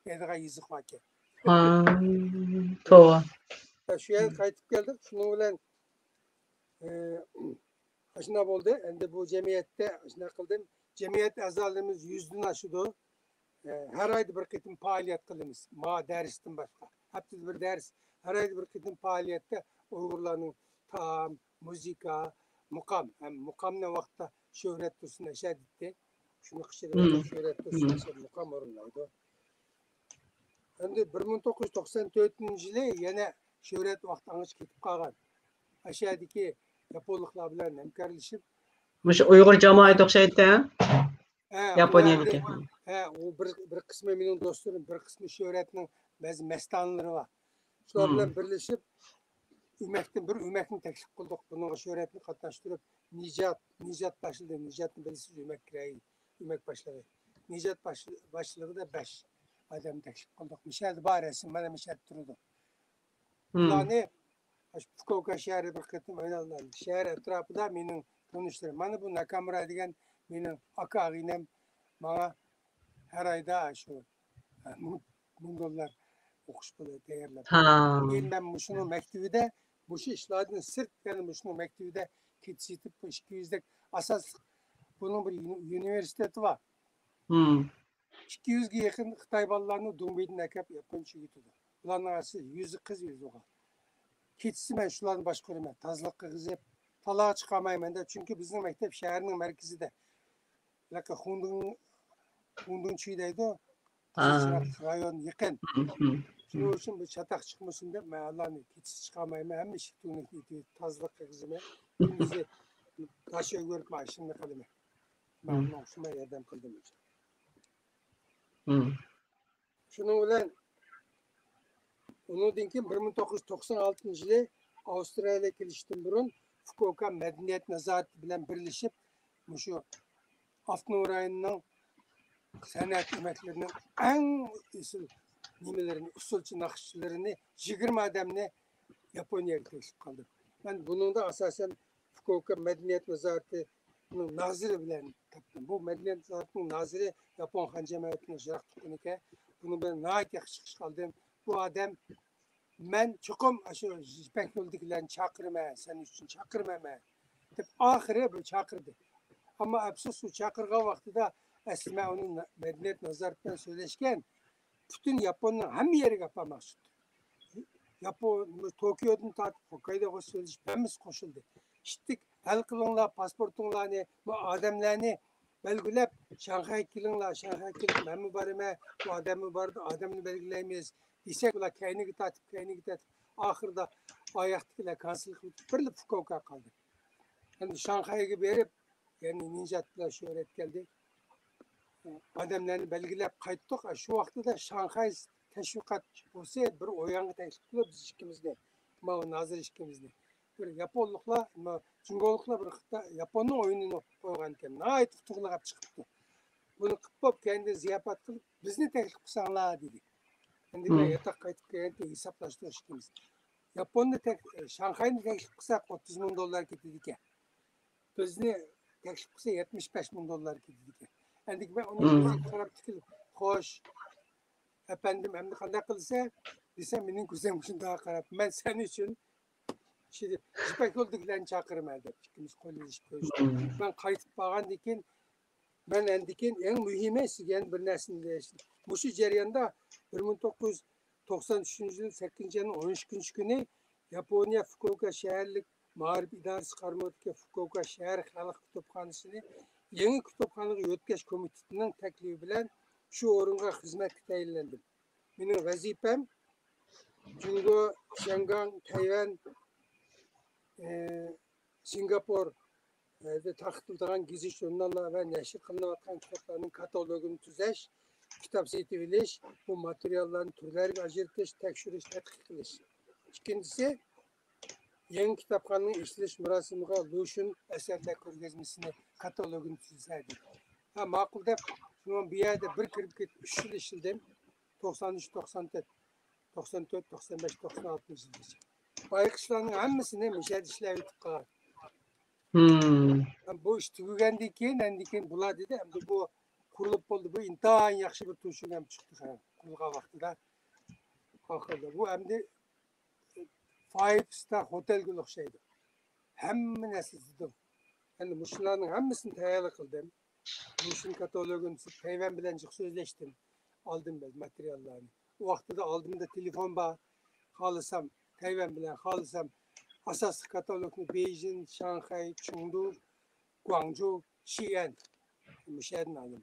degan yozuq var ekan. To'g'ri. Shu yerga qaytib keldik. Shuning bilan shuna bo'ldi. Endi bu jamiyatda shuna qildim. Jamiyat a'zolarimiz 100dan oshdi. Har oyda bir qitim faoliyat qilamiz. Darsdan boshqa. Haftada bir dars, har oyda bir qitim faoliyatda Uyg'urlarning taom, musiqa, muqam, muqamning vaqtida Shuhrat Tursun ashaddi. Shuni qishirib Shuhrat Tursun muqam o'rinlaydi. Endi 1994-yili yana Shuhrat vaqti ancha ketib qolgan. Ashadiki Yaponliklar bilan hamkorlashib, Mush Uyg'ur jamoati o'xshaydi. Yaponiyadagi. U bir qismi mening do'stlarim, bir qismi Shuhratning ba'zi mastonlari bor. Shular bilan birlashib o'makni taklif qildik. Bunga Shuhratni qatnashtirib, Nijat boshladi. Nijatni bilasiz, o'mak boshladi. Nijat boshlig'ida 5 odam taklif qildik. Mishal bor esim, mana mishal turdi. Ularni Fukuoka shahri bir qitim o'ynalgan. Shahar atrofida mening tanishlar. Mana bu Nakamura degan mening aka og'inam menga har oyda shu $1000 o'qish puli tayyorlab. Keyin men shuni maktabida bu ishlarni sirt yana shuni maktabida ketishib 200 dak asos bunun bir universiteti var. 200 ga yaqin Xitoy bolalarini Dumbaydan akab Yaponcha yutadi. Bularning asli 100 qiz 100 o'g'il. Ketisi men shularni boshqaraman. Tozliqqa qizib, talaga chiqamayman deb, chunki bizning maktab shaharning markazida. Laka Xundun chiydaydi. Rayon yaqin. Shuning uchun bu chataq chiqmasin deb men Allohni ketisi chiqamayman. Hamma ishni tozliqqa qizaman. Bizni tashi o'rib mashina qilaman. Men shunday yordam qildim. Hmm. Şunun bilen ondan keyin 1996-yılı Avustraliyaga kelishdan burun Fukuoka Medeniyet Nazorati bilan birleşip şu Avtonom rayonunun sanat emeklerinin en usul nimelerini, usulçu nakışçılarını 20 adamını Japonya'ya teklif kaldım. Ben bunun da asasen Fukuoka Medeniyet Nazorati'nin nazırı bilen taptım. Bu Medeniyet Nazorati'nin nazırı Japon Han Cemiyeti'nin jıraktıklarını bunu ben nahit yakışıklı kaldım. Bu adam ben çokum aşı İpek yoldakilerini çakırma, senin için çakırma. Dep ahire bu çakırdı. Ama afsus o çakırga vaxtida Esma onun Medeniyet Nazorati'nden söyleşken bütün Japon'un hem yeri kapamak. Japon, Tokyo'dan tartıp Hokkaido'ya söyleşmemiz koşuldu. İşte hal kılınlar, pasportunlarını, bu adamlarını belgilep Şanghay kilinglar, Şanghay kiling ben barime, bu adamı bardı, adamını belgileymeyiz. Desek ular kayni gitatip, ahırda ayaktakiler kanserlik bir Fukuoka kaldı. Yani Şanghay'a berip, yani ninjatlar şöhret geldi. Adamlarını belgilep kayıttık. Şu vakti de Şanghay teşvikat olsa bir oyangı teklif kılıyor biz işkimizde. Ma nazır işkimizde. Bir Japonlukla, Cungolukla bir Japon'un oyununu koygan iken. Nayet tutuğulap çıkıptı. Bunu kıpıp kendi ziyafat kılıp bizni teklif kısanlar dedi. Şimdi ben yatak kayıtıp kendi hesaplaştı işkimiz. Japon'da Şanghay'ın teklif kısak $30,000 getirdik ya. Bizni teklif kısa $75,000 getirdik ya. Şimdi ben onun karab tikilip hoş efendim hem de kandak kılsa desem benim kuzem için daha karab. Ben senin için şimdi İpek yoldakilerini çakırım elde. İkimiz kolej görüştük. Ben kayıtıp bağan dikin ben endikin en mühime sigen bir nesini değişti. Bu şu cereyanda 1993 yıl 8. ayının 13. günü Japonya Fukuoka şehirlik Mağrib İdaresi Karmadıkı Fukuoka Şehir Halk Kütüphanesi'ni yeni kütüphanelik ötkeş komitetinin teklifi bilen şu orunga hizmet tayinlendim. Benim vazifem Jungo, Şengan, Tayvan, Singapur ve takıtıldığın gizli jurnallar ve neşir kılınan kitapların katalogunu tüzeş, kitap seçiviliş, bu materyallerin türlerini ajırtış, tekşürüş, tetkik kılış. İkincisi, yeni kitaphanının işleyiş murasimine Luş'un eserler ko'rgazmasini katalogunu tüzseydi. Ha ma'qul deb, şunun bir yerde bir kirib ketib 3 yil ishildim. 93, 94, 94, 95, 96 yilgacha. Bayqishlarning hammasini mishad ishlab yetib qolgan. Bu ish tugagandan keyin bular dedi, endi bu qurilib bo'ldi. Bu intayin yaxshi bir to'shin ham chiqdi qurilgan vaqtida. Oxirida bu endi 5-star hotelga o'xshaydi. Hamma narsa dedim. Endi mushularning hammasini tayyor qildim. Mushun katalogini Tayvan bilan so'zlashdim. Aldım ben materyallarni. O vaqtida oldimda telefon bor. Xohlasam Tayvan bilan, xohlasam asosiy katalogni Beijing, Shanghai, Chengdu, Guangzhou, Xi'an mushadan olaman.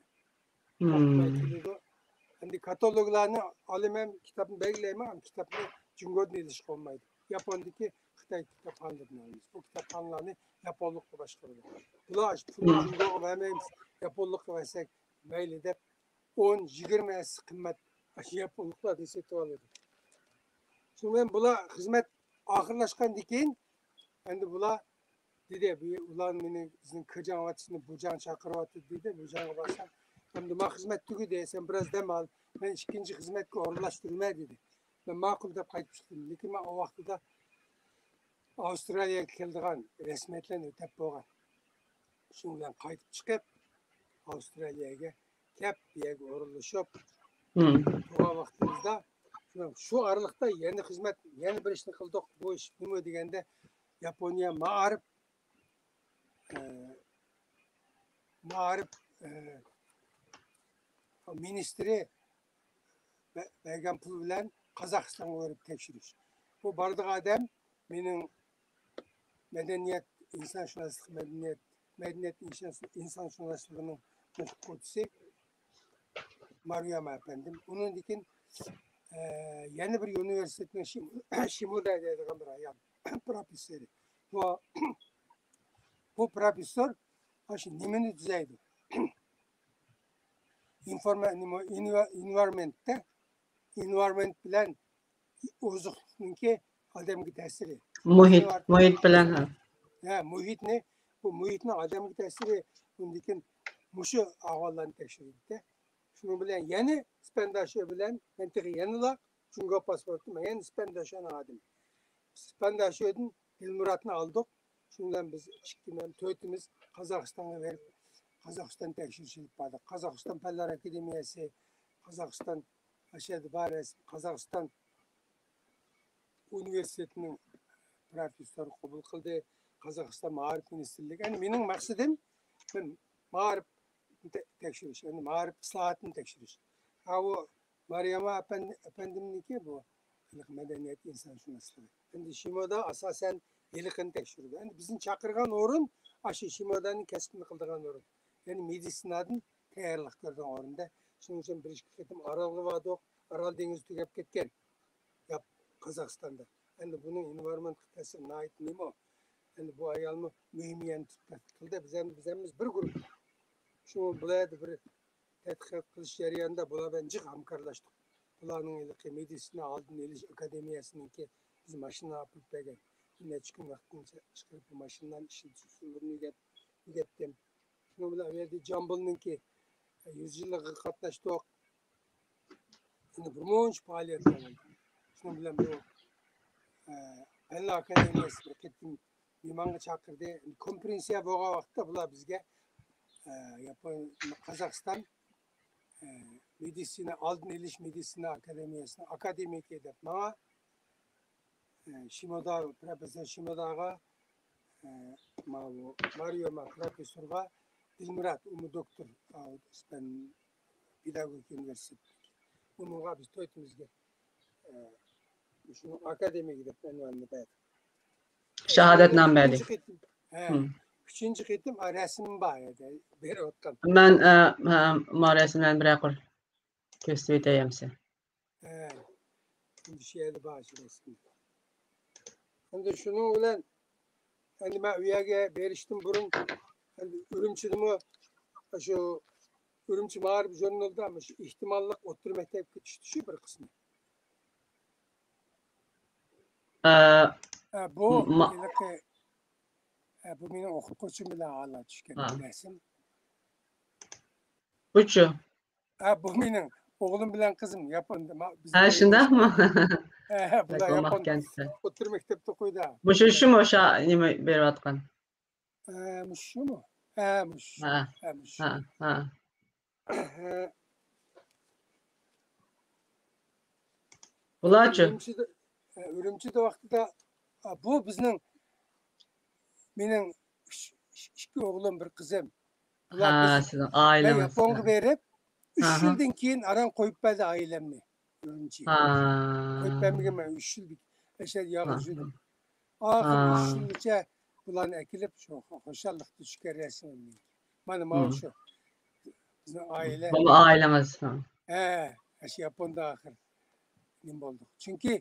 Endi kataloglarni olaman, kitobni belgilayman, kitobni Jungo'dan elish olmaydi. Japondagi Xitoy kitobxonalaridan olamiz. Bu kitobxonalarni Japonlikda boshqaradi. Bular pulni Jungo'ga vermaymiz. Japonlikqa versak mayli deb 10-20 qimmat Japonliklardan sotib oladi. Şimdi bular hizmet ahırlaşkandan keyin endi bular dedi, ular meni bizning kirjanvatishni bujan chaqiryapti dedi. Bujanga borsam, endi men xizmat tugadi, sen biraz dam ol. Men ikkinchi xizmatga o'rinlashtirma dedi. Ben ma'qul deb qaytib chiqdim. Lekin men o vaqtida Avstraliyaga keldigan rasmiyatlarni o'tab bo'lgan. Shu bilan qaytib chiqib Avstraliyaga kelib, bu yerga o'rinlashib, turgan vaqtimizda şu aralıkta yeni hizmet, yeni bir işini kıldık. Bu iş nima deganda Japonya Ma'arif ministri bergan pul bilan Qozog'istonga borib tekshirish. Bu bardiq adam mening insonshunoslik madaniyat insonshunosligining o'qituvchisi Maryam efendim. Onun için yeni bir üniversitenin Shimoda deydigan bir ayol professori. Bu professor nimani tuzaydi? environment bilen ozuqlikninki adamga ta'siri. Muhit bilen ha. Ha, muhit ne? Bu muhitni adamga ta'siri bundikin muşu ağalarını tekşirdi. Şunu bilen yeni spendaşı bilen mentiği yanıla çünkü pasportu men spendaşını adım. Spendaşıdın Dilmurat'ını aldık. Şundan biz çıktıdan tötümüz Kazakistan'a verip Kazakistan tekşirçilik vardı. Kazakistan Pellar Akademiyası, Kazakistan aşağıda Bares, Kazakistan Üniversitesi'nin profesörü kabul kıldı. Kazakistan Mağarip Ministerliği. Yani benim maksadım ben mağarip tekşiriş, yani mağarip ıslahatını tekşiriş. O Meryem'e efendimin ki bu medeniyet insan şunası. Yani Şimo'da asasen yılıkını tekşirdi. Yani bizim çakırgan orun aşı Şimo'danın keskin kıldırgan orun. Yani medisinadın tayarlıklardan orunda. Şunun için bir işkiletim Aral'ı vardı. Aral Denizi tükep ketken. Yap Kazakistan'da. Yani bunun environment kıtası nait neyim o? Yani bu ayalımı mühimiyen tutmakta. Bizemiz bir grup. Şu bulaydı bir tetkik kılış jarayanda bula ben cık hamkarlaştık. Bulanın ilki medisine aldın eliş akademiyasının ki biz maşına yapıp begen. Yine çıkın vaktinde çıkıp bu maşından işin susurlarını gettim. Şunu bula verdi Jambul'un ki 100 yıllık katlaştık. Şimdi bir monç faaliyet oldu. Şunu bula bu Pellar Akademiyası gittim. Mimanga çakırdı. Konferansiya boğa vakti bula bizge Yapon Kazakistan medisine aldın eliş medisine akademiyasına akademik edip bana Şimoda profesör Şimodaga Mario profesörga Dilmurat umu doktor ben pedagogik üniversite bununla biz toytumuzga şunu akademik edip envanını bayat. Şahadetnameli. Üçüncü gittim resim var ya beri otkan. Ben resimden bırakır. Göstereyim size. Şimdi şeyde başı resim. Şimdi şunu ulan hani ben üyege beriştim burun hani Ürümçi'dimi şu Ürümçi Mağarip Jurnal'da ama şu ihtimallık otur mektep düştü bir kısmı. Bu ilaki bu benim okutkuçum bile ağla düşken resim. Buçu. Bu benim oğlum bilen kızım Japon'da. Şundan mı? Bu da Japon otur mektepte koydu. Bu şu mu nime berip atkan? Şu mu? Muş. Bulaçı. Ürümçi'de vaxtida bu bizning mening ikki o'g'lim bir qizim. Sizin ailemiz. Ben Japonga berip 3 yıldan keyin aran koyup berdi ailemni. Ürümçi. Koyup bermegen 3 yıl eşer yağır judim. Ahir 3 yılgacha bularni akilib shu xo'shallikni tushkarasın. Mana shu. Bizning aile. Bu ailemiz. Japonda ahir nim bolduk. Çünkü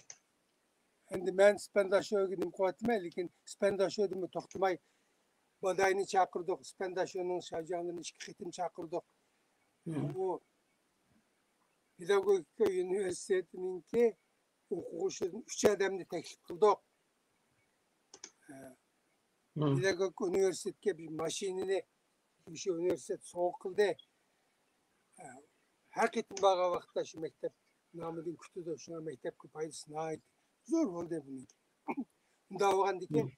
endi ben Spendaşo'ya gidip kuvvetime, lekin Spendaşo'da to'xtamay Bodayni chaqirdik, Spendaşo'nun şajağının iki qitim chaqirdik. Bu Pedagogika Üniversitesi'ninki o'quvchidan 3 odamni taklif qildik. Pedagogika Üniversitesiga bir mashinani o'sha universitet sovg'a qildi. Har qitim borgan vaqtda shu maktab nomidan kutdi, shuna maktabga foydasini aytdi. Zor oldu bunun. Bunda olgandı ki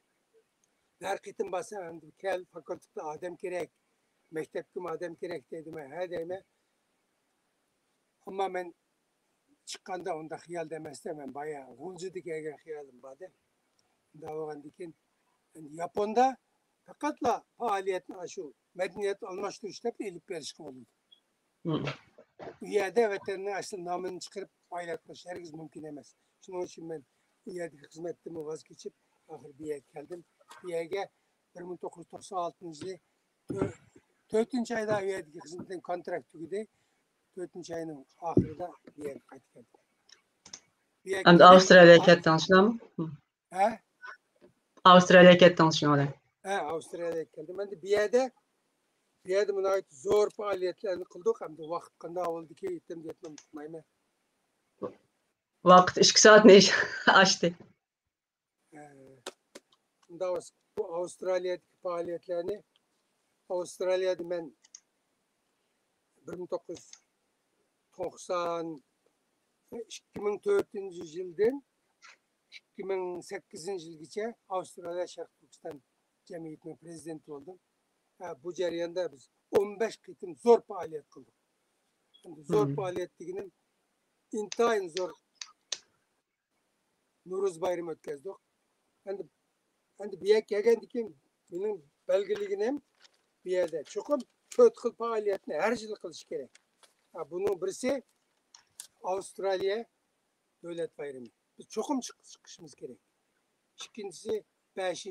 her qitim basa kel fakültede adam gerek, mektepkim adam gerek dedim. Her deyme. Ama ben çıkkanda onda xiyal demezdim. Ben bayağı gulcudik eğer xiyalim vardı. Bunda olgandı ki Japon'da fakatla faaliyetini şu medeniyet alıştırışta elip verişkin oldu. Bu yerde veteriner aslında namını çıkarıp paylaşmış. Herkes mümkün emez. Şunun için ben bu yerdeki hizmetimi vazgeçip ahir bir yere geldim. Bir yere 1996 yılı 4. ayda bu yerdeki hizmetin kontrakt tüküdü. 4. ayının ahirinde bir yere kayıt geldim. Hem de Avustralya'ya kettin şuna mı? Avustralya'ya kettin şuna. Avustralya'ya geldim. Ben de bir yerde Bu yerda buna zo'r faoliyatlarni qildik. Hamda vaqt qanday bo'ldiki, yetim deb unutmayman. Vaqt 2 saat ne iş açtı. Bunda bu Avustralya'daki faaliyetlerini Avustralya'da ben 1990 2004 yıldan 2008 yılgacha Avustralya Şarkı Türkistan Cemiyeti'nin prezidenti oldum. Bu jarayonda biz 15 qitim zo'r faaliyet qildik. Zo'r faaliyet deganim intayin zo'r Nuruz bayramı o'tkazdik. Endi bu yerga kelgandan keyin mening belgiligim bu yerda cho'qim 4 xil faoliyatni har yil qilish kerak. Bunun birisi Avustralya Devlet Bayramı. Biz cho'qim chiqishimiz kerak. İkincisi 5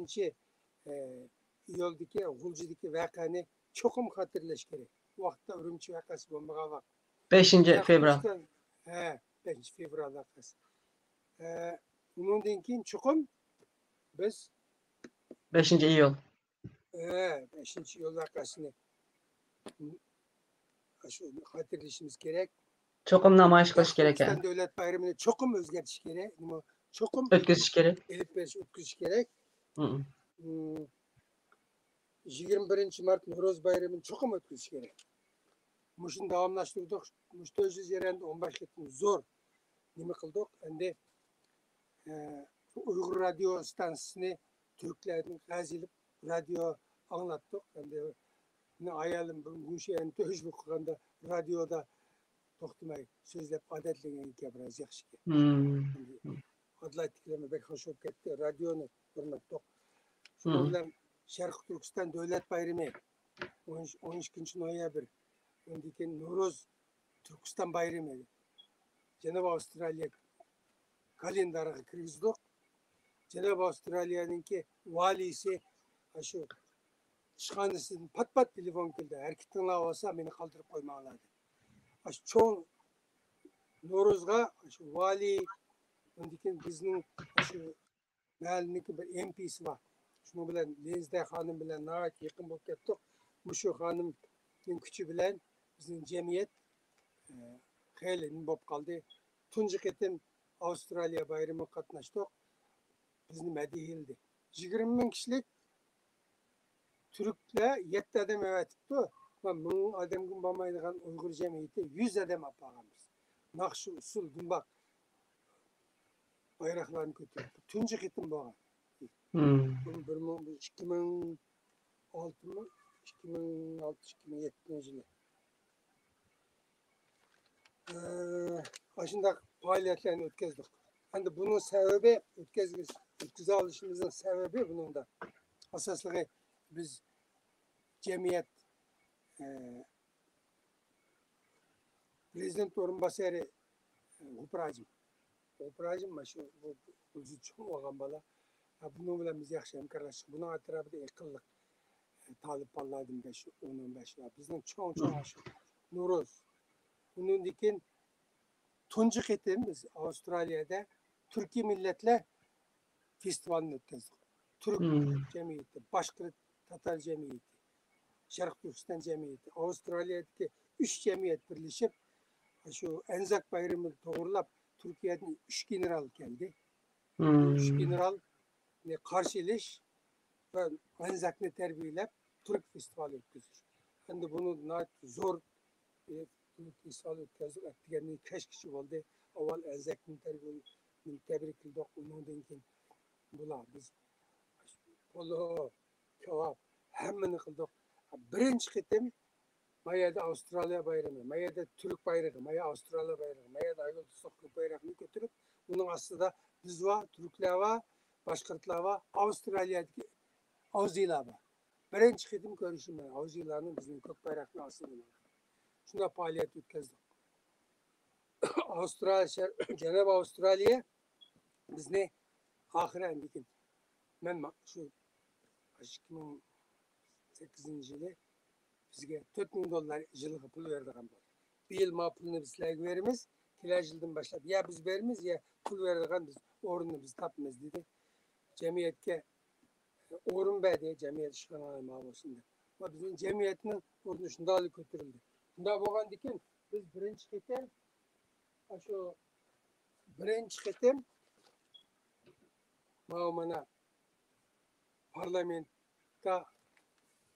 iyoldagi G'uljidagi voqeani cho'qim xotirlash kerak. Vaqtda Urumchi voqeasi bo'lmagan vaqt. 5 fevral. 5 fevral voqeasi. Bundan keyin cho'qim biz 5 iyul. 5 iyul voqeasini shu xotirlashimiz kerak. Cho'qim namoyish qilish kerak. Türkistan Devlet Bayramı'nı cho'qim o'zgartish kerak. Cho'qim o'tkazish kerak. elib berish o'tkazish kerak. 21 Mart Nuruz bayramını cho'qim o'tkazish kerak. Mushuni davomlashtirdik. Mush 400 yeranda 15 qitim zo'r nima qildik? Endi Uyg'ur radio stansiyasini Türklerden gazilib radio anglatdik. Endi ayolim bu şeyni to'shib qilganda radioda to'xtamay so'zlab odatlagan ekan biroz yaxshi. Adlaytlarga bek hoş bo'lib ketdi. Radioni hurmatdoq. Shuning bilan Sharq Turkiston Davlat bayrami 12 noyabr, undan keyin Nuruz Turkiston bayrami Janub Avstraliya kalendariga kirgizdik. Janub Avstraliyaningki valisi shu ishxonasidan pat telefon keldi. Har kim tinglab olsa meni qoldirib qo'ymanglar. Shu cho'ng Nuruzga shu vali undan keyin bizning shu mahallaniki bir MP'si var. Şunu bilen Lezde Hanım bilen nahayet yakın bo'lib ketdik. Mushu xonimning kuchi bilan bizning jamiyat xeyli nima bo'lib qoldi. Tunji qitim Avstraliya bayrami qatnashdik. Bizni madhiyildi. 20 ming kishilik Türkler 7 adam evatibdi. Va 1000 odamga bo'lmaydigan Uyg'ur jamiyati 100 adam olib borganmiz. Naqshi usul dumbaq bayroqlarni ko'tardik. Tunji qitim bo'lgan. 2006-2007 yılı. Aşında faaliyetlerini ötkazdık. Hani bunun sebebi ötkize alışımızın sebebi bunun da. Asaslığı biz cemiyet Prezident Orunbasarı Upracım bu çok olan bala. Bunun bilen biz yaxshi hamkorlashdik. Bunun atrofida yaqinlik Talib Palladin 10-15 var. Bizning cho'ng shu Nuruz. Bundan keyin tunji qitim biz Avustraliyada Turkiy millatlar festivalini o'tkazdik. Türk cemiyeti, Boshqirt Tatar cemiyeti, Sharq Turkiston cemiyeti, Avustraliyadagi 3 cemiyet birleşip şu Anzac bayramını to'g'irlab Turkiyadan 3 general geldi. 3 general karşılaş ve Anzac'ını terbiyelep Türk festivali ötkazır. Şimdi bunu zor Türk festivali ötkazır. Ettiğini kaç kişi oldu. Aval Anzac'ını terbiyelep tebrik kıldık. Ondan keyin bular biz polo, kebap hemmini kıldık. Birinci qitim Maya'da Avustralya bayramı, Maya'da Türk bayrağı, Maya Avustralya bayrağı, Maya'da Aygül Soklu bayrağını götürüp bunun aslında biz var, Türkler var, Boshqirtlar var, Avustralyadagi Avzilar var. Birinchi qitim ko'rishim men Avzilarning bizning ko'k bayroqni ostida. Shunda faoliyat o'tkazdik. Avstraliya, Janub Avstraliya bizni oxiri lekin men shu 2008 yili bizga $4000 yiliga pul berdigan bo'ldi. Bir yil ma pulni biz sizlarga beramiz, kelasi yildan boshlab ya biz beramiz ya pul beradigan biz o'rinni biz topamiz dedi. Cemiyetke o'rin berdi, jamiyat ishxonalari ma'lumotida. Bizim cemiyetinin orada şundalı götürüldü. Bunda boğan diken biz birinci ketem şu birinci ketem mana parlamentta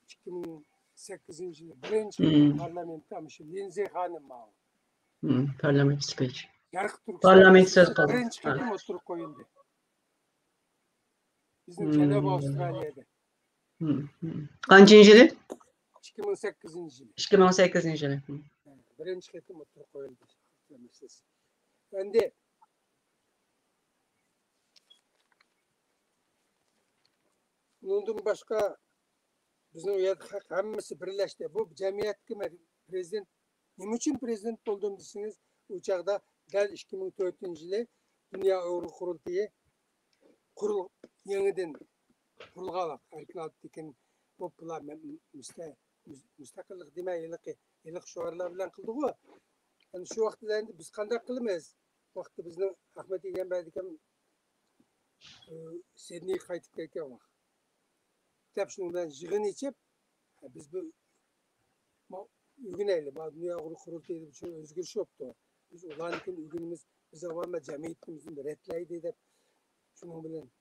2008 yılı birinci ketem parlamentta şu Lindsey Hanım mağu. Parlament speech. Yarık Türk Parlament söz kazandı. birinci ketem oturup koyundu. Bizim Cenab-ı Avustralya'da. Kaçıncı yılı? 2008 yılı. 2018 yılı. Birinci ketem oturup koyuldu. Ben de bundan başka bizim uyardık hammasi birleşti. Bu cemiyetki prezident nima uchun prezident bo'ldim desiniz uçakta gel 2004 yılı Dünya Uyg'ur Qurultiyi yeniden kurulgan vaqt erkin degan popular mustaqillik demay yiliq shuarlar bilan qildi ku. Yani şu vaqtda endi biz qanday qilamiz? Vaqtda bizni Ahmet Egenbay degan Sidney qaytib kelgan vaqt. Dep şunu bilan yig'in ichib biz bu ügüneyli, Dünya Uyg'ur Qurultayida bir şey o'zgarish yoktu. Biz ularnikin ügünimiz biz avvalma cemiyetimizin retleydi deb şunun bilan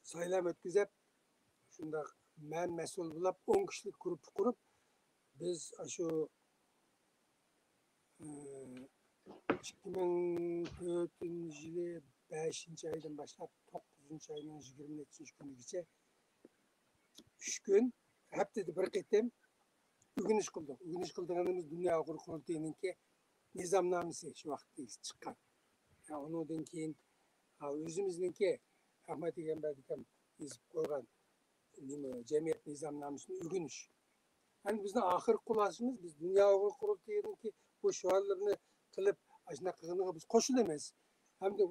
saylam ötkazib shunda men mas'ul bo'lib 10 kishilik guruh qurib biz shu 2004 yılı 5. aydan başlap 9. ayının 20. günügacha 3 gün haftada bir qitim ügünish qildik. Ügünish qilganimiz Dünya Uyg'ur Qurultayininki nizomnomasi shu vaqtda chiqqan. Undan keyin o'zimizniki Ahmet Egenbay degan yozib qo'ygan cemiyet nizomnomasini ügünish. Yani bizning oxirgi qulashimiz biz Dünya Uyg'ur Qurultayininki bu shuarlarni qilib shunaqa qilganiga biz qo'shilamiz. Hamda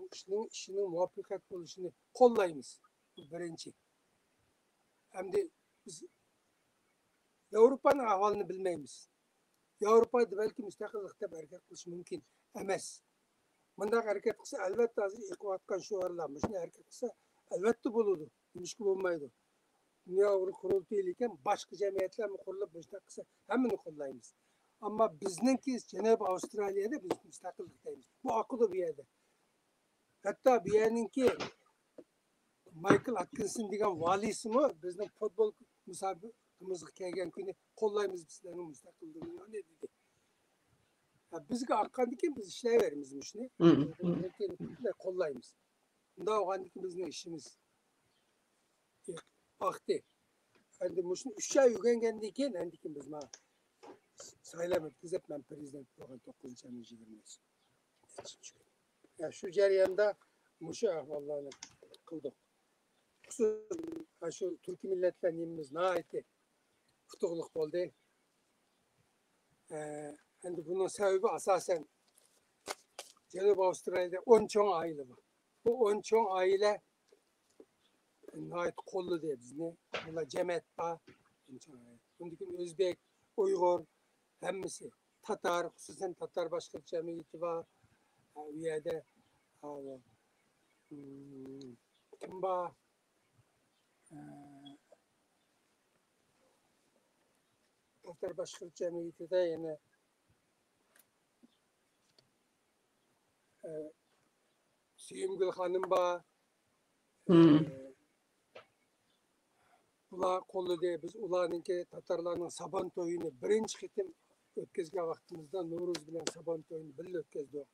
ishining muvaffaqiyat bo'lishini qo'llaymiz. Bu birinchi. Hamda biz Avrupa'nın ahvalini bilmeymiz. Avrupa'da belki müstakillikte hareket kılış mümkün. Emes. Bundan hareket kılsa elbette hazır ikvatkan şu varlar. Şuna hareket kılsa elbette bulurdu. İlişki bulmaydı. Dünya Uyg'ur Qurultayı başka cemiyetler mi kurulup müstakil kılsa hemini kollayımız. Ama bizninki Cenab-ı Avustralya'da biz müstakillikteyimiz. Bu akıllı bir yerde. Hatta bir yerninki Michael Atkinson degan valisi mi bizning futbol müsabaqamızga kelgan kuni qo'llaymiz bizlarning mustaqilligini ne dedi. Bizga aqqandiki biz ishlayveramiz shuni. Qo'llaymiz. Unda o'g'andiki bizning ishimiz vaqti. Endi shuni 3 oy o'rgangandan keyin endiki biz mana saylam o'tkazib men prezident bo'lgan 9-20. Ya shu jarayonda mushu ahvollarni qildik. Şu Türk milletlerimiz nahayeti futukluk oldu. Şimdi bunun sebebi asasen Cenab-ı Avustralya'da 10 çoğun aile var. Bu 10 çoğun aile nahayet kollu diye bizni. Bunlar cemiyet var. Bunun Özbek, Uygur, hemmisi Tatar, hususen Tatar başkent cemiyeti var. Bir yerde Kimba, Tatar Başkent Cemiyeti de yine Süyümgül Hanım var. Ular kollu diye biz ularınki Tatarların Saban toyunu birinci qitim ötkazgan vaqtimizda No'ruz bilan Saban toyunu birga ötkazdik.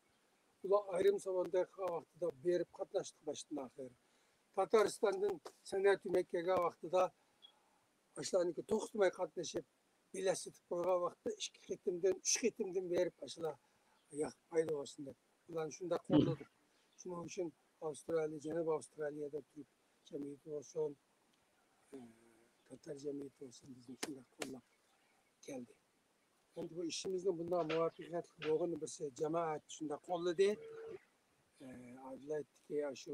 Ular ayrım Saban vaqtida berib qatnashdik başdan axir. Tataristondan san'at Mekkaga vaqtida ashlarniki to'xtamay qatnashib bilet setib qo'ygan vaqtda 2 qitimdan 3 qitimdan berib ashlar paydo bo'lsin deb ularni shunda qo'lladik. Shuning uchun Avustraliya, Janubiy Avstraliyada Türk cemiyeti olsun, Tatar cemiyeti olsun bizim shunda qo'llab keldi. Endi bu ishimizni bundan muvaffaqiyatli bo'lgan bir jamoat shunda qo'lladi. Aytdiki shu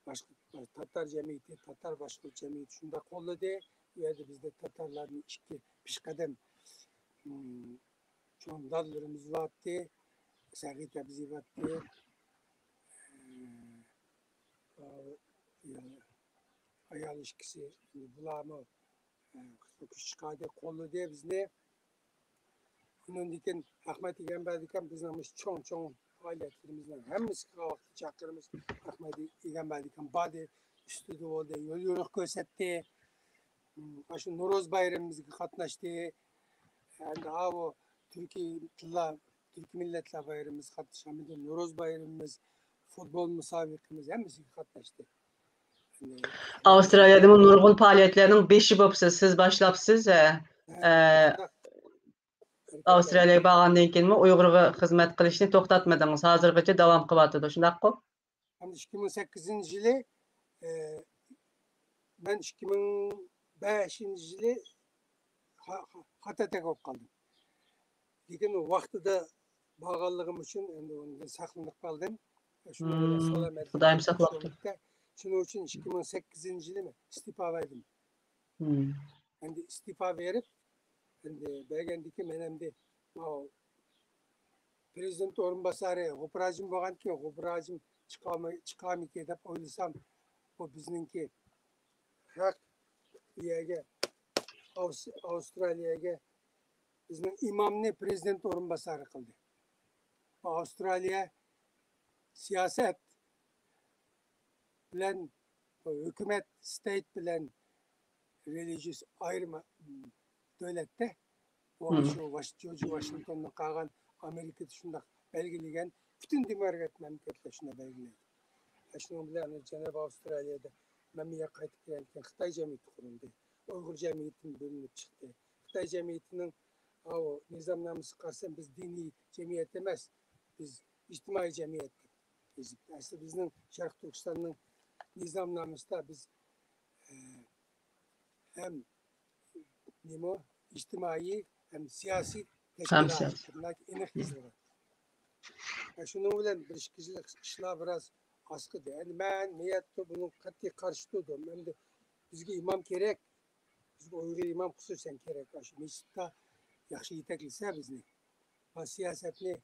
başka Tatar cemiyeti, Tatar başka cemiyeti şunda qo'lladi. Bu yerda bizda Tatarlarning ikki peshqadam cho'ndallarimiz vardı. Sag'it bizi vardı. Ayol ishkisi bularni Küçük kollu diye bizde bunun diken Ahmet İgenberdiken bizim çoğun faaliyetlerimizden hemmisi kahvaltı çakırımız Ahmet İgenberdiken badi üstüde oldu, yol gösterdi. Şu Noroz bayramımızga katnaştı. Yani o Türkiye milletler bayramımız katnaşamadı. Noroz bayramımız, futbol müsabakımız hemmisi katnaştı. Avustralya'da nurgul faaliyetlerinin 5'i bopsiz, siz başlapsız. Avustralya'ya bağlandan keyin Uyg'urga xizmat qilishni to'xtatmadingiz. Hozirgacha davom qilyapti. Shundaqmi? 2008 yılı ben 2005 yılı Hatatek olub kaldım. Lekin o vaqtida bağlılığım için onu saklanıp kaldım. Xudayim saqlapti. Şunun için 2008 yılı istifa verdim. Endi istifa verip bergendiki menemdi o prezident o'rinbosari G'uprajim bo'lganki, G'uprajim chiqamiki deb o'ylasam, bu bizningki haq bu yerga Avstraliyaga bizning imomni prezident o'rinbosari qildi. Avstraliya siyosat bilan hukumat state bilan religious ayrım devlette o şu George Washington'da kalgan Amerika'da şunda belgeleyen bütün demokrat memleketler şunda belgeleyen. Şunun bilen Cenab-ı Avustralya'da memleye kayıt gelirken Xitay cemiyeti kuruldu. Uygur cemiyetinin bölünüp çıktı. Xitay cemiyetinin o nizamnaması karşısında biz dini cemiyet demez. Biz içtimai cemiyet. Aslında bizim Şarkı Türkistan'ın nizamnamasında biz hem içtimai hem siyasi teşkilatlar enek yazılır. Şunun bilen bir kişilik işler biraz askıdı. Yani ben niyetle bunun katı karşıtıydım. Hem de bizge imam gerek. Bizge Uygur imam hususen gerek. Şu mescitte yaxşı yeteklise bizni. Bu siyasetini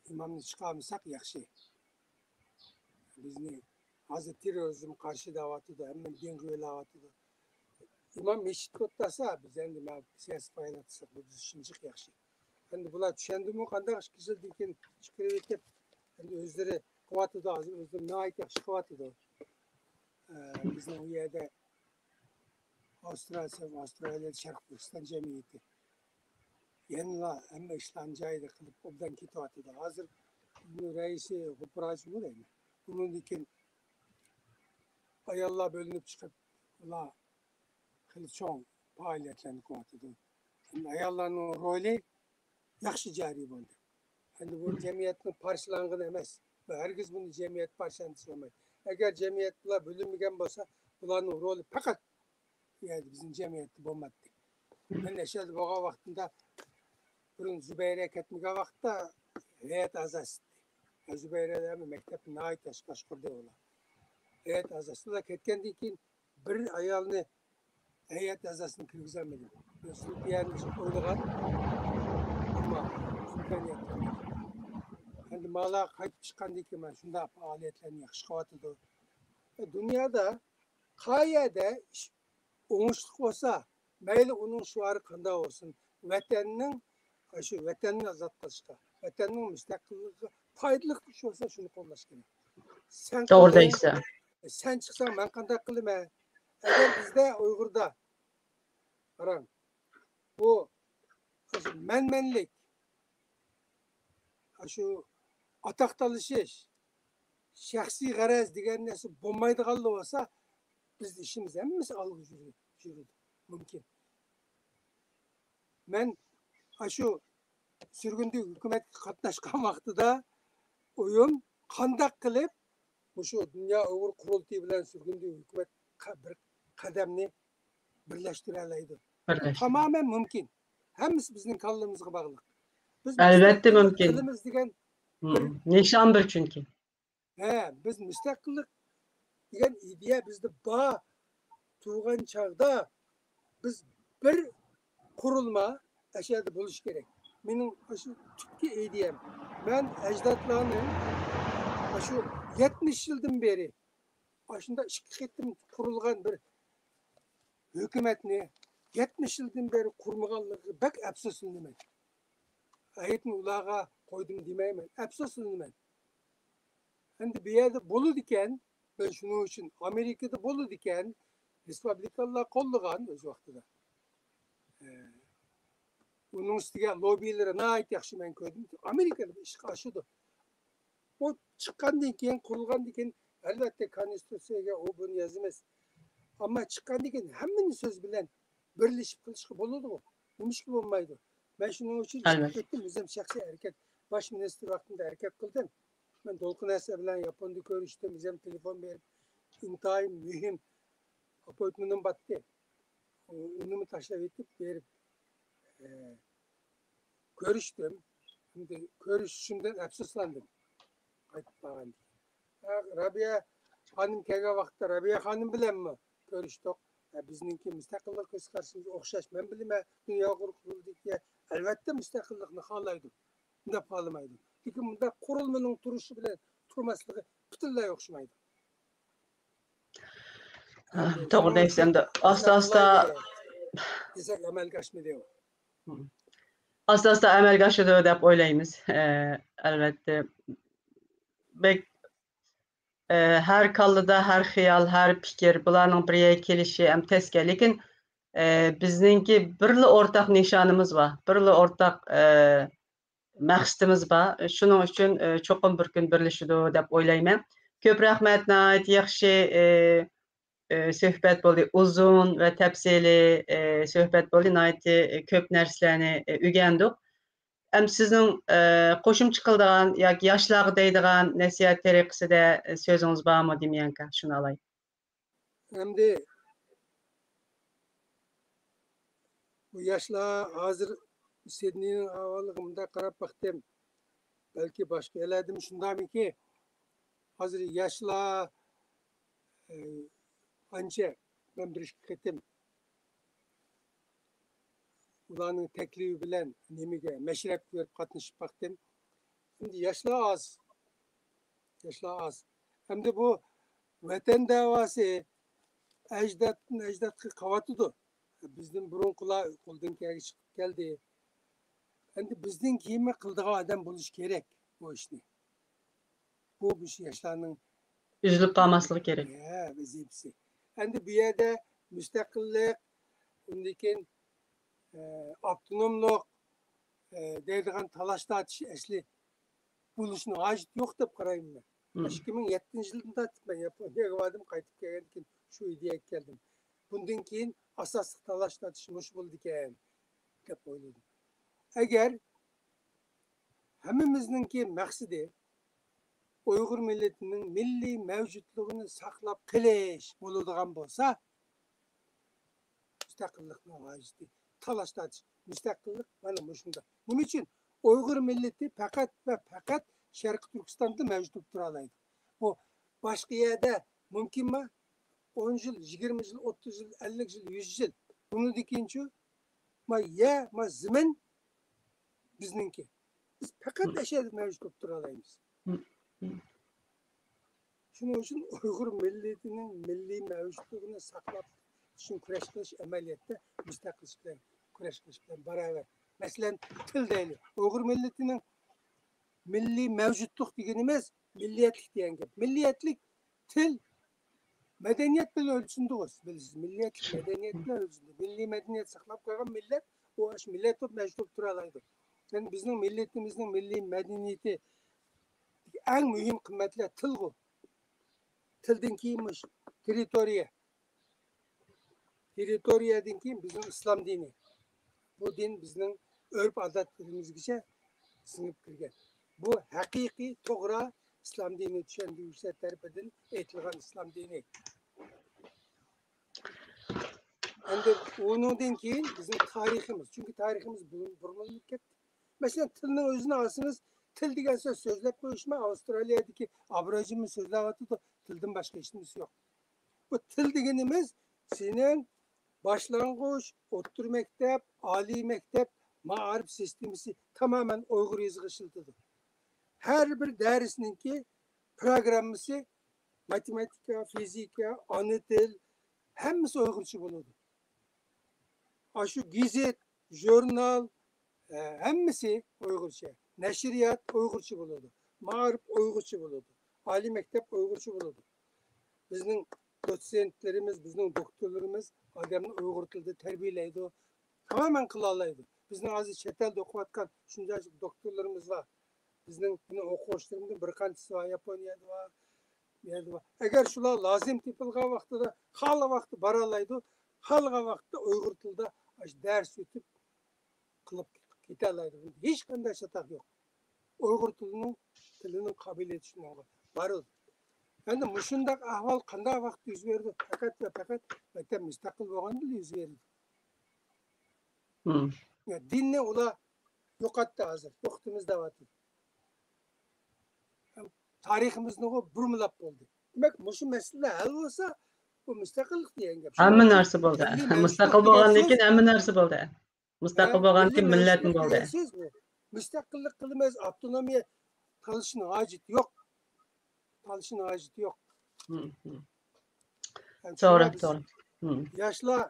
imamını çıkarmışsak yaxşı. Bizni hazır terörizm karşı davatı da hemen din davatı da. İmam meşit kottasa biz endi siyasi paylaşsak bu düşüncük yaxşı. Endi bular düşendi mi qanday kişiler diken çıkırıp etip endi özleri kuvvatı da özleri ne ait yaxşı kuvvatı da. Bizning u yerda Avustralya Şarkı Türkistan cemiyeti yanıla hamma ishlarni joyida qilib obdan ketyapti. Hozir raisi G'uprajim deymi. Bundan keyin ayollar bölünüp çıkıp ular çoğun faaliyetlerini qilyapti. Ayollarning rolü yaxshi jari bo'ldi. Endi bu cemiyetning parçalangani emas. Herkes bunu cemiyet parçalantısı olmaydı. Eğer cemiyet bular bölünmegen bo'lsa, bularning rolü fakat yani bizim cemiyette bo'lmadi. Ben yaşadı boğa vaktinde burun Zübeyir'e ketmege vakti heyet azası. Zübeyir'e mi mektep nait yaşkaş kurdu ola. Heyet azası da ketkendi ki bir ayalını heyet azasını kırgızamedim. Sürüp yani oylagan ama imkaniyet. Şimdi mala kayıp çıkandı ki ben şunda faaliyetlerini yakışık vatıdı. Dünyada kayede oңuшлuk olsa, meyli onun şuarı kanda olsun. Vatanının azatlaşka, vatanının müstakilliği faydalı bir şey olsa şunu kollaş gerek. Doğrudaysa. Sen çıksan ben kanda kılım. Eğer bizde Uygur'da aran bu menmenlik şu ataktalışış şahsi garaz diyen nesi bulmaydıqanlı olsa biz işimiz hemmesi alıp yürüdü. Mümkün. Ben şu sürgünde hükümet katnaşkan vaxtıda oyun kandak kılıp şu Dünya Uygur Kurultayı bilen sürgünde hükümet bir kademini birleştirelaydı. Tamamen mümkün. Hemmisi bizim kallığımızga bağlı. Elbette mümkün. Kılımız diyen Nişandır çünkü. Biz müstakillik diyen ideya bizde bağ tuğan çağda biz bir kurulma aşağıda buluş gerek. Benim şu tüpki ideyem. Ben ecdatlarının şu 70 yıldan beri aslında işgal ettim kurulgan bir hükümetini 70 yıldan beri kurmaganlığı bek əfsuslanıman. Ayetini ulağa koydum demeymen. Əfsuslanıman. Şimdi bir yerde bolu diken, ben şunun için Amerika'da bolu diken, Respublikalılar kollagan öz vaxtıda. Onun üstüge lobbilere ne ait yaxşı ben koydum. Amerika'da bir iş karşıdı. O çıkan diken, kurulgan diken, elbette konstitusiyaya o bunu yazmaz. Ama çıkan diken hemen söz bilen birleşip kılışkı boludu mu? Demiş gibi olmaydı. Ben şunun için ettim. Bizim şahsi hareket, baş minister vaktinde hareket kıldım. Ben Dolkun Ese bilen Japon'da görüştüm. Bizim telefon verip intayim mühim appointment'ım battı. Onu taşla etip verip görüştüm. Şimdi görüşümden əfsuslandım. Qayıtıp bağlandım. Rabia Hanım kege vaxtda Rabia Hanım bilen mi görüştük? Bizninki müstakillik öz karşımıza okşaş. Ben bilime dünya kuruldu diye elbette müstakillikni xalaydım. Bunda bağlamaydım. Çünkü bunda kurulmanın turuşu bilen turmaslığı bütünlüğe okşamaydı. Doğru deysen de asta desek amelga aşmaydı. Asta amelga aşıdı dep oylaymiz. Elbette. Her kallıda, her xiyal, her fikir, bularning birga kelishi ham tezke. Lekin bizninki birli ortak nişanımız var. Birli ortak maqsadimiz var. Şunun üçün çoqum bir gün birleşidi dep oylayman. Köp rahmat, nəhayət yaxşı söhbət boldu. Uzun ve təfsili söhbət boldu. Nəhayət köp nərsələrini öyrəndik. Sizin qoşumçu qıldığan yoki yoshlarga deydigan nasihat tariqasida so'zingiz bormi demeyanka shuni olay. Endi bu yoshlar hozir Sidneyning avvalligimda qarab baxtim. Belki başka yerlerdim şundamiki hozir yoshlar ancha ben bir ishga ketdim. Ularning teklifi bilan nimaga mashrab berib qatnashib baxtim. Endi yoshlar az. Yoshlar az. Endi bu vatan davası ajdodga qavatıdı. Bizning burunqilar qo'ldan chiqib keldi. Endi bizning kiyimi qildigan odam bo'lish kerak bu ishni. Bu yoshlarning üzülüp qalmasligi kerak. Vazifasi. Endi bu yerda mustaqillik, undan keyin avtonomlik deydigan talash tortish asli bo'lishni hojat yo'q deb qarayman. 2007 yilda ben Yaponiyaga bordim, qaytib kelgandan keyin shu ideyaga keldim. Bundan keyin asosli talash tortish mush bo'ldi ekan deb o'yladim. Agar hammamizningki maqsadi Uyg'ur millatining milliy mavjudligini saqlab qilish bo'ladigan bo'lsa, mustaqillikni hojati talash tortish mustaqillik mana shunda. Nima uchun Uyg'ur millati faqat va faqat Sharqiy Turkistonda mavjud bo'lib tura oladi. Bu boshqa yerda mumkinmi? 10 yil, 20 yil, 30 yil, 50 yil, 100 yil. Bundan keyinchi ma zamin bizningki. Biz faqat ashada mavjud bo'lib tura olamiz. Shuning uchun Uyg'ur millatining milliy mavjudligini saqlab uchun kurash qilish amaliyotda mustaqillik bilan kurash qilish bilan barobar. Masalan, til deylik. Uyg'ur millatining milliy mavjudlik deganimiz milliyatlik degan gap. Milliyatlik til madaniyat bilan o'lchindiz. Bilasiz, milliyatlik madaniyat bilan o'lchindi. Milliy madaniyat saqlab qo'ygan millat bu millat deb mavjud bo'lib tura oladi. Yani bizning millatimizning milliy madaniyati eng muhim qimmatli til bu. Tildan keyinmiş territoriya. Territoriyadan keyin bizning islom dini. Bu din bizning örf odatlarimizga singib kirgan. Bu haqiqiy to'g'ri islom dini tushuntiruvchilar tarafidan aytilgan islom dini. Endi undan keyin bizning tariximiz. Çünkü tariximiz burunib ketdi. Mesela tilning o'zini olsangiz, til degan so'z so'zlab qo'yishma Avstraliyadagi aborigin so'zlayotdi, tildan boshqa hech narsa yo'q. Bu til deganimiz sening başlangıç, o'rta maktab, oliy maktab, ma'arif sistemasi tamamen Uyg'ur yoziga ishiladi. Her bir darsninki programmasi matematika, fizika, ana til hammasi Uyg'urcha bo'ladi. Aşı gazet, jurnal, hemmisi Uygurca. Neşriyat Uygurca buludu. Mağrip Uygurca buludu. Ali mektep Uygurca buludu. Bizning dotsentlerimiz, bizning doktorlarımız adamni Uygur tilida tarbiyaleydi. Tamamen kılalaydı. Bizning aziz chet elda o'qiyotgan shunday doktorlarimiz var. Bizning buni o'quvchilarimizning bir qanchasi var, Yaponiyada var. Agar shular lozim tepilgan vaqtida, xohla vaqti bora oladi, xohlagan vaqtda Uyg'ur tilida dars o'tib qilib keta oladi. Hech qanday chatoq yo'q. Uyg'ur tilining qobiliyati shunga bor. Endi mushundaq ahvol qanday vaqtda yuz berdi? Faqat va faqat maktab mustaqil bo'lganda yuz berdi. Dinni ular yo'qotdi hozir, yo'qitimiz deyapti. Tariximizni burmilab bo'ldi. Demak, mushu masala hal bo'lsa, bu mustaqillik degan gap. Hamma narsa bo'ldi. Mustaqil bo'lgandan keyin hamma narsa bo'ldi. Mustaqil bo'lgandan keyin millatning bo'ldi. Mustaqillik qilmaz, avtonomiya qilishni hojati yo'q. Qilishni hojati yo'q. To'g'ri, to'g'ri. Yoshlar,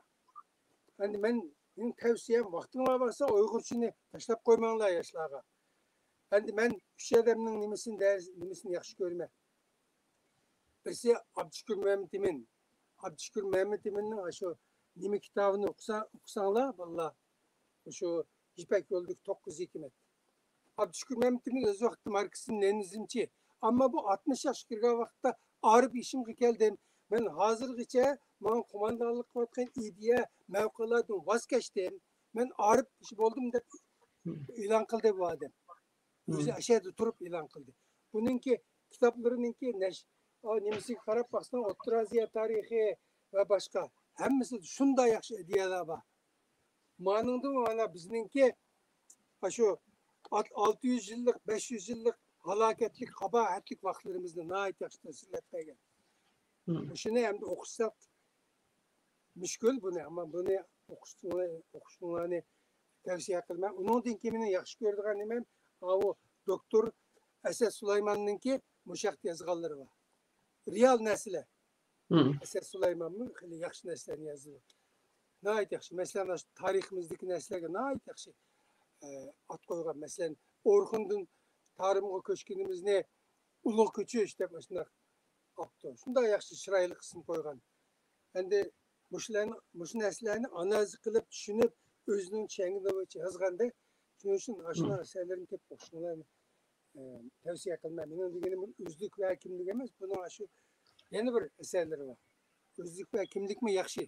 endi mening tavsiyam vaqtingiz bo'lsa, Uyg'urchani tashlab qo'ymanglar yoshlarga. Endi men üç adamning nimasini yaxshi ko'raman. Birisi Abdushukur Mehmetiminning shu nima kitobini o'qisanglar, vallah, shu İpek yo'ldagi 9 hikmat. Abdushukur Mehmetimin o'z vaqtida Marksizm, Leninizmchi. Ammo bu 60 yoshga kirgan vaqtda orib ishimga keldim. Men hozirgacha men qo'mondonlik qilayotgan ideya, mavqelardan voz kechdim. Men orib ish bo'ldim deb e'lon qildi bu odam. O'zi aşağıda turib e'lon qildi. Buningki kitoblarininki nimasiga qarab baxsan, O'rta Osiyo tarixi va boshqa hammasi shunday yaxshi ideyalar bor. Mana bizningki shu 600 yillik, 500 yillik halokatlik, qabohatlik vaqtlarimizni nihoyat yaxshi tasvirlatgan. Shuni ham o'qishsak mushkul buni, ammo buni o'qishni tavsiya qilman. Undan keyin meni yaxshi ko'radigan nimam o doktor Asad Sulayman'ınki muşakt yazganları var. Real nesile. Asad Sulayman'ın xili yaxshi neslerini yazdı. Nayet yaxshi. Mesela tariximizdeki neslerge nayet yaxshi at koygan. Mesela Orhun'un tarımga köşkünümüz ne? Ulu köçü işte başına aptı. Şunda yaxshi şıraylı kısım koygan. Endi muşu neslerini analiz kılıp düşünüp özünün çengini yazganda şunun için aşina eserlerini hep okuşmalarını tavsiye kılmam. Benim degenim özlük ve kimlik emez. Bunun aşı yeni bir eserleri var. Özlük ve kimlik mi yaxşı?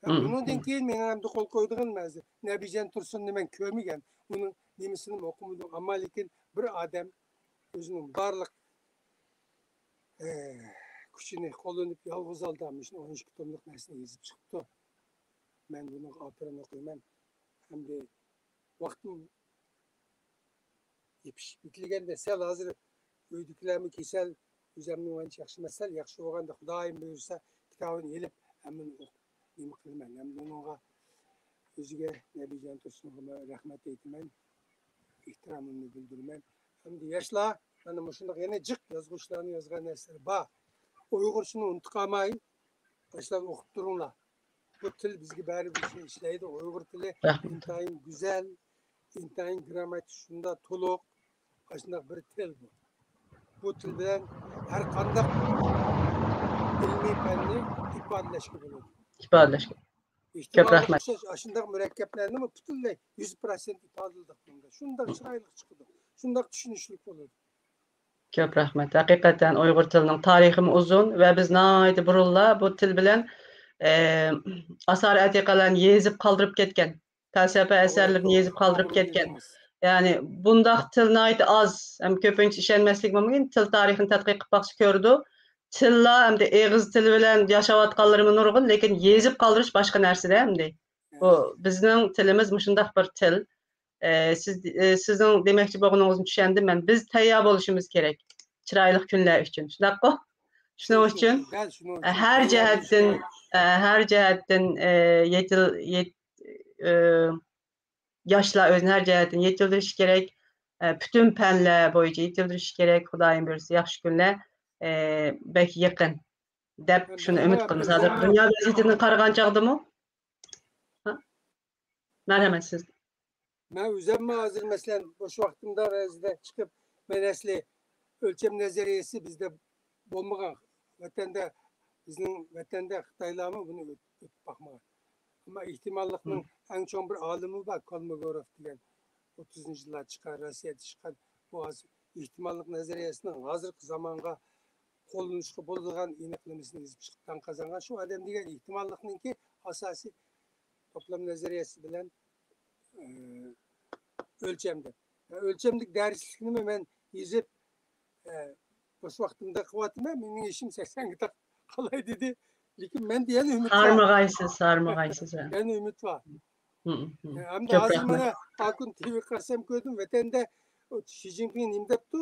Bunun keyin men hem de kol koyduğum mezdi. Nebican Tursun'u men kömügen. Bunun nimisini okumadım. Ama lekin bir adam özünün barlık küçüğünü kollanıp yalnız aldamış. 13 tomluk nesini yazıp çıktı. Ben bunun altını okuyayım. Hem de vaktim yetişip bitilgende sel hazır öydüklerimi kesel üzerine olan yaxşı mesel yaxşı olganda Xudoyim buyursa kitabını elip hemen nima qilman. Hem de onunla o'ziga Nebijan Tursunovga rahmat aytaman. Ehtiromimni bildiraman. Hem de yoshlar mana mushunday yana jiq yozuvchilarning yozgan narsalari bor. Uyg'urchani unutib qolmang. Yoshlar o'qib turinglar. Bu til bizga baribir ishlaydi. Uyg'ur tili intayin güzel, intayin grammatik shunda to'liq, shunday bir til bu. Bu til bilan har qanday ilmiy fanni ifodalashga bo'ladi. İfadeleşke. Çok rahmet. Shunday murakkablarni butunlay 100% ifodaladik bunda. Shunday chiroyli chiqdi. Shunday tushunishli bo'ladi. Çok rahmet. Hakikaten Uygur tilinin tarixi uzun ve biz naydi burulla bu til bilen asar etiqalarını yezip kaldırıp ketken. Felsefe eserlerini yezip kaldırıp ketken. Yani bundaq til naydi az. Hem köpünç işenmeslik mümkün. Til tarixini tadqiq qıpaqçı kördü. Tilla hem de eğiz tili bilen yaşavatqanlarımı nurgun. Lekin yezip kaldırış başka nersi de hem de. Bu bizning tilimiz muşundaq bir til. Sizin demekçi boğununuzu düşendim ben. Biz tayyor bo'lishimiz kerak. Chiroyli kunlar uchun. Shunaqmi? Shuning uchun her jihatdan yoshlar o'zini har jihatdan yetildirish kerak. Bütün fanlar bo'yicha yetildirish kerak. Xudoyim buyursa yaxshi kunlar belki yaqin deb shuni umid qilamiz. Hozir dunyo vaziyatini qaragan chog'dimi? Merhamet siz. Ben üzerime hazır mesela boş vaktimde arazide çıkıp menesli ölçem nazariyesi bizde bulmagan. Vatanda bizning vatanda Xitoylarmi buni o'tib bakmagan. Ama ihtimallikning eng chong bir olimi bor, Kolmogorov degan 30 yillar chiqqan Rossiyada chiqqan bu ihtimollik nazariyasining hozirgi zamonga qo'llanishga bo'ladigan aniqlamasini yozib chiqqan qozongan shu odam degan ihtimollikningki asosiy to'plam nazariyasi bilan ölçemde. Ölçemlik derslikini ben yazıp boş vaktimde kıvatıma benim işim 80 kitap kolay dedi. Lakin ben diyen ümit var. Sarmağaysız. Ben ümit var. Hem de Çok hazır rahmet. bana Akun TV karsam gördüm. Vatanda Xi Jinping imdaptı.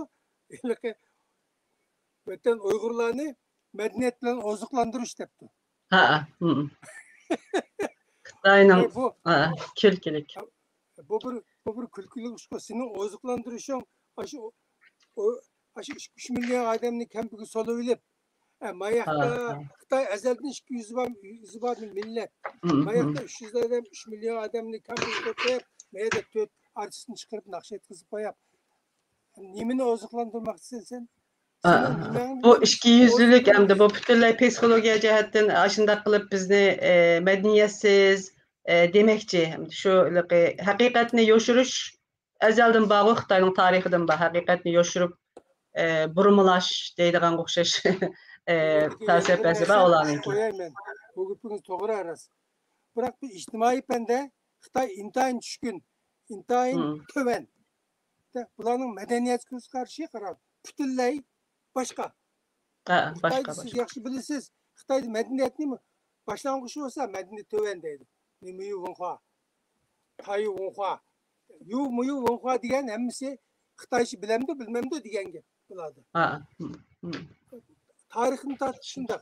Vatan Uygurlarını medeniyet bilen ozuklandırış depti. Ha. Xitoyning Bu külkilik. bu bir külkülü uçku. Senin ozuklandırışın aşı 3 milyon adamın kempigi soluvilip mayakta Xitoy ezelden 200 var millet. Mayakta 300 adam 3 milyon adamın kempigi toplayıp mayada 4 artistini çıkarıp nakşa etkizip koyup. Nimeni ozuklandırmak istersen? Bu ikiyüzlülük hem de bu bütünlüğü psikolojiya cihetten aşında kılıp bizni medeniyetsiz demekçi. Şu hakikatini yoşuruş ezelden bağı Xitoyning tarihidan bağı hakikatini yoşurup burumulaş deydigan okşaş felsefesi var olanınki. Bu güpünüz doğru arası. Bırak bir içtimai pende Xitoy intayin düşkün, intayin töven. Bularning medeniyet göz karşıya qarab bütünlüğü başka. Xitoyda siz yaxshi bilasiz. Xitoyda medeniyetni başlangıçı olsa medeniyet töven deydi. Nimuyu Wenhua, Tayu Wenhua, Yu Muyu Wenhua degan hammasi Xitoycha bilemdi, bilmemdi degan gap bo'ladi. Tarixini tartışında.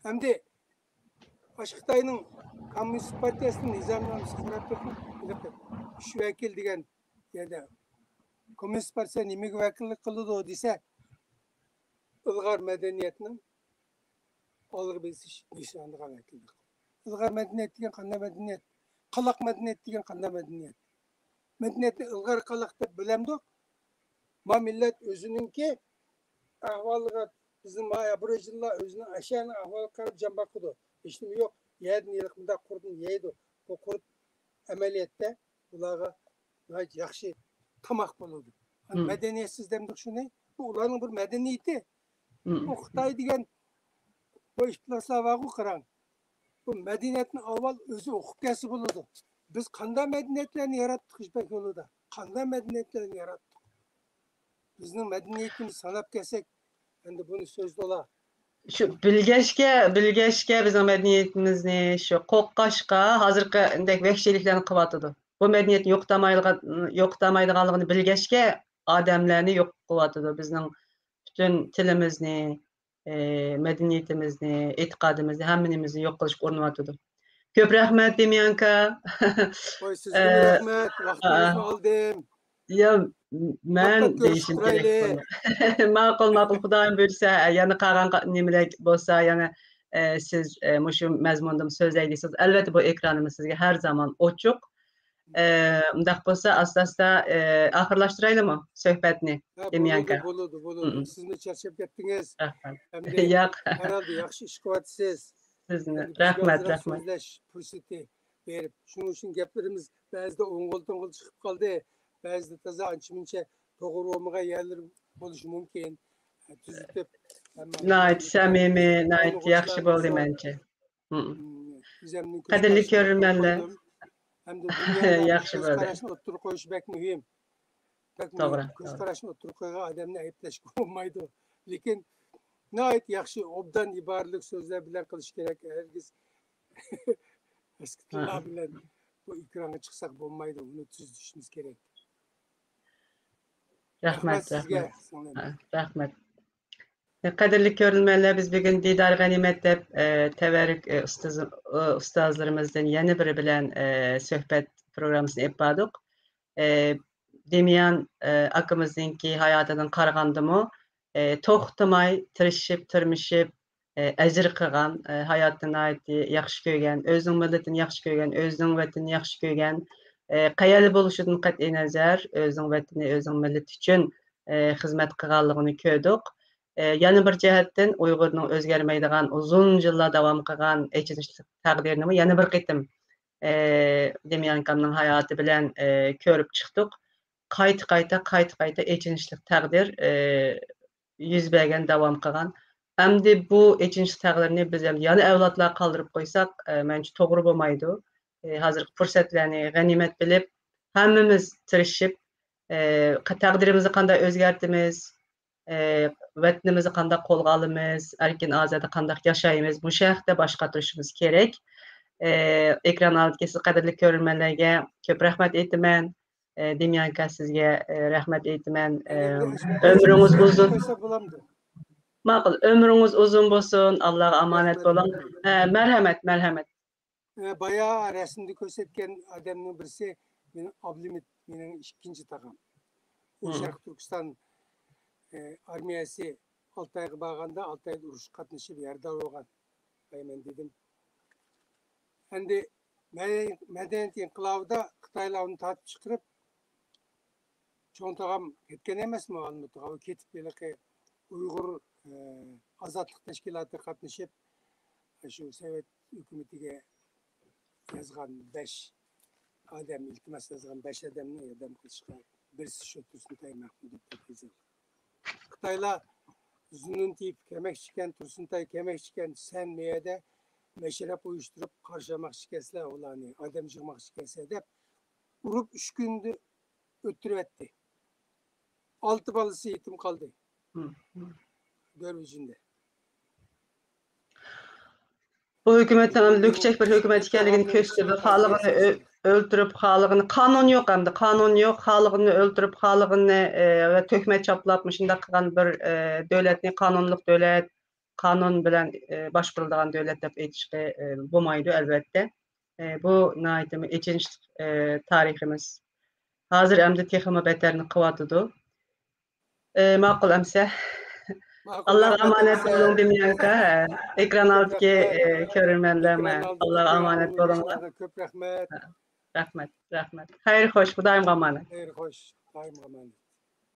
Hem de Xitoyning Komünist Partiyasının nizamnamasini qarab turib, shu vakil degan yerda Komünist Partiya nimaga vakillik qiladi desa, ilg'or medeniyetning olg'a besish nishoniga vakillik. Ilg'or medeniyet degan qanday medeniyet? Qaloq medeniyet degan qanday medeniyet? Medeniyetni ilg'or qaloq deb bilamdik. Ma millat o'zininki ahvoliga bizim aborjinlar o'zining ashani ahvoliga qarab jon boqadi. Hech nima yo'q. Yerni yiliqmida qurdin yeydi. Bu qurd amaliyotda ularga yaxshi tamoq bo'ladi. Medeniyetsiz demdik shuni. Bu ularning bir medeniyeti. Bu Xitoy degan bu ifloslarga qarang. Bu medeniyetni avval o'zi o'qib kelsa bo'ladi. Biz qanday medeniyetlarni yaratdik hech bo'ladi. Qanday medeniyetlarni yaratdik? Bizning medeniyetimizni sanab kelsak, endi buni so'z dola. Şu bilgeçke bizim medeniyetimizni şu qoqqaşqa hozirgi indek vahşiliklarni qıvatıdı. Bu medeniyet yo'qtamaydiganligini bilgeçke adamlarni yo'q qıvatıdı. Bizning bütün tilimizni, medeniyetimizni, e'tiqodimizni, hammanimizni yo'q qilishga urinayotidu. Ko'p rahmat Demyanka. Voy sizga rahmat. Vaqtingizni oldim. Ya men deyishim kerak. Ma'qul Xudoyim buyursa, yana qolgan nimalar bo'lsa, yana siz mushu mazmunda so'zlaysiz. Albatta bu ekranimiz sizga har zaman ochiq. Undaq bo'lsa, asta-asta oxirlashtiraylikmi suhbatni? Demyanka. Bo'ladi. Sizni charchab ketdingiz. Yo'q. Herhalde yaxshi ish qilyapsiz. Sizni rahmat. So'zlash fursati berib, shuning uchun gaplarimiz ba'zida o'ng'il-to'ng'il chiqib qoldi. Ba'zida toza ancha-muncha to'g'ri bo'lmagan yerlar bo'lishi mumkin. Tuzitib, Nayt samimiy, nayt yaxshi bo'ldi mencha. Qadrli ko'rganlar. Hem de dünyada yaxshi bo'ldi. Qarashni o'ttirib qo'yish bek muhim. To'g'ri. Ko'z qarashni o'ttirib qo'ygan odamni ayblashga bo'lmaydi. Lekin nayt yaxshi obdan iboratlik so'zlar bilan qilish kerak. Hergiz eski tillar bilan bu ekranga chiqsak bo'lmaydi. Uni tuzishimiz kerak. Rahmat. Qadrli ko'rganlar, biz bugun Didar G'animat deb tevarik ustozlarimizdan yana biri bilan suhbat programmasini yapdik. Demyan akamizningki hayotidan qaragandimi, to'xtamay tirishib, əcr qılğan, həyatına aid yaxşı görgən, özünün millətini yaxşı görgən, özünün vətənini yaxşı görgən, qayerli boluşudan qət'i nəzər, özünün vətəni, özünün milləti üçün xizmət qılğanlığını gördük. Yana bir cəhətdən Uyğurның özgərməydigan, uzun yıllar davam qılğan eçinişlik təqdirini yana bir qitim Demyankamның həyatı bilən görüb çıxdıq. Qayta eçinişlik təqdir yüz bergen davam qılğan. Əmdi bu eçinişlik təqdirini biz yana əvladlar qaldırıb qoysaq, məncə toğru bolmaydı. Hazırki fürsətlərini qənimət bilib, həmmimiz tirişib, təqdirimizi qanday özgərtimiz, vətənimizi qanday qolğa alımız, erkin azada qanday yaşayımız, bu şəhərdə baş qatırışımız gerek. Ekran aldıkı siz qədərli görülmənlərə köp rəhmət etmən. Demyanka sizə rəhmət etmən. Ömrünüz uzun. Maqul, ömrünüz uzun bolsun, Allah'a amanet olun. Merhamet. Bayağı resimde gösterken adamın birisi benim ablimit, benim ikinci takım. O Şarkı Türkistan armiyası 6 ayga bağında 6 ay uruş katmışıp yerde olgan. Ben dedim. Endi medeniyet inkılabıda Xitaylarını tartып çıkarıp çoğun tağam ketken emas mı alındı? O ketip belki Uygur azatlık teşkilatı katmışıp şu Sovet hükümetiga yazgan 5 adam, iltimas yazgan 5 adamni adam kılışka birisi şu Tursuntay Mahmudov deb Xitaylar zunun tiyip kemek çıkan Tursuntay kemek çıkan sen meyede meşrep uyuşturup karşılamak şikesler olanı adam çıkmak şikesler dep vurup 3 günde öttürüp etti. 6 balısı yetim kaldı. Görücünde. Bu hükümetin lükçek bir hükümet ekanligini köstürüp, halığını öldürüp, halığını kanun yok hem de kanun yok, halığını öldürüp, halığını ve tökmet çaplatmış, şunda kılgan bir devletini kanunluk devlet, kanun bilen başkurulduğun devlet dep etişki bulmaydı elbette. Bu naitimi içinç tarihimiz. Hazır emdi teximi beterini kıvatıdı. Maqul emse. Allah amanet olun Demyanka. Ekran altıki görünmenlerime. Allah amanet olun. Köp rahmet. Rahmet. Hayır hoş. Bu daim amanet. Hayır hoş. Daim amanet.